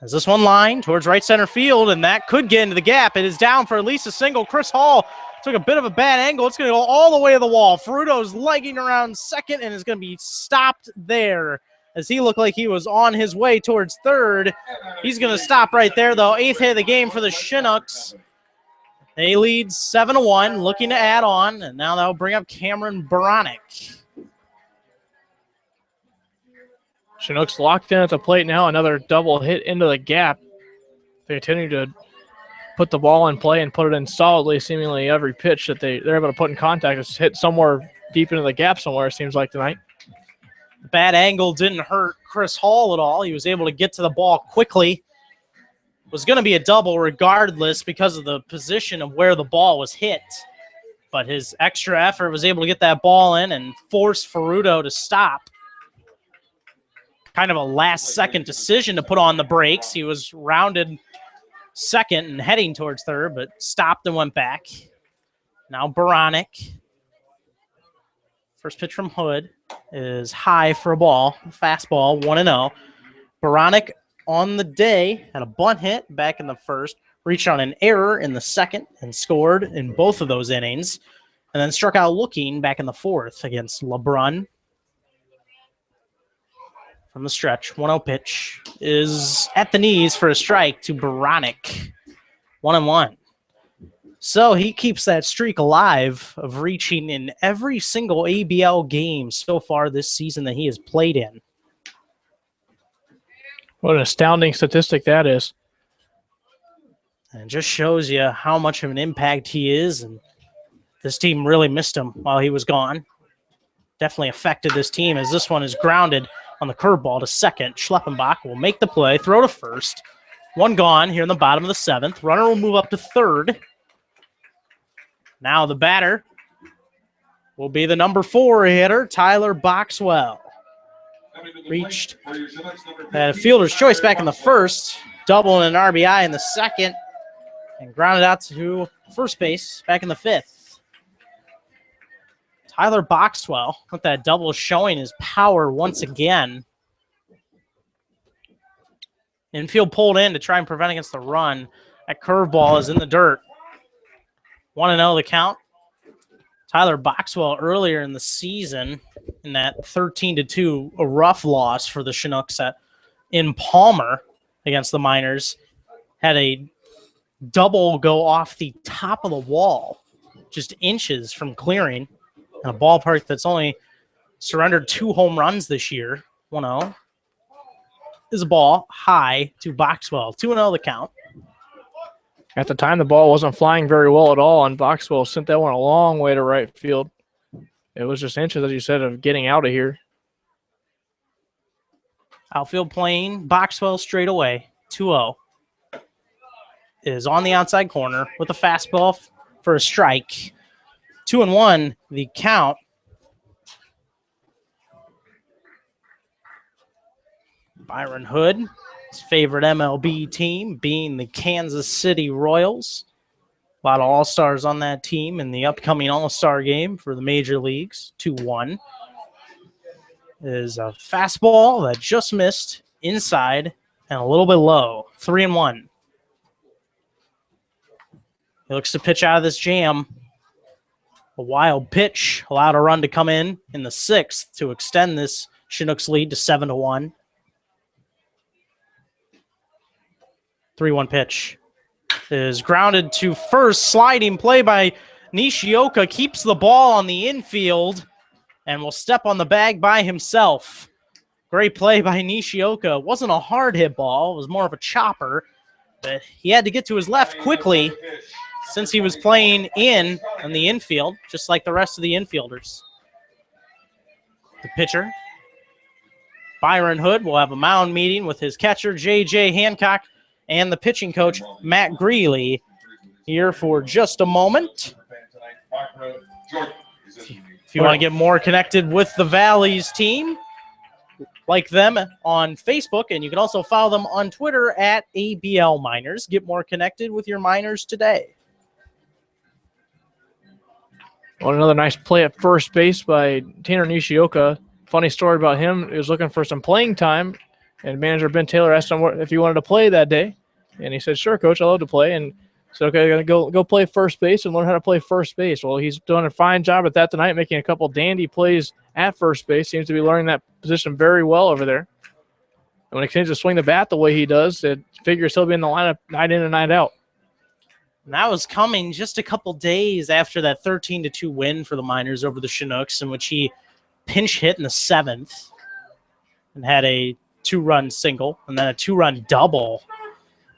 As this one line towards right center field, and that could get into the gap. It is down for at least a single. Chris Hall took a bit of a bad angle. It's going to go all the way to the wall. Ferrudo's legging around second and is going to be stopped there as he looked like he was on his way towards third. He's going to stop right there, though. 8th hit of the game for the Chinooks. They lead 7-1, looking to add on, and now that'll bring up Cameron Baronic. Chinooks locked in at the plate now. Another double hit into the gap. They continue to put the ball in play and put it in solidly. Seemingly every pitch that they're able to put in contact is hit somewhere deep into the gap somewhere, it seems like tonight. The bad angle didn't hurt Chris Hall at all. He was able to get to the ball quickly. It was going to be a double regardless because of the position of where the ball was hit. But his extra effort was able to get that ball in and force Ferrudo to stop. Kind of a last-second decision to put on the brakes. He was rounded second and heading towards third, but stopped and went back. Now Baronic. First pitch from Hood is high for a ball. Fastball, 1-0. Baronic on the day had a bunt hit back in the first, reached on an error in the second, and scored in both of those innings, and then struck out looking back in the fourth against LeBrun. From the stretch, 1-0 pitch is at the knees for a strike to Baronic. 1-1. So he keeps that streak alive of reaching in every single ABL game so far this season that he has played in. What an astounding statistic that is. And it just shows you how much of an impact he is, and this team really missed him while he was gone. Definitely affected this team as this one is grounded on the curveball to second. Schleppenbach will make the play, throw to first. One gone here in the bottom of the 7th. Runner will move up to third. Now the batter will be the number 4 hitter, Tyler Boxwell. Reached a fielder's choice back in the first, double and an RBI in the second, and grounded out to first base back in the 5th. Tyler Boxwell with that double showing his power once again. Infield pulled in to try and prevent against the run. That curveball is in the dirt. 1-0 the count. Tyler Boxwell earlier in the season in that 13-2, a rough loss for the Chinooks in Palmer against the Miners, had a double go off the top of the wall, just inches from clearing, in a ballpark that's only surrendered 2 home runs this year. 1-0 is a ball high to Boxwell. 2-0 the count. At the time, the ball wasn't flying very well at all, and Boxwell sent that one a long way to right field. It was just inches, as you said, of getting out of here. Outfield playing Boxwell straight away. 2-0 is on the outside corner with a fastball for a strike. 2-1 the count. Byron Hood, his favorite MLB team being the Kansas City Royals. A lot of All-Stars on that team in the upcoming All-Star game for the major leagues. 2-1 is a fastball that just missed inside and a little bit low. 3-1. He looks to pitch out of this jam. A wild pitch allowed a run to come in the 6th to extend this Chinooks lead to 7-1. 3-1 pitch is grounded to first. Sliding play by Nishioka keeps the ball on the infield and will step on the bag by himself. Great play by Nishioka. It wasn't a hard hit ball. It was more of a chopper, but he had to get to his left quickly since he was playing in the infield, just like the rest of the infielders. The pitcher, Byron Hood, will have a mound meeting with his catcher, J.J. Hancock, and the pitching coach, Matt Greeley, here for just a moment. If you want to get more connected with the Valleys team, like them on Facebook, and you can also follow them on Twitter at ABL Miners. Get more connected with your Miners today. Well, another nice play at first base by Tanner Nishioka. Funny story about him. He was looking for some playing time, and manager Ben Taylor asked him if he wanted to play that day. And he said, "Sure, coach, I love to play." And said, "Okay, I'm going to go play first base and learn how to play first base." Well, he's doing a fine job at that tonight, making a couple dandy plays at first base. Seems to be learning that position very well over there. And when he continues to swing the bat the way he does, it figures he'll be in the lineup night in and night out. And that was coming just a couple days after that 13-2 win for the Miners over the Chinooks, in which he pinch hit in the 7th and had a 2-run single and then a 2-run double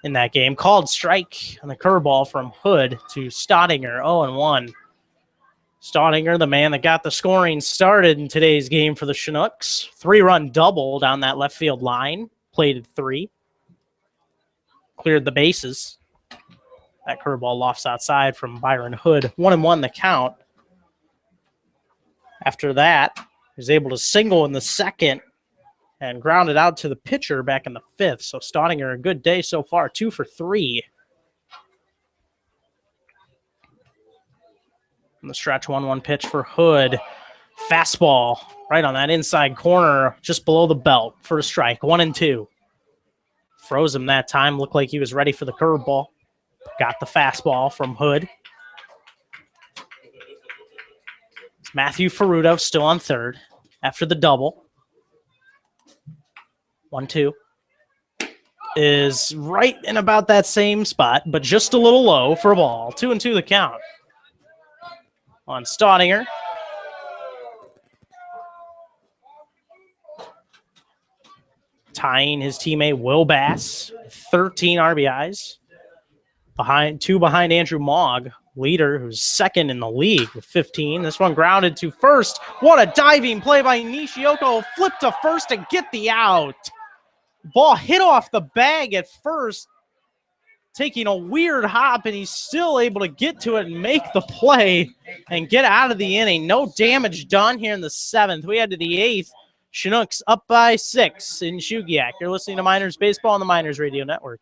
in that game. Called strike on the curveball from Hood to Staudinger, 0-1. Staudinger, the man that got the scoring started in today's game for the Chinooks. 3-run double down that left field line. Plated 3. Cleared the bases. That curveball lofts outside from Byron Hood. 1-1 the count. After that, he was able to single in the 2nd and ground it out to the pitcher back in the 5th. So Staudinger, a good day so far, 2 for 3. On the stretch, 1-1 pitch for Hood. Fastball right on that inside corner, just below the belt for a strike. 1-2. Froze him that time. Looked like he was ready for the curveball. Got the fastball from Hood. It's Matthew Ferruto still on third after the double. 1-2. Is right in about that same spot, but just a little low for a ball. 2-2 the count. On Staudinger. Tying his teammate Will Bass. 13 RBIs. Two behind Andrew Mogg, leader, who's 2nd in the league with 15. This one grounded to first. What a diving play by Nishioka. Flip to first to get the out. Ball hit off the bag at first, taking a weird hop, and he's still able to get to it and make the play and get out of the inning. No damage done here in the 7th. We head to the 8th. Chinooks up by 6 in Chugiak. You're listening to Miners Baseball on the Miners Radio Network.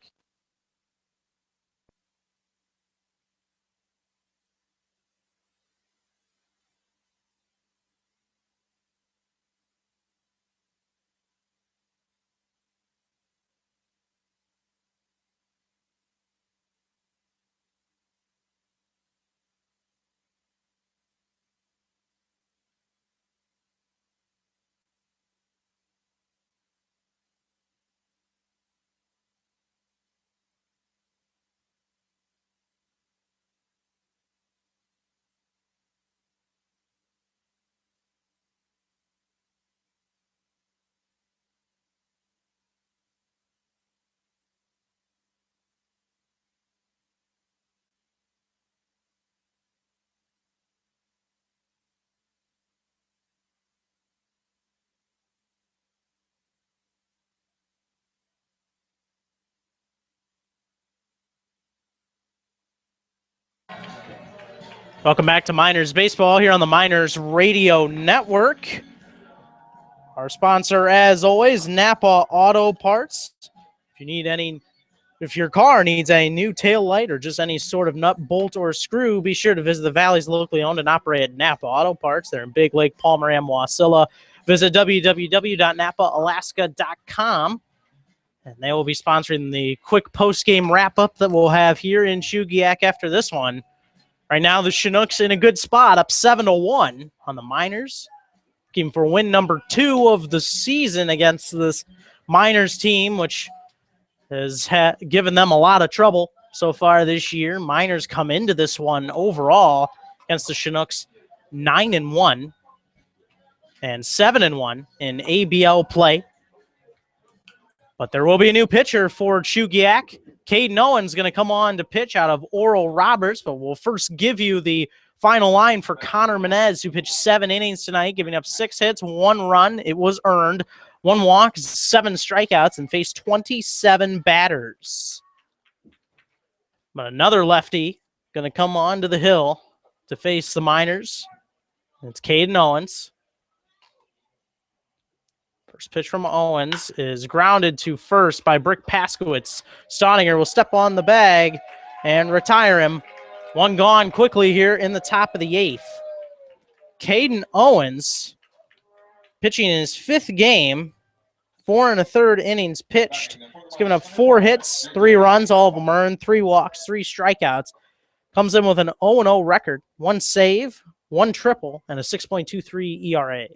Welcome back to Miners Baseball here on the Miners Radio Network. Our sponsor, as always, Napa Auto Parts. If your car needs a new tail light or just any sort of nut, bolt, or screw, be sure to visit the Valley's locally owned and operated Napa Auto Parts. They're in Big Lake, Palmer, and Wasilla. Visit www.napaalaska.com. And they will be sponsoring the quick post-game wrap-up that we'll have here in Chugiak after this one. Right now, the Chinooks in a good spot, up 7-1 on the Miners. looking for win number 2 of the season against this Miners team, which has given them a lot of trouble so far this year. Miners come into this one overall against the Chinooks 9-1 and 7-1 in ABL play. But there will be a new pitcher for Chugiak. Caden Owens going to come on to pitch out of Oral Roberts, but we'll first give you the final line for Connor Menez, who pitched 7 innings tonight, giving up 6 hits, 1 run. It was earned. 1 walk, 7 strikeouts, and faced 27 batters. But another lefty going to come on to the hill to face the Miners. It's Caden Owens. First pitch from Owens is grounded to first by Brick Paskowitz. Staudinger will step on the bag and retire him. 1 gone quickly here in the top of the 8th. Caden Owens pitching in his 5th game, 4 1/3 innings pitched. He's given up 4 hits, 3 runs, all of them earned, 3 walks, 3 strikeouts. Comes in with an 0-0 record, 1 save, 1 triple, and a 6.23 ERA.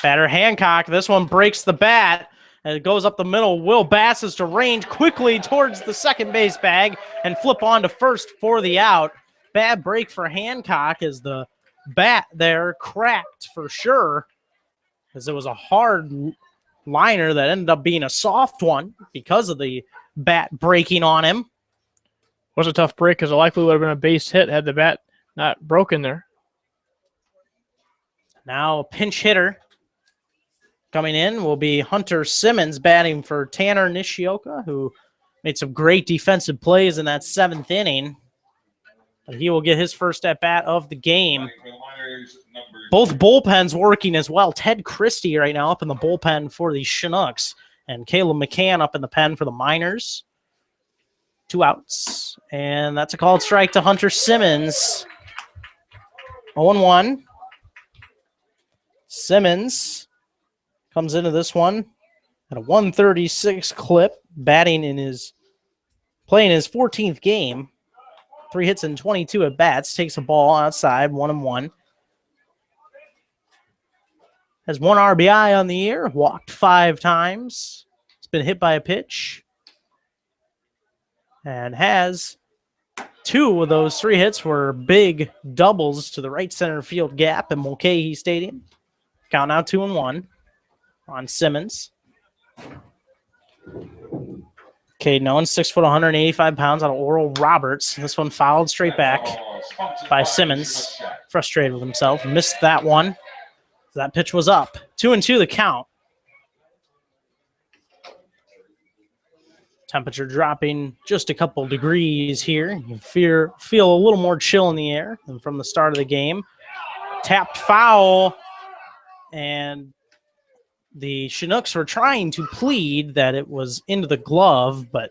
Batter Hancock, this one breaks the bat, and it goes up the middle. Will Bass is to range quickly towards the second base bag and flip on to first for the out. Bad break for Hancock as the bat there cracked for sure, as it was a hard liner that ended up being a soft one because of the bat breaking on him. Was a tough break because it likely would have been a base hit had the bat not broken there. Now a pinch hitter coming in will be Hunter Simmons, batting for Tanner Nishioka, who made some great defensive plays in that 7th inning. But he will get his first at-bat of the game. Both bullpens working as well. Ted Christie right now up in the bullpen for the Chinooks, and Caleb McCann up in the pen for the Miners. 2 outs, and that's a called strike to Hunter Simmons. 0-1. Simmons comes into this one at a 136 clip, playing his 14th game. 3 hits and 22 at bats. Takes a ball outside, 1-1. Has 1 RBI on the year. Walked 5 times. It's been hit by a pitch. And has 2 of those 3 hits were big doubles to the right center field gap in Mulcahy Stadium. Count now 2-1 on Simmons. Caden Owens, 6 foot, 185 pounds, out of Oral Roberts. This one fouled straight back by Simmons. Frustrated with himself. Missed that one. That pitch was up. 2-2 the count. Temperature dropping just a couple degrees here. You feel a little more chill in the air than from the start of the game. Tapped foul, and the Chinooks were trying to plead that it was into the glove, but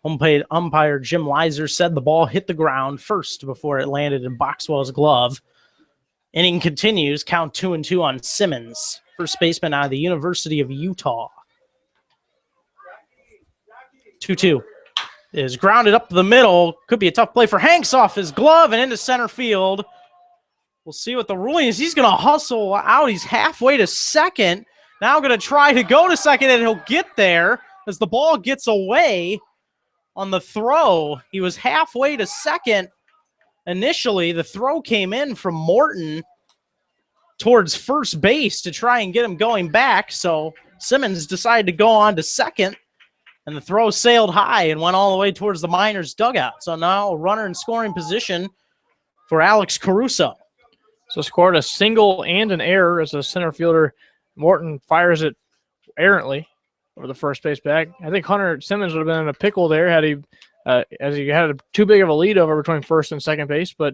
umpire Jim Leiser said the ball hit the ground first before it landed in Boxwell's glove. Inning continues, count 2-2 on Simmons, first baseman out of the University of Utah. 2-2 is grounded up the middle. Could be a tough play for Hanks, off his glove and into center field. We'll see what the ruling is. He's going to hustle out. He's halfway to second. Now going to try to go to second, and he'll get there as the ball gets away on the throw. He was halfway to second initially. The throw came in from Morton towards first base to try and get him going back. So Simmons decided to go on to second, and the throw sailed high and went all the way towards the Miners' dugout. So now a runner in scoring position for Alex Caruso. So scored a single and an error as a center fielder. Morton fires it errantly over the first base bag. I think Hunter Simmons would have been in a pickle there had he, as he had too big of a lead over between first and second base, but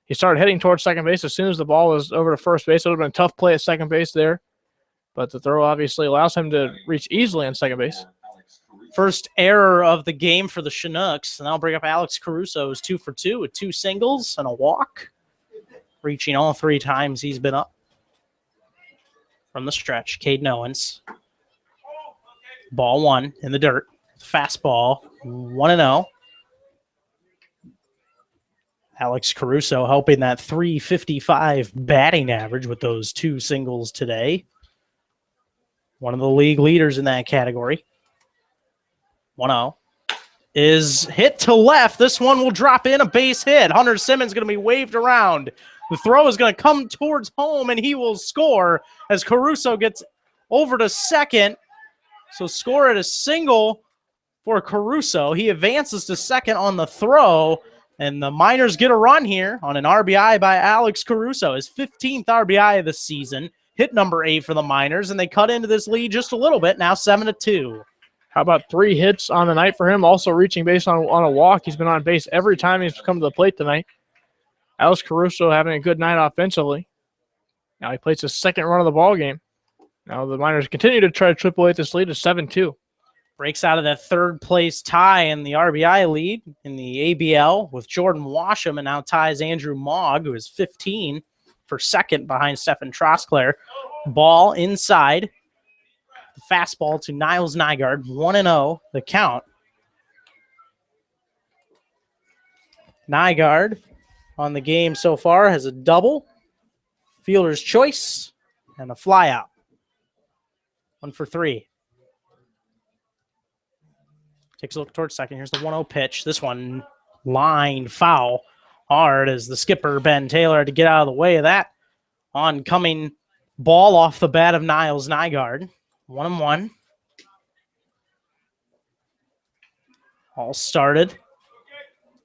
he started heading towards second base as soon as the ball was over to first base. It would have been a tough play at second base there, but the throw obviously allows him to reach easily on second base. First error of the game for the Chinooks, and I'll bring up Alex Caruso, who's 2 for 2 with 2 singles and a walk, reaching all 3 times he's been up. From the stretch, Caden Owens. Ball 1 in the dirt. Fastball, 1-0. Alex Caruso helping that .355 batting average with those 2 singles today. One of the league leaders in that category. 1-0. Is hit to left. This one will drop in, a base hit. Hunter Simmons going to be waved around. The throw is going to come towards home, and he will score as Caruso gets over to second. So score at a single for Caruso. He advances to second on the throw, and the Miners get a run here on an RBI by Alex Caruso. His 15th RBI of the season. Hit number 8 for the Miners, and they cut into this lead just a little bit, now 7-2. How about 3 hits on the night for him? Also reaching base on a walk. He's been on base every time he's come to the plate tonight. Alex Caruso having a good night offensively. Now he plays his second run of the ball game. Now the Miners continue to try to triple eight this lead to 7-2. Breaks out of that third place tie in the RBI lead in the ABL with Jordan Washam, and now ties Andrew Mogg, who is 15 for second behind Stefan Trosclair. Ball inside. The fastball to Niles Nygaard, 1-0 the count. Nygaard on the game so far has a double, fielder's choice, and a flyout. 1 for 3. Takes a look towards second. Here's the 1-0 pitch. This one lined foul hard as the skipper, Ben Taylor, had to get out of the way of that. Oncoming ball off the bat of Niles Nygaard. 1-1. All started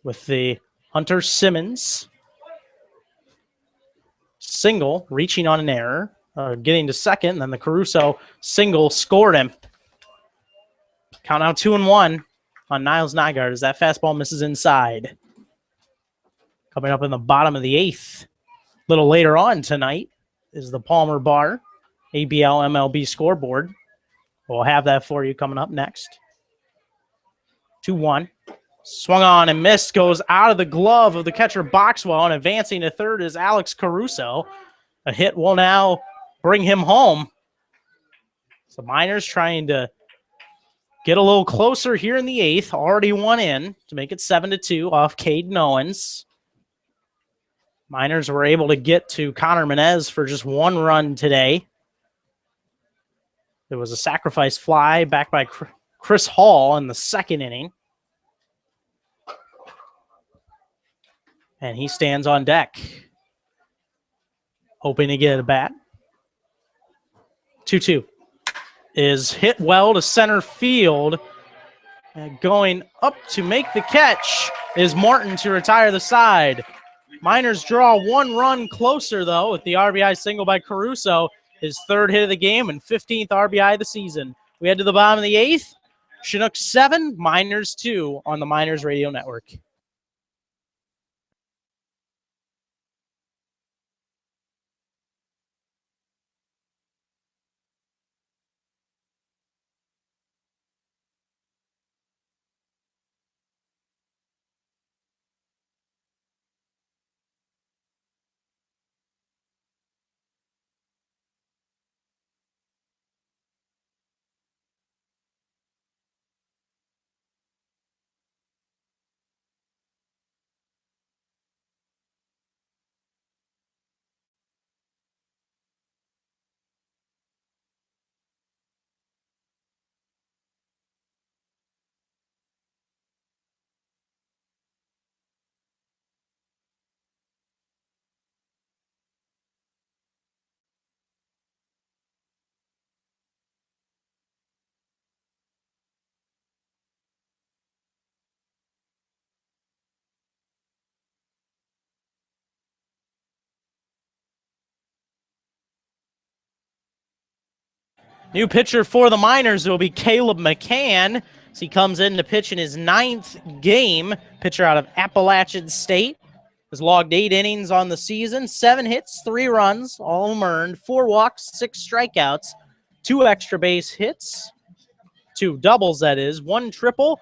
with the Hunter Simmons single, reaching on an error, getting to second, and then the Caruso single scored him. Count out 2-1 on Niles Nygaard as that fastball misses inside. Coming up in the bottom of the 8th, a little later on tonight, is the Palmer Bar ABL MLB scoreboard. We'll have that for you coming up next. 2-1. Swung on and missed. Goes out of the glove of the catcher Boxwell, and advancing to third is Alex Caruso. A hit will now bring him home. So Miners trying to get a little closer here in the 8th. Already one in to make it 7-2 off Caden Owens. Miners were able to get to Connor Menez for just 1 run today. There was a sacrifice fly back by Chris Hall in the 2nd inning. And he stands on deck, hoping to get a bat. 2-2 is hit well to center field. And going up to make the catch is Martin to retire the side. Miners draw 1 run closer, though, with the RBI single by Caruso, his 3rd hit of the game and 15th RBI of the season. We head to the bottom of the 8th. Chinooks 7, Miners 2 on the Miners Radio Network. New pitcher for the Miners will be Caleb McCann. As he comes in to pitch in his 9th game. Pitcher out of Appalachian State. Has logged 8 innings on the season, 7 hits, 3 runs, all of them earned, 4 walks, 6 strikeouts, 2 extra base hits, 2 doubles, that is, 1 triple,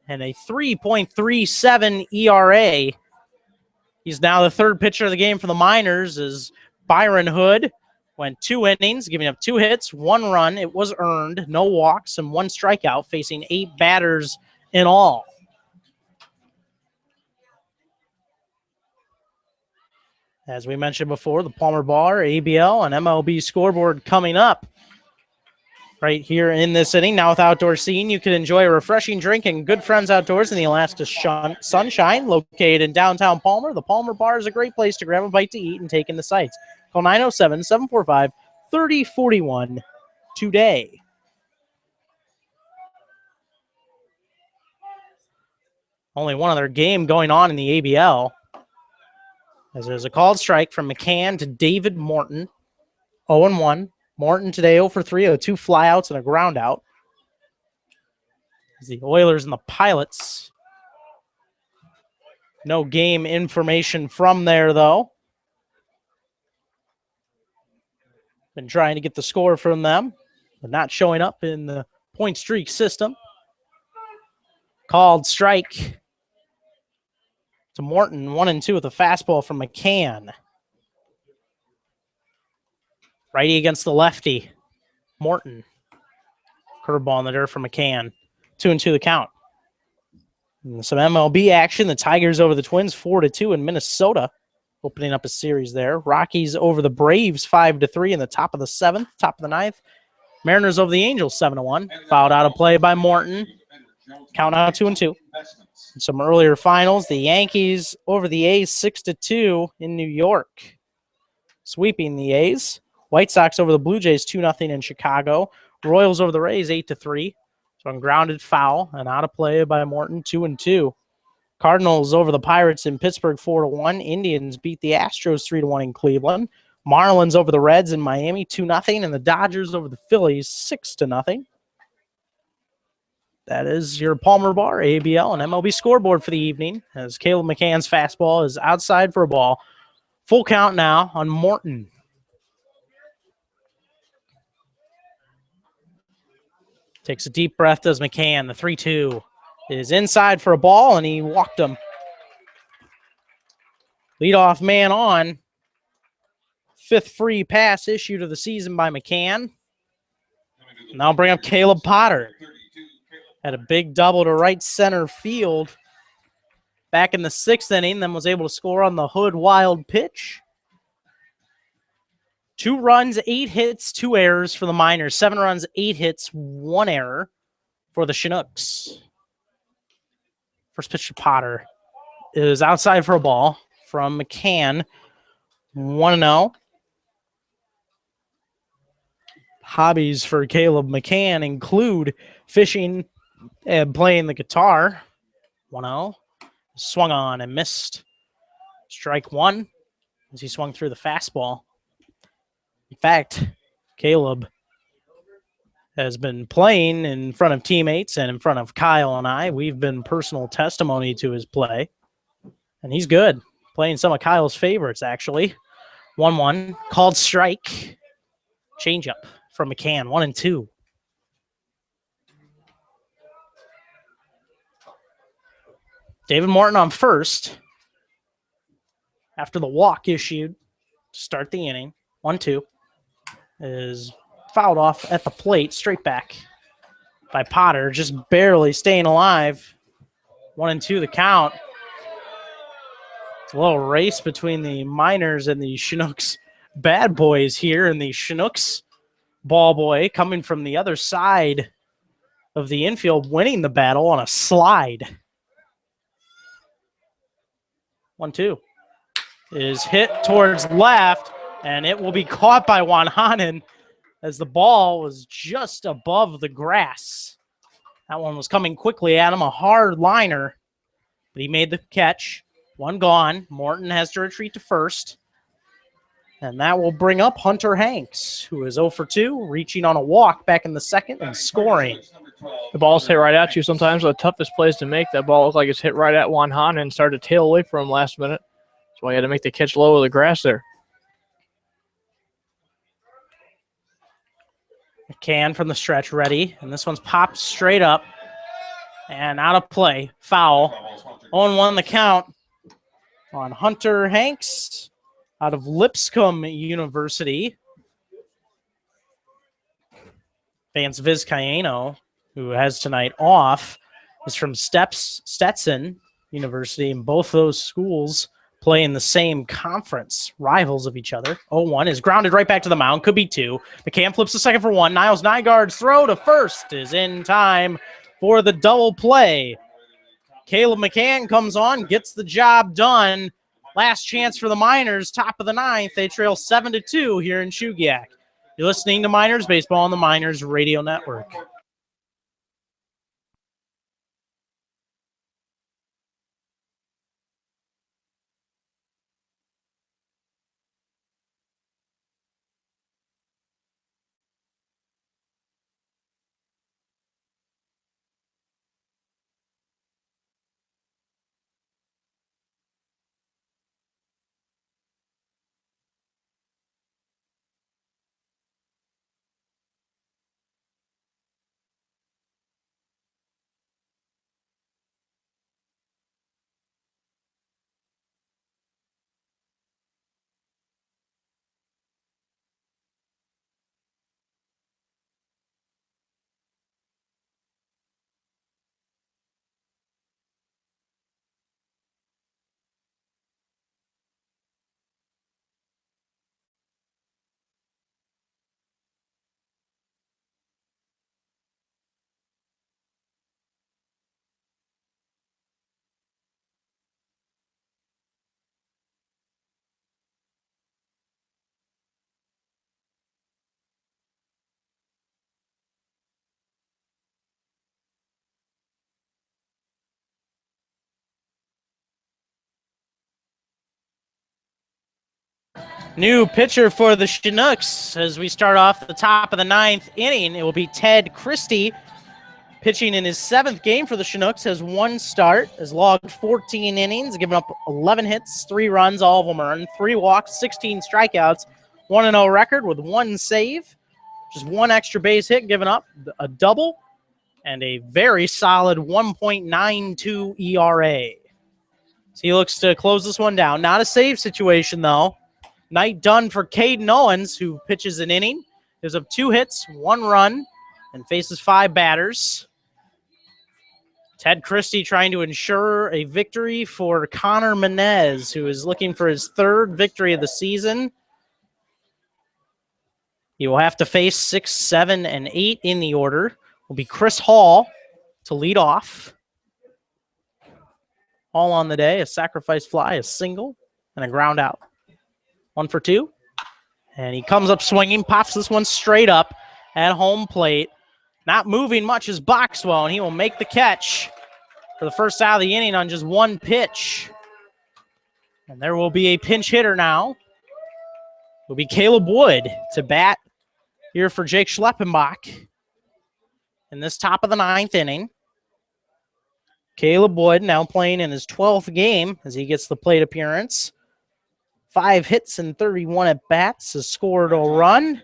and a 3.37 ERA. He's now the 3rd pitcher of the game for the Miners as Byron Hood went 2 innings, giving up 2 hits, 1 run. It was earned, no walks, and 1 strikeout, facing 8 batters in all. As we mentioned before, the Palmer Bar, ABL, and MLB scoreboard coming up right here in this inning. Now with outdoor seating, you can enjoy a refreshing drink and good friends outdoors in the Alaska Sunshine, located in downtown Palmer. The Palmer Bar is a great place to grab a bite to eat and take in the sights. Call 907-745-3041 today. Only one other game going on in the ABL, as there's a called strike from McCann to David Morton. 0-1. Morton today 0 for 3, 2 flyouts and a ground out. As the Oilers and the Pilots. No game information from there, though. Been trying to get the score from them, but not showing up in the point streak system. Called strike to Morton, 1-2 with a fastball from McCann. Righty against the lefty, Morton. Curveball in the dirt from McCann. 2-2 the count. And some MLB action. The Tigers over the Twins, 4-2 in Minnesota, opening up a series there. Rockies over the Braves, 5-3 in the top of the 7th, top of the 9th. Mariners over the Angels, 7-1. Fouled out of play by Morton. Count out 2-2. Some earlier finals, the Yankees over the A's 6-2 in New York, sweeping the A's. White Sox over the Blue Jays 2-0 in Chicago. Royals over the Rays 8-3. So ungrounded foul and out of play by Morton, 2-2. Cardinals over the Pirates in Pittsburgh 4-1. Indians beat the Astros 3-1 in Cleveland. Marlins over the Reds in Miami 2-0, and the Dodgers over the Phillies 6-0. That is your Palmer Bar, ABL, and MLB scoreboard for the evening, as Caleb McCann's fastball is outside for a ball. Full count now on Morton. Takes a deep breath, does McCann. The 3-2 is inside for a ball, and he walked him. Leadoff man on. 5th free pass issued of the season by McCann. Now I'll bring up Caleb Potter. Had a big double to right center field back in the 6th inning, then was able to score on the Hood wild pitch. 2 runs, 8 hits, 2 errors for the Miners. 7 runs, 8 hits, 1 error for the Chinooks. First pitch to Potter is outside for a ball from McCann. 1-0. Hobbies for Caleb McCann include fishing and playing the guitar. 1-0. Swung on and missed. Strike 1 as he swung through the fastball. In fact, Caleb has been playing in front of teammates and in frent of Kyle and I. We've been personal testimony to his play. And he's good. Playing some of Kyle's favorites, actually. 1-1. Called strike. Changeup from McCann. 1-2. David Morton on first. After the walk issued to start the inning. 1-2. Is fouled off at the plate, straight back by Potter, just barely staying alive. 1-2 the count. It's a little race between the Miners and the Chinooks bad boys here, and the Chinooks ball boy coming from the other side of the infield, winning the battle on a slide. 1-2 is hit towards left, and it will be caught by Juan Hanen as the ball was just above the grass. That one was coming quickly at him, a hard liner, but he made the catch. 1 gone. Morton has to retreat to first. And that will bring up Hunter Hanks, who is 0 for 2, reaching on a walk back in the 2nd and scoring. The ball's hit right at you sometimes. The toughest plays to make, that ball looked like it's hit right at Juan Hanen and started to tail away from him last minute. That's why he had to make the catch low of the grass there. McCann from the stretch ready, and this one's popped straight up and out of play. Foul. 0-1 the count on Hunter Hanks out of Lipscomb University. Vance Vizcaino, who has tonight off, is from Stetson University, and both those schools play in the same conference, rivals of each other. 0-1 is grounded right back to the mound. Could be 2. McCann flips the second for 1. Niles Nygaard's throw to first is in time for the double play. Caleb McCann comes on, gets the job done. Last chance for the Miners, top of the 9th. They trail 7-2 here in Chugiak. You're listening to Miners Baseball on the Miners Radio Network. New pitcher for the Chinooks as we start off the top of the 9th inning. It will be Ted Christie, pitching in his 7th game for the Chinooks, has 1 start, has logged 14 innings, given up 11 hits, 3 runs, all of them earned, 3 walks, 16 strikeouts, 1-0 record with 1 save, just 1 extra base hit given up, a double, and a very solid 1.92 ERA. So he looks to close this one down. Not a save situation, though. Night done for Caden Owens, who pitches an inning. Gives up 2 hits, 1 run, and faces 5 batters. Ted Christie trying to ensure a victory for Connor Menez, who is looking for his 3rd victory of the season. He will have to face 6, 7, and 8 in the order. Will be Chris Hall to lead off. Hall on the day, a sacrifice fly, a single, and a ground out. 1 for 2. And he comes up swinging, pops this one straight up at home plate. Not moving much is Boxwell, and he will make the catch for the first out of the inning on just 1 pitch. And there will be a pinch hitter now. It will be Caleb Wood to bat here for Jake Schleppenbach in this top of the 9th inning. Caleb Wood now playing in his 12th game as he gets the plate appearance. 5 hits and 31 at-bats, has scored a run.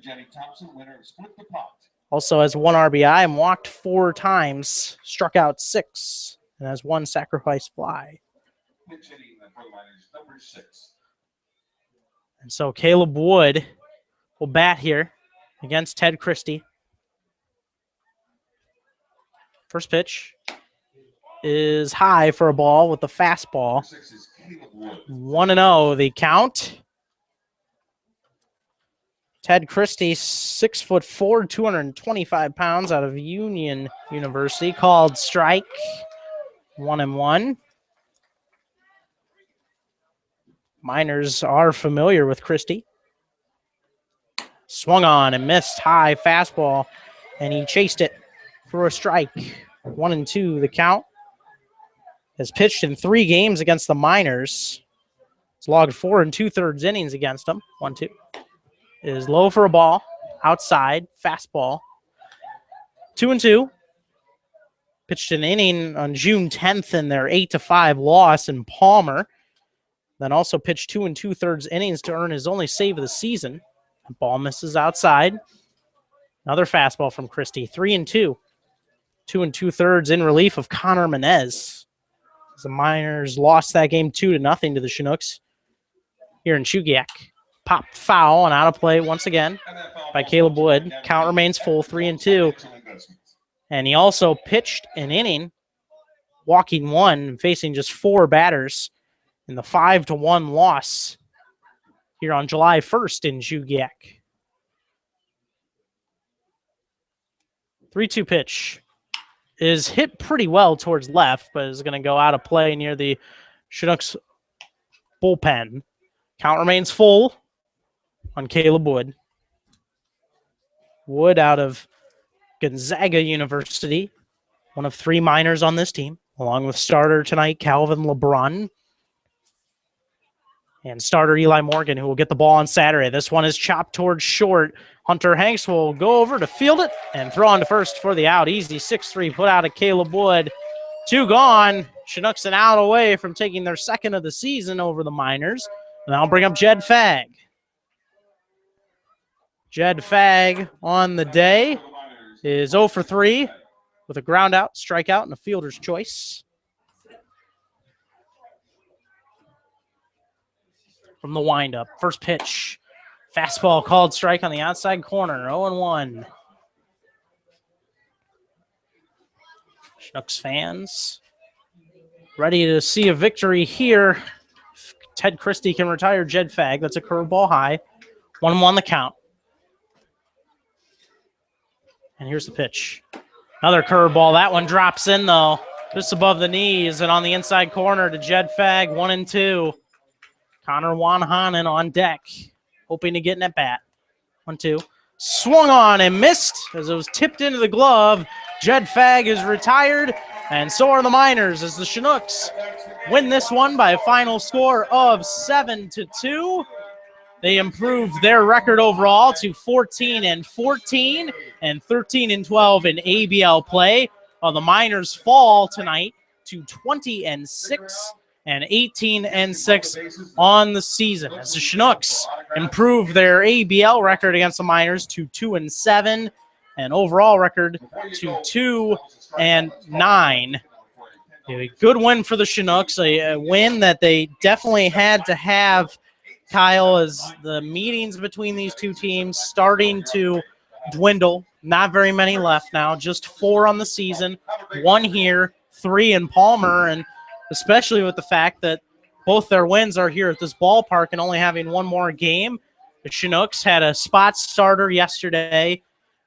Also has 1 RBI and walked 4 times, struck out 6, and has 1 sacrifice fly. And so Caleb Wood will bat here against Ted Christie. First pitch is high for a ball with the fastball. 1-0 the count. Ted Christie, 6'4", 225 pounds, out of Union University, called strike. 1-1. Miners are familiar with Christie. Swung on and missed, high fastball, and he chased it for a strike. 1-2 the count. Has pitched in 3 games against the Miners. He's logged 4 2/3 innings against them. 1-2. Is low for a ball. Outside. Fastball. 2-2. Pitched an inning on June 10th in their 8-5 loss in Palmer. Then also pitched 2 2/3 innings to earn his only save of the season. The ball misses outside. Another fastball from Christie. 3-2. 2 2/3 in relief of Connor Menez. The Miners lost that game 2-0 to the Chinooks here in Chugiak. Popped foul and out of play once again by Caleb Wood. Count remains full, 3-2. And he also pitched an inning, walking 1, facing just 4 batters in the 5-1 loss here on July 1st in Chugiak. 3-2 pitch is hit pretty well towards left, but is going to go out of play near the Chinooks bullpen. Count remains full on Caleb Wood. Wood out of Gonzaga University, one of 3 minors on this team, along with starter tonight, Calvin LeBron, and starter Eli Morgan, who will get the ball on Saturday. This one is chopped towards short. Hunter Hanks will go over to field it and throw on to first for the out. Easy 6-3 put out of Caleb Wood. 2 gone. Chinooks an out away from taking their second of the season over the Miners. And I'll bring up Jed Fagg. Jed Fagg on the day is 0 for 3 with a ground out, strikeout, and a fielder's choice. From the windup, first pitch. Fastball called strike on the outside corner, 0-1. Chinooks fans ready to see a victory here. If Ted Christie can retire Jed Fagg. That's a curveball high. 1-1 the count. And here's the pitch. Another curveball. That one drops in, though, just above the knees and on the inside corner to Jed Fagg, 1-2. Connor Wanhanen on deck, hoping to get an at-bat. 1-2. Swung on and missed as it was tipped into the glove. Jed Fagg is retired, and so are the Miners as the Chinooks win this one by a final score of 7-2. They improved their record overall to 14-14 and 13-12 in ABL play, while the Miners fall tonight to 20-6 and 18-6 on the season. As the Chinooks improve their ABL record against the Miners to 2-7 and overall record to 2-9. A good win for the Chinooks, a win that they definitely had to have, Kyle, as the meetings between these two teams starting to dwindle. Not very many left now, just 4 on the season, 1 here, 3 in Palmer, and especially with the fact that both their wins are here at this ballpark and only having 1 more game. The Chinooks had a spot starter yesterday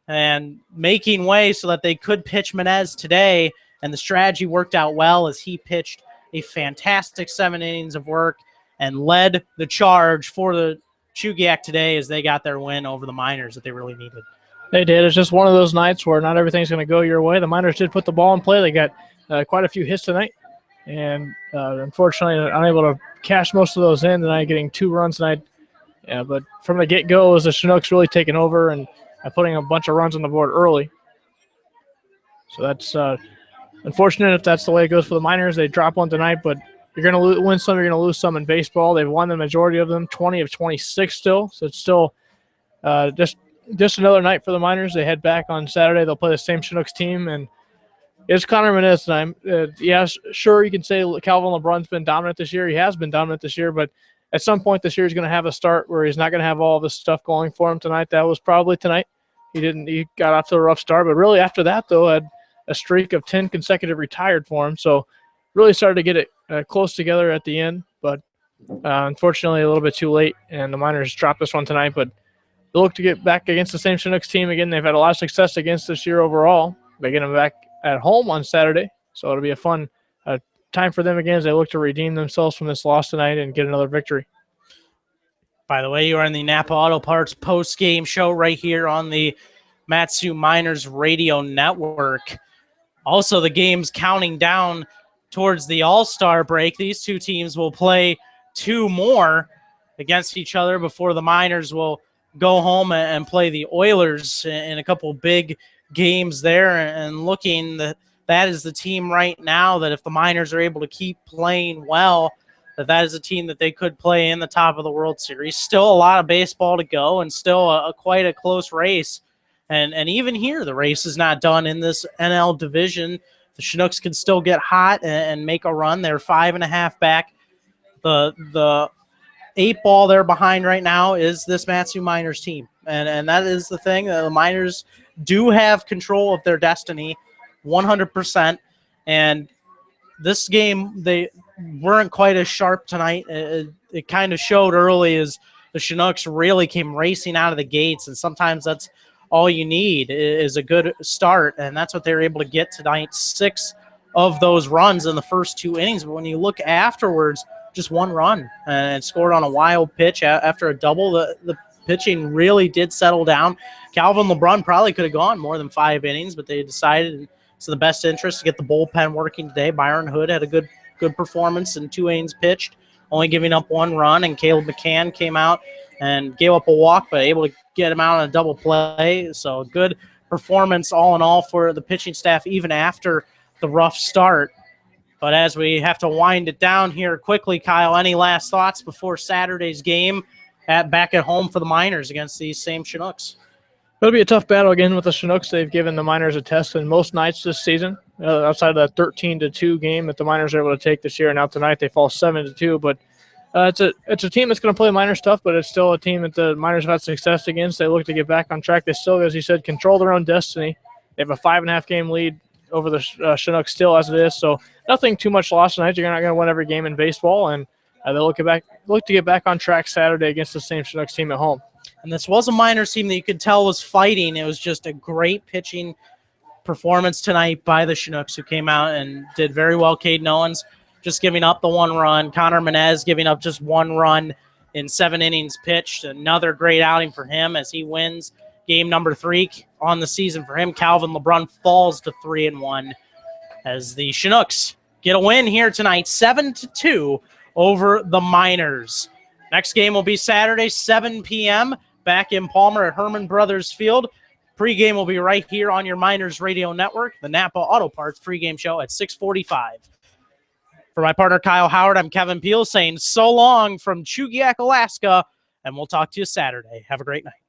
and making way so that they could pitch Menez today, and the strategy worked out well as he pitched a fantastic 7 innings of work and led the charge for the Chugiak today as they got their win over the Miners that they really needed. They did. It's just one of those nights where not everything's going to go your way. The Miners did put the ball in play. They got quite a few hits tonight. And unfortunately, unable to cash most of those in tonight, getting 2 runs tonight. Yeah, but from the get-go, was the Chinooks really taking over and putting a bunch of runs on the board early. So that's unfortunate if that's the way it goes for the Miners. They drop 1 tonight, but you're going to win some, you're going to lose some in baseball. They've won the majority of them, 20 of 26 still. So it's still just another night for the Miners. They head back on Saturday. They'll play the same Chinooks team, and it's Connor Menez time. Yeah, sure, you can say Calvin LeBron's been dominant this year. He has been dominant this year, but at some point this year he's going to have a start where he's not going to have all this stuff going for him tonight. That was probably tonight. He got off to a rough start, but really after that, though, had a streak of 10 consecutive retired for him. So really started to get it close together at the end, but unfortunately a little bit too late, and the Miners dropped this one tonight. But they look to get back against the same Chinooks team again. They've had a lot of success against this year overall. They get them back at home on Saturday, so it'll be a fun time for them again as they look to redeem themselves from this loss tonight and get another victory. By the way, you are in the Napa Auto Parts post-game show right here on the Matsu Miners Radio Network. Also, the game's counting down towards the All-Star break. These two teams will play 2 more against each other before the Miners will go home and play the Oilers in a couple big games there, and looking that is the team right now that if the Miners are able to keep playing well, that is a team that they could play in the top of the World Series. Still a lot of baseball to go, and still quite a close race. And even here, the race is not done in this NL division. The Chinooks can still get hot and make a run. They're 5.5 back. The 8 ball they're behind right now is this Matsu Miners team. And that is the thing. The Miners do have control of their destiny 100%. And this game, they weren't quite as sharp tonight. It kind of showed early as the Chinooks really came racing out of the gates, and sometimes that's all you need is a good start, and that's what they were able to get tonight. 6 of those runs in the first 2 innings, but when you look afterwards, just 1 run and scored on a wild pitch after a double. The pitching really did settle down. Calvin LeBrun probably could have gone more than 5 innings, but they decided it's in the best interest to get the bullpen working today. Byron Hood had a good performance in 2 innings pitched, only giving up 1 run, and Caleb McCann came out and gave up a walk, but able to get him out on a double play. So good performance all in all for the pitching staff, even after the rough start. But as we have to wind it down here quickly, Kyle, any last thoughts before Saturday's game back at home for the Miners against these same Chinooks? It'll be a tough battle again with the Chinooks. They've given the Miners a test in most nights this season, outside of that 13-2 game that the Miners are able to take this year. Now tonight they fall 7-2, but it's a team that's going to play Miners tough, but it's still a team that the Miners have had success against. They look to get back on track. They still, as you said, control their own destiny. They have a 5.5 game lead over the Chinooks still as it is, so nothing too much lost tonight. You're not going to win every game in baseball, and they'll look to get back on track Saturday against the same Chinooks team at home. And this was a Miners team that you could tell was fighting. It was just a great pitching performance tonight by the Chinooks, who came out and did very well. Caden Owens just giving up the 1 run. Connor Menez giving up just 1 run in 7 innings pitched. Another great outing for him as he wins game number 3 on the season for him. Calvin LeBrun falls to 3-1 as the Chinooks get a win here tonight, 7-2 over the Miners. Next game will be Saturday, 7 p.m. back in Palmer at Herman Brothers Field. Pregame will be right here on your Miners Radio Network, the Napa Auto Parts pregame show at 6:45. For my partner Kyle Howard, I'm Kevin Peel saying so long from Chugiak, Alaska, and we'll talk to you Saturday. Have a great night.